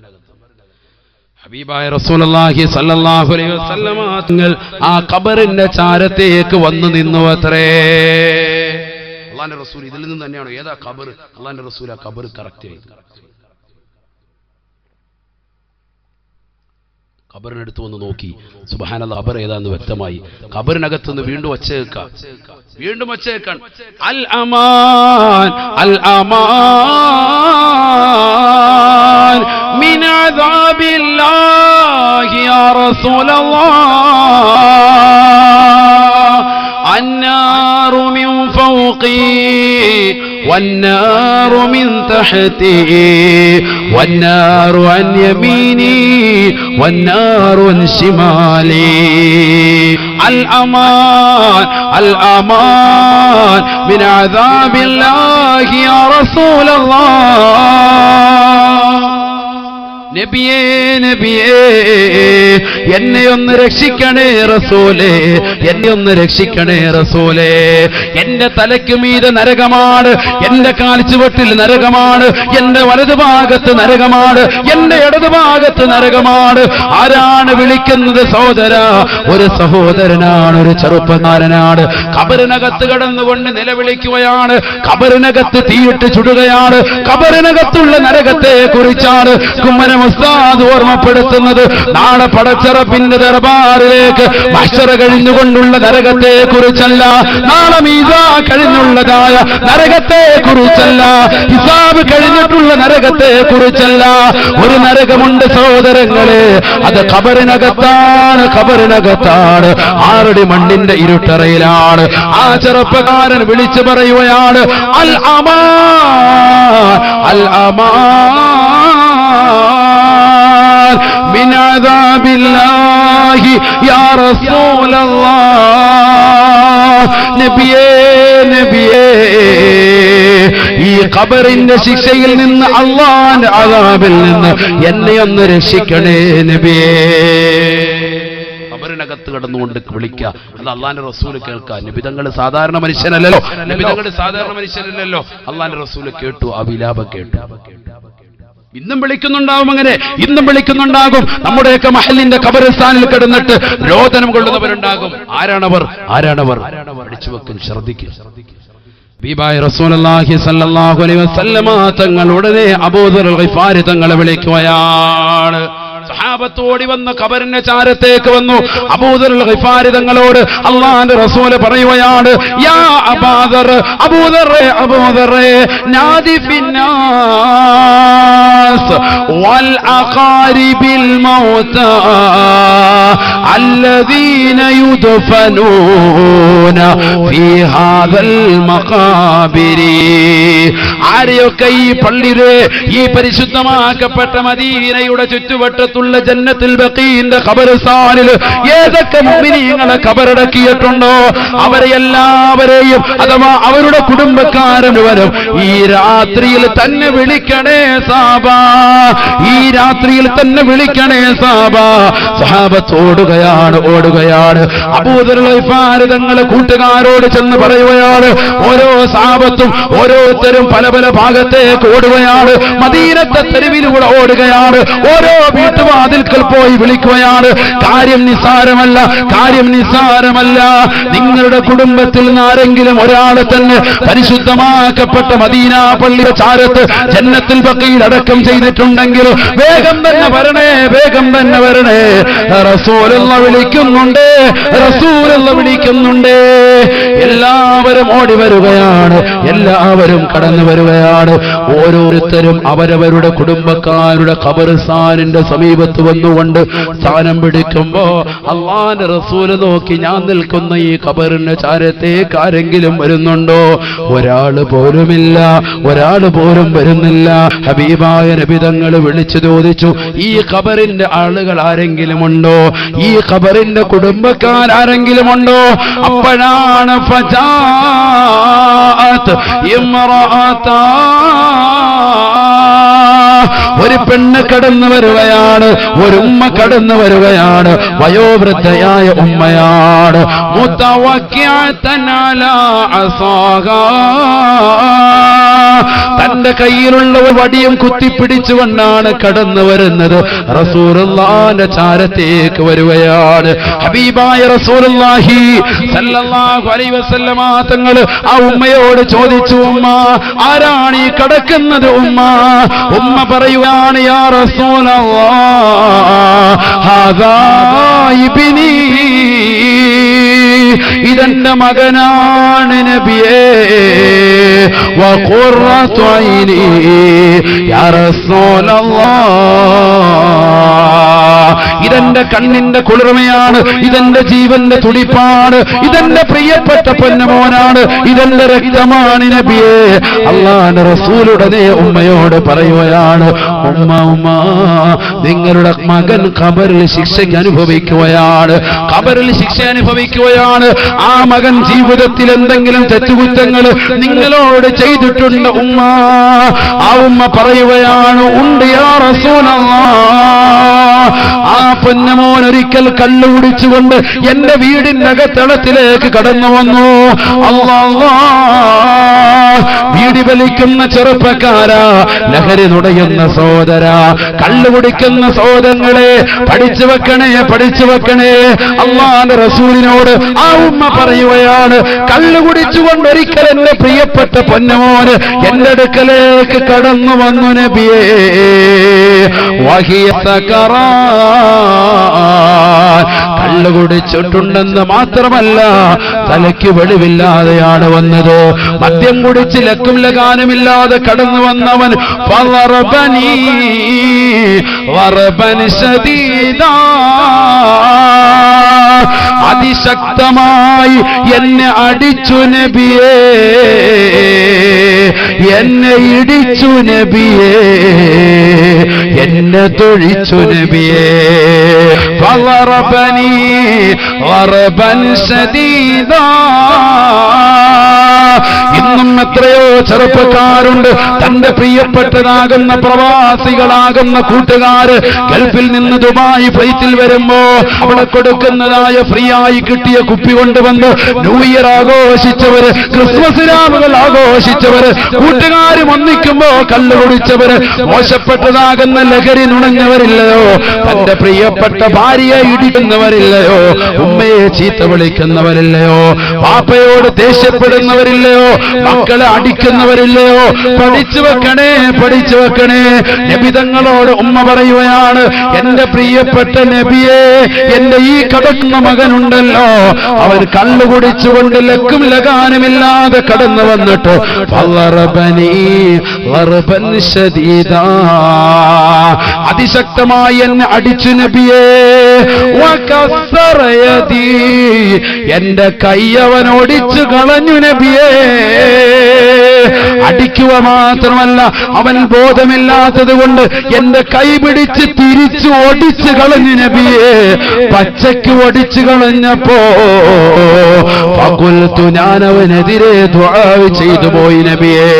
ഹബീബായ റസൂലുള്ളാഹി സ്വല്ലല്ലാഹു അലൈഹി വസല്ലമ തങ്ങൾ ആ ഖബറിന്റെ ചാരത്തേക്ക് വന്നു നിന്നു അത്രേ. അല്ലാഹുവിന്റെ റസൂൽ ഇതിൽ നിന്ന് തന്നെയാണോ? ഏതാ ഖബർ? അല്ലാഹുവിന്റെ റസൂൽ ആ ഖബർ കറക്റ്റ് ചെയ്തു. ഖബറിനടുത്ത് വന്ന് നോക്കി, സുബ്ഹാനല്ലാഹ്, ഖബർ ഏതാന്ന് വ്യക്തമായി. ഖബറിനകത്തുനിന്ന് വീണ്ടും ഒച്ചേക്കാം, വീണ്ടും ഒച്ചേക്കാൻ. അൽ അമാൻ, അൽ അമാൻ മിൻ അദാബില്ലാഹി യാ റസൂലല്ലാഹ്. النار من تحتي والنار عن يميني والنار عن شمالي الأمان الأمان من عذاب الله يا رسول الله. നബിയേ നബിയേ എന്നെ ഒന്ന് രക്ഷിക്കണേ റസൂലേ, എന്നെ ഒന്ന് രക്ഷിക്കണേ റസൂലേ. എന്റെ തലയ്ക്ക് മീതെ നരകമാണ്, എന്റെ കാൽച്ചുവട്ടിൽ നരകമാണ്, എന്റെ വലതുഭാഗത്ത് നരകമാണ്, എന്റെ ഇടതുഭാഗത്ത് നരകമാണ്. ആരാണ് വിളിക്കുന്നത്? സഹോദര, ഒരു സഹോദരനാണ്, ഒരു ചെറുപ്പക്കാരനാണ്. ഖബറിനകത്ത് കടന്നുകൊണ്ട് നിലവിളിക്കുകയാണ്. ഖബറിനകത്ത് തീയിട്ട് ചുടുകയാണ്. ഖബറിനകത്തുള്ള നരകത്തെ കുറിച്ചാണ് കുമ്മനം ഉസ്താദ് ഓർമ്മപ്പെടുത്തുന്നത്. നാളെ പടച്ചറപ്പിന്റെ ദർബാറിലേക്ക് മഹ്ശറ കഴിഞ്ഞുകൊണ്ടുള്ള നരകത്തെ കുറിച്ചല്ല, നാളെ മീസാ കഴിഞ്ഞുള്ളതായ നരകത്തെ കുറിച്ചല്ല, ഹിസാബ് കഴിഞ്ഞിട്ടുള്ള നരകത്തെ കുറിച്ചല്ല. ഒരു നരകമുണ്ട് സഹോദരങ്ങളെ, അത് ഖബറിനകത്താണ്, ഖബറിനകത്താണ്. 6 അടി മണ്ണിന്റെ ഇരുട്ടറയിലാണ്. ആ ചെറുപ്പക്കാരൻ വിളിച്ചു പറയുകയാണ്, അൽ അമാൻ അൽ അമാൻ മിൻ അദാബില്ലാഹി യാ റസൂലല്ലാഹ്. നബിയേ നബിയേ, ഈ ഖബറിന്റെ ശിക്ഷയിൽ നിന്ന്, അല്ലാഹുവിന്റെ അദാബിൽ നിന്ന് എന്നെ ഒന്ന് രക്ഷിക്കണേ നബിയേ. ഖബറിനകത്ത് കിടന്നുകൊണ്ട് വിളിക്കുക, അത് അള്ളാന്റെ റസൂല് കേൾക്കുക. നബിതങ്ങൾ സാധാരണ മനുഷ്യനല്ലല്ലോ, നബിതങ്ങൾ സാധാരണ മനുഷ്യനല്ലല്ലോ. അള്ളാന്റെ റസൂല് കേട്ടു, ആ വിലാപം കേട്ടു. ഇന്നും വിളിക്കുന്നുണ്ടാവും, അങ്ങനെ ഇന്നും വിളിക്കുന്നുണ്ടാകും. നമ്മുടെയൊക്കെ മഹലിന്റെ ഖബറിസ്ഥാനിൽ കിടന്നിട്ട് രോദനം കൊള്ളുന്നവരുണ്ടാകും. ആരാണവർ? ആരാണവർ? അടിച്ചു വെക്കും, ശ്രദ്ധിക്കും. ഹബീബായ റസൂലുള്ളാഹി സ്വല്ലല്ലാഹു അലൈഹി വസല്ലമ തങ്ങൾ ഉടനെ അബൂദർ ഗിഫാരി തങ്ങളെ വിളിക്കുകയാണ്. സഹാബത്തോടി വന്ന് ഖബറിന്റെ ചാരത്തേക്ക് വന്നു. അബൂദർ ഗിഫാരി തങ്ങളോട് അല്ലാഹുവിന്റെ റസൂൽ പറയുകയാണ്, യാ അബൂദർ, അബൂദറേ അബൂദറേ, നാദി ഫിന്നാസ് വൽ അഖാരിബിൽ മൗതാ അല്ലദീന യുദ്ഫനൂന ഫീ ഹാദൽ മഖാബിരി. ആരെയൊക്കെ ഈ പള്ളിയിലെ ഈ പരിശുദ്ധമാക്കപ്പെട്ട മദീനയുടെ ചുറ്റുവട്ടത്തുള്ള ജന്നത്തുൽ ബഖീന്റെ ഖബർസ്ഥാനിൽ ഏതൊക്കെ മുഅ്മിനീങ്ങളെ ഖബറടക്കിയിട്ടുണ്ടോ അവരെ എല്ലാവരെയും, അഥവാ അവരുടെ കുടുംബക്കാരെ മുഴുവനും ഈ രാത്രിയിൽ തന്നെ വിളിക്കണേ സാബാ, ഈ രാത്രിയിൽ തന്നെ വിളിക്കണേ സാബാ. സഹാബത്ത് ഓടുകയാണ്, ഓടുകയാണ്. അബൂദർ ഗിഫാരി തങ്ങളെ കൂട്ടുകാരോട് ചെന്ന് പറയുകയാണ്. ഓരോ സഹാബത്തും ഓരോരുത്തരും പല പല ഭാഗത്തേക്ക് ഓടുകയാണ്. മദീനത്തെ തെരുവിലൂടെ ഓടുകയാണ്. ഓരോ വീട്ടുവാതിൽക്കൽ പോയി വിളിക്കുകയാണ്. കാര്യം നിസ്സാരമല്ല, കാര്യം നിസ്സാരമല്ല. നിങ്ങളുടെ കുടുംബത്തിൽ നിന്ന് ആരെങ്കിലും ഒരാളെ തന്നെ പരിശുദ്ധമാക്കപ്പെട്ട മദീന പള്ളിയുടെ ചാരത്ത് ജന്നത്തുൽ ബഖീൽ അടക്കം ചെയ്തിട്ടുണ്ടെങ്കിൽ വേഗം തന്നെ വരണേ, വേഗം തന്നെ വരണേ. റസൂലുള്ള വിളിക്കുന്നുണ്ട്, റസൂലുള്ള വിളിക്കുന്നുണ്ട്. എല്ലാവരും ഓടി വരികയാണ്, എല്ലാവരും കടന്നു വരികയാണ്. ഓരോരുത്തരും അവരവരുടെ കുടുംബക്കാരുടെ ഖബർസ്ഥാനിന്റെ സമീപത്ത് വന്നുകൊണ്ട് സ്ഥാനം പിടിക്കുമ്പോ അല്ലാഹുവിന്റെ റസൂല് നോക്കി, ഞാൻ നിൽക്കുന്ന ഈ ഖബറിന്റെ ചാരത്തേക്ക് ആരെങ്കിലും വരുന്നുണ്ടോ? ഒരാള് പോലുമില്ല, ഒരാള് പോലും വരുന്നില്ല. ഹബീബായ നബി തങ്ങൾ വിളിച്ചു ചോദിച്ചു, ഈ ഖബറിന്റെ ആളുകൾ ആരെങ്കിലും ഉണ്ടോ? ഈ ഖബറിന്റെ കുടുംബക്കാർ ആരെങ്കിലും ഉണ്ടോ? അപ്പോഴാണ് ഫജാഅത്ത് ഇംറഅതാ, ഒരു പെണ്ണ് കടന്നു വരികയാണ്, ഒരു ഉമ്മ കടന്നു വരികയാണ്. വയോവൃദ്ധയായ ഉമ്മയാണ്. മുതവക്കിഅതൻ അലാ അസാഹാ, തന്റെ കയ്യിലുള്ള ഒരു വടിയും കുത്തിപ്പിടിച്ചുകൊണ്ടാണ് കടന്നു വരുന്നത്. റസൂലുള്ളാഹിന്റെ ചാരത്തേക്ക് വരികയാണ്. ഹബീബായ റസൂലുള്ളാഹി സല്ലല്ലാഹു അലൈഹി വസല്ലമ തങ്ങൾ ആ ഉമ്മയോട് ചോദിച്ചു, ഉമ്മ ആരാണ് ഈ കടക്കുന്നത്? ഉമ്മ പറയുകയാണ്, യാ റസൂലല്ലാഹ് ഹാദാ ഇബ്നി, ഇതെന്റെ മകനാണ് നബിയേ. വഖുറത്തു ഐനി യാ റസൂലല്ലാഹ്, ഇതെന്റെ ഇതെന്റെ കണ്ണിന്റെ കുളിർമയാണ്, ഇതെന്റെ ജീവന്റെ തുടിപ്പാണ്, ഇതെന്റെ പ്രിയപ്പെട്ട പൊന്നുമോനാണ്, ഇതെന്റെ രക്തമാണ് നബിയേ. അല്ലാഹുവിന്റെ റസൂലുടനെ ഉമ്മയോട് പറയുകയാണ്, ഉമ്മ നിങ്ങളുടെ മകൻ ഖബറിൽ ശിക്ഷയ്ക്ക് അനുഭവിക്കുകയാണ്, ഖബറിൽ ശിക്ഷ അനുഭവിക്കുകയാണ്. ആ മകൻ ജീവിതത്തിൽ എന്തെങ്കിലും തെറ്റുകുറ്റങ്ങൾ നിങ്ങളോട് ചെയ്തിട്ടുണ്ട് ഉമ്മ? ആ ഉമ്മ പറയുകയാണ്, ഉണ്ട് യാ റസൂലല്ലാഹ്. ആ പൊന്നമോൻ ഒരിക്കൽ കള്ളു കുടിച്ചുകൊണ്ട് എന്റെ വീടിന്റെ അകത്തളത്തിലേക്ക് കടന്നു വന്നു. അല്ലാഹ്, വീടി വലിക്കുന്ന ചെറുപ്പക്കാരാ, ലഹരി നുടയുന്ന സഹോദര, കള്ളു കുടിക്കുന്ന സഹോദരങ്ങളെ, പഠിച്ചു വെക്കണേ, പഠിച്ചു വെക്കണേ. അല്ലാഹുവിന്റെ റസൂലിനോട് ആ ഉമ്മ പറയുകയാണ്, കള്ളു കുടിച്ചുകൊണ്ട് ഒരിക്കൽ എന്റെ പ്രിയപ്പെട്ട പൊന്നമോന് എന്റെ അടുക്കലേക്ക് കടന്നു വന്നു നബിയേ. വഹിയ സകറാൻ, കള്ളു കുടിച്ചിട്ടുണ്ടെന്ന് മാത്രമല്ല തലയ്ക്ക് വെളിവില്ലാതെയാണ് വന്നത്. മദ്യം കുടിച്ച് ലക്കും ലഗാനുമില്ലാതെ കടന്നു വന്നവൻ ഫളറബനി വറബൻ ശദീദാ, അതിശക്തമായി എന്നെ അടിച്ചു നബിയേ, എന്നെ ഇടിച്ചു നബിയേ, എന്നെ തൊഴിച്ചു നബിയേ. ഫളറബനി വറബൻ ശദീദാ. ഇന്നും എത്രയോ ചെറുപ്പക്കാരുണ്ട്, തന്റെ പ്രിയപ്പെട്ടതാകുന്ന പ്രവാസികളാകുന്ന കൂട്ടുകാര് ഗൾഫിൽ നിന്ന് ദുബായ് ഫ്ലൈറ്റിൽ വരുമ്പോ അവിടെ കൊടുക്കുന്നതായ ഫ്രീ ആയി കിട്ടിയ കുപ്പി കൊണ്ടുവന്ന് ന്യൂ ഇയർ ആഘോഷിച്ചവര്, ക്രിസ്മസ് രാവുകൾ ആഘോഷിച്ചവര്, കൂട്ടുകാരും ഒന്നിക്കുമ്പോ കള്ളു കുടിച്ചവര്, മോശപ്പെട്ടതാകുന്ന ലഹരി നുണഞ്ഞവരില്ലയോ, തന്റെ പ്രിയപ്പെട്ട ഭാര്യയെ ഇടിക്കുന്നവരില്ലയോ, ഉമ്മയെ ചീത്ത വിളിക്കുന്നവരില്ലയോ, പാപ്പയോട് ദേഷ്യപ്പെടുന്നവരില്ലയോ, മക്കളെ അടിക്കുന്നവരില്ലയോ? പഠിച്ചു വെക്കണേ, പഠിച്ചു വെക്കണേ. നബി തങ്ങളോട് ഉമ്മ പറയുകയാണ്, എന്റെ പ്രിയപ്പെട്ട നബിയെ, എന്റെ ഈ കടക്കുന്ന മകനുണ്ടല്ലോ, അവൻ കള്ളു കുടിച്ചുകൊണ്ട് ലക്കും ലഗാനുമില്ലാതെ കടന്നു വന്നിട്ട് അതിശക്തമായി എന്നെ അടിച്ചു നബിയേ. എന്റെ കൈയവൻ ഒടിച്ചു കളഞ്ഞു നബിയേ. അടിക്കുക മാത്രമല്ല, അവൻ ബോധമില്ലാത്തത് കൊണ്ട് എന്റെ കൈ പിടിച്ച് തിരിച്ചു ഒടിച്ചു കളഞ്ഞു നബിയെ. പച്ചയ്ക്ക് ഒടിച്ചു കളഞ്ഞപ്പോ ഫഖുൽതു, ഞാൻ അവനെതിരെ ദുആ ചെയ്തു പോയി നബിയെ.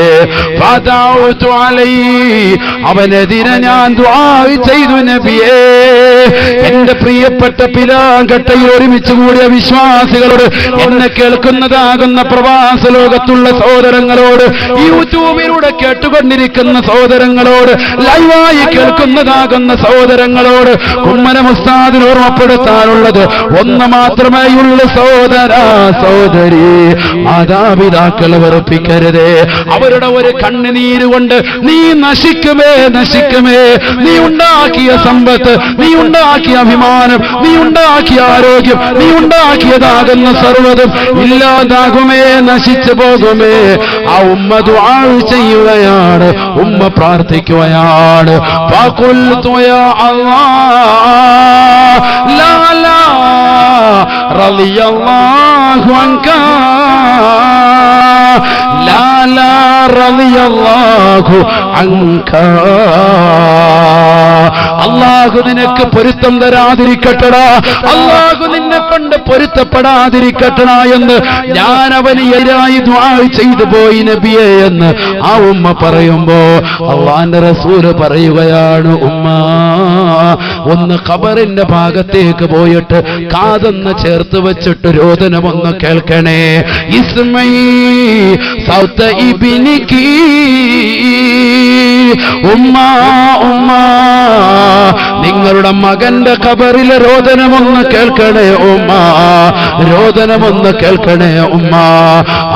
ഫദഉതു അലൈഹി, അവനെതിരെ ഞാൻ ദുആ ചെയ്തു നബിയെ. എന്റെ പ്രിയപ്പെട്ട പിലാങ്കട്ടയിൽ ഒരുമിച്ച് കൂടിയ വിശ്വാസികളോട്, എന്നെ കേൾക്കുന്നതാകുന്ന പ്രവാസ ലോകത്തുള്ള സഹോദരങ്ങളോട്, ഈ യൂട്യൂബിലൂടെ കേട്ടുകൊണ്ടിരിക്കുന്ന സഹോദരങ്ങളോട്, ലൈവായി കേൾക്കുന്നതാകുന്ന സഹോദരങ്ങളോട് കുമ്മന ഉസ്താദിന് ഓർമ്മപ്പെടുത്താനുള്ളത് ഒന്ന് മാത്രമേയുള്ളൂ. സഹോദര സഹോദരി, മാതാപിതാക്കളെ വെറുപ്പിക്കരുതേ. അവരുടെ ഒരു കണ്ണുനീര് കൊണ്ട് നീ നശിക്കുമേ, നശിക്കുമേ. നീ ഉണ്ടാക്കിയ സമ്പത്ത്, നീ ഉണ്ടാക്കിയ അഭിമാനം, നീ ഉണ്ടാക്കിയ ആരോഗ്യം, നീ ഉണ്ടാക്കിയതാകുന്ന സർവ്വതും ഇല്ലാതാകുമേ, നശിച്ചു പോകുമേ. ആ ഉമ്മ ദുആ ചെയ്യുകയാണ്, ഉമ്മ പ്രാർത്ഥിക്കുകയാണ്. ഫഖുൽതു യാ അല്ലാഹ് ലാ ലാ റളിയല്ലാഹു അൻക, ലാ ലാ റളിയല്ലാഹു അൻക. അല്ലാഹു നിനക്ക് പൊരുത്തം തരാതിരിക്കട്ടടാ, അല്ലാഹു നിന്നെ കൊണ്ട് പൊരുത്തപ്പെടാതിരിക്കട്ടടാ എന്ന് ഞാൻ അവന് എതിരായി ദുആ ചെയ്തു പോയി നബിയെ എന്ന് ആ ഉമ്മ പറയുമ്പോ അല്ലാഹുവിന്റെ റസൂൽ പറയുകയാണ്, ഉമ്മ ഒന്ന് ഖബറിന്റെ ഭാഗത്തേക്ക് പോയിട്ട് കാതൊന്ന് ചേർത്ത് വെച്ചിട്ട് രോദനമൊന്ന് കേൾക്കണേ. ഇസ്മൈ സൗത ഇബ്നികി, ഉമ്മ ഉമ്മ നിങ്ങളുടെ മകന്റെ ഖബറിലെ രോദനമൊന്ന് കേൾക്കണേ ഉമ്മ, രോദനമൊന്ന് കേൾക്കണേ ഉമ്മ.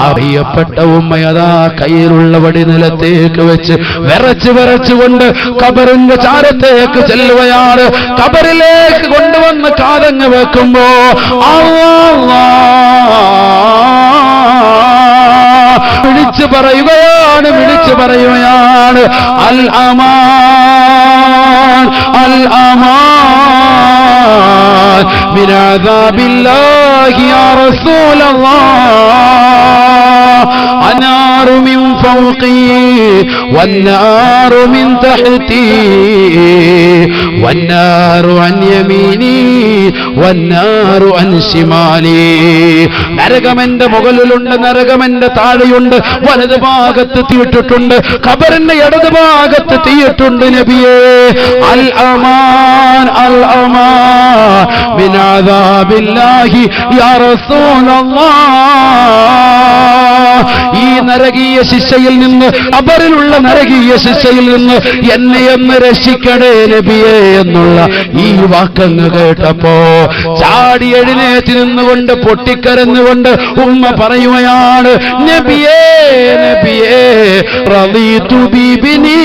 അറിയപ്പെട്ട ഉമ്മയതാ കയ്യിലുള്ള വടി നിലത്തേക്ക് വെച്ച് വിറച്ച് വിറച്ചുകൊണ്ട് ഖബറിന്റെ ചാരത്തേക്ക് ചെല്ലുകയാണ്. ഖബറിലേക്ക് കൊണ്ടുവന്ന് കാതങ്ങ് വെക്കുമ്പോ വിളിച്ചു പറയുകയാണ്, വിളിച്ചു പറയുകയാണ്, അൽ അമാൻ അൽ അമാൻ من عذاب الله يا رسول الله النار من فوقي والنار من تحتي والنار عن يميني والنار عن شمالي നരകമെന്റെ മുകളിലുണ്ട് നരകമെന്റെ താഴെയുണ്ട് വലത് ഭാഗത്ത് തീയിട്ടിട്ടുണ്ട് ഖബറിന്റെ ഇടത് ഭാഗത്ത് തീയിട്ടുണ്ട് നബിയേ അൽ അമാൻ മിൻ അദാബില്ലാഹി യാ റസൂലല്ലാഹ് ഈ നരകീയ ശിക്ഷയിൽ നിന്ന് ഖബറിലുള്ള നരകീയ ശിക്ഷയിൽ നിന്ന് എന്നെ ഒന്ന് രക്ഷിക്കണേ നബിയേ എന്നുള്ള ഈ വാക്കങ്ങ് കേട്ടപ്പോ ചാടി എഴുന്നേറ്റ് നിന്നുകൊണ്ട് പൊട്ടിക്കരഞ്ഞുകൊണ്ട് ഉമ്മ പറയുകയാണ് നബിയേ നബിയേ റളീതു ബിബിനി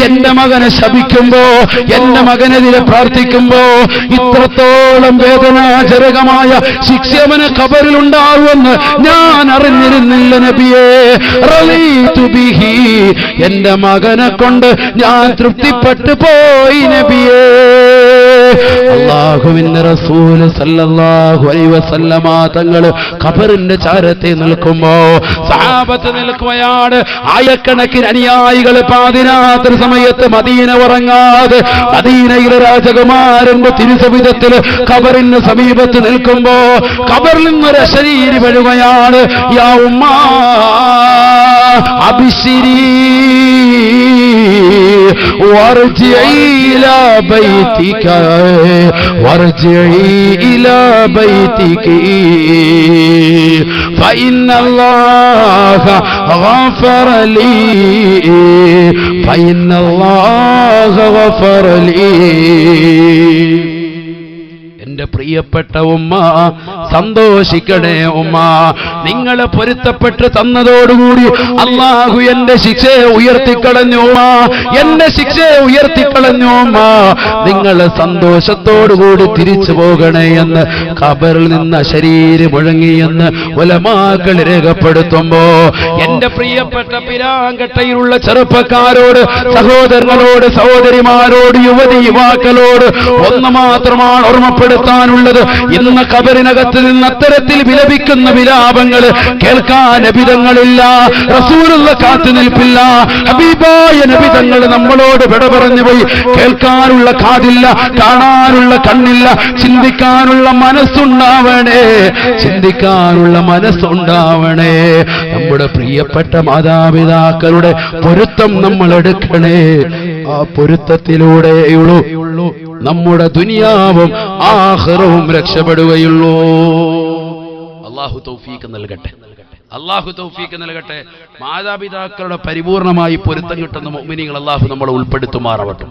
എന്റെ മകനെ ശപിക്കുമ്പോ എന്റെ മകനെതിരെ പ്രാർത്ഥിക്കുമ്പോ ഇത്രത്തോളം വേദനാജനകമായ ശിക്ഷ അവന് ഖബറിൽ ഉണ്ടാവുമെന്ന് ഞാൻ അറിഞ്ഞിരുന്നില്ല നബിയേ റളീതു ബിഹി എന്റെ മകനെ കൊണ്ട് ഞാൻ തൃപ്തിപ്പെട്ടു പോയി നബിയേ അല്ലാഹുവിന്റെ റസൂൽ സല്ലല്ലാഹു അലൈഹി വസല്ലമ തങ്ങൾ ഖബറിന്റെ ചാരത്തെ നിൽക്കുമ്പോ സഹാബത്ത് നിൽക്കുകയാണ് ആയിരക്കണക്കിന് അനുയായികൾ പാതിരാത്രി സമയത്ത് മദീന ഉറങ്ങാതെ മദീനയിലെ രാജകുമാരന്റെ തിരുസവിധത്തിൽ ഖബറിന് സമീപത്ത് നിൽക്കുമ്പോ ഖബറിൽ നിന്നൊരു ശരീരം വീഴുകയാണ് യാ ഉമ്മ അബ്ശിരി വർജിഇ ഇലാ ബൈതിക വർജിഇ ഇലാ ബൈതിക ഫഇന്നല്ലാഹ ഗഫറ ലീ ഫഇന്നല്ലാഹ ഗഫറ ലീ എന്റെ പ്രിയപ്പെട്ട ഉമ്മ സന്തോഷിക്കണേ ഉമ്മ നിങ്ങളെ പൊരുത്തപ്പെട്ട് തന്നതോടുകൂടി അല്ലാഹു എന്റെ ശിക്ഷയെ ഉയർത്തിക്കളഞ്ഞു ഉമ്മ എന്റെ ശിക്ഷയെ ഉയർത്തിക്കളഞ്ഞു ഉമ്മ നിങ്ങളെ സന്തോഷത്തോടുകൂടി തിരിച്ചു പോകണേ എന്ന് ഖബറിൽ നിന്ന് ശരീരം മുഴങ്ങിയെന്ന് ഉലമാക്കൾ രേഖപ്പെടുത്തുമ്പോ എന്റെ പ്രിയപ്പെട്ട പിരാങ്കട്ടയിലുള്ള ചെറുപ്പക്കാരോട് സഹോദരങ്ങളോട് സഹോദരിമാരോട് യുവതി യുവാക്കളോട് ഒന്ന് മാത്രമാണ് ഓർമ്മപ്പെടുത്താനുള്ളത് ഇന്ന് ഖബറിനകത്ത് നിന്ന് അത്തരത്തിൽ വിലപിക്കുന്ന വിലാപങ്ങൾ കേൾക്കാൻ നബിതങ്ങളില്ല റസൂലുള്ള കാത്തു നിൽപ്പില്ല ഹബീബായ നബിതങ്ങൾ നമ്മളോട് വിട പറഞ്ഞു പോയി കേൾക്കാനുള്ള കാതില്ല കാണാനുള്ള കണ്ണില്ല ചിന്തിക്കാനുള്ള മനസ്സുണ്ടാവണേ ചിന്തിക്കാനുള്ള മനസ്സുണ്ടാവണേ നമ്മുടെ പ്രിയപ്പെട്ട മാതാപിതാക്കളുടെ പൊരുത്തം നമ്മൾ എടുക്കണേ ആ പൊരുത്തത്തിലൂടെയുള്ളൂ നമ്മുടെ ദുനിയാവും ആഖിറവും രക്ഷപ്പെടുകയുള്ളൂ അല്ലാഹു തൗഫീഖ് നൽകട്ടെ അല്ലാഹു തൗഫീഖ് നൽകട്ടെ മാതാപിതാക്കളുടെ പരിപൂർണമായി പൊരുത്തം കിട്ടുന്ന മുഅ്മിനീങ്ങൾ അല്ലാഹു നമ്മളെ ഉൾപ്പെടുത്തുമാറാവട്ടെ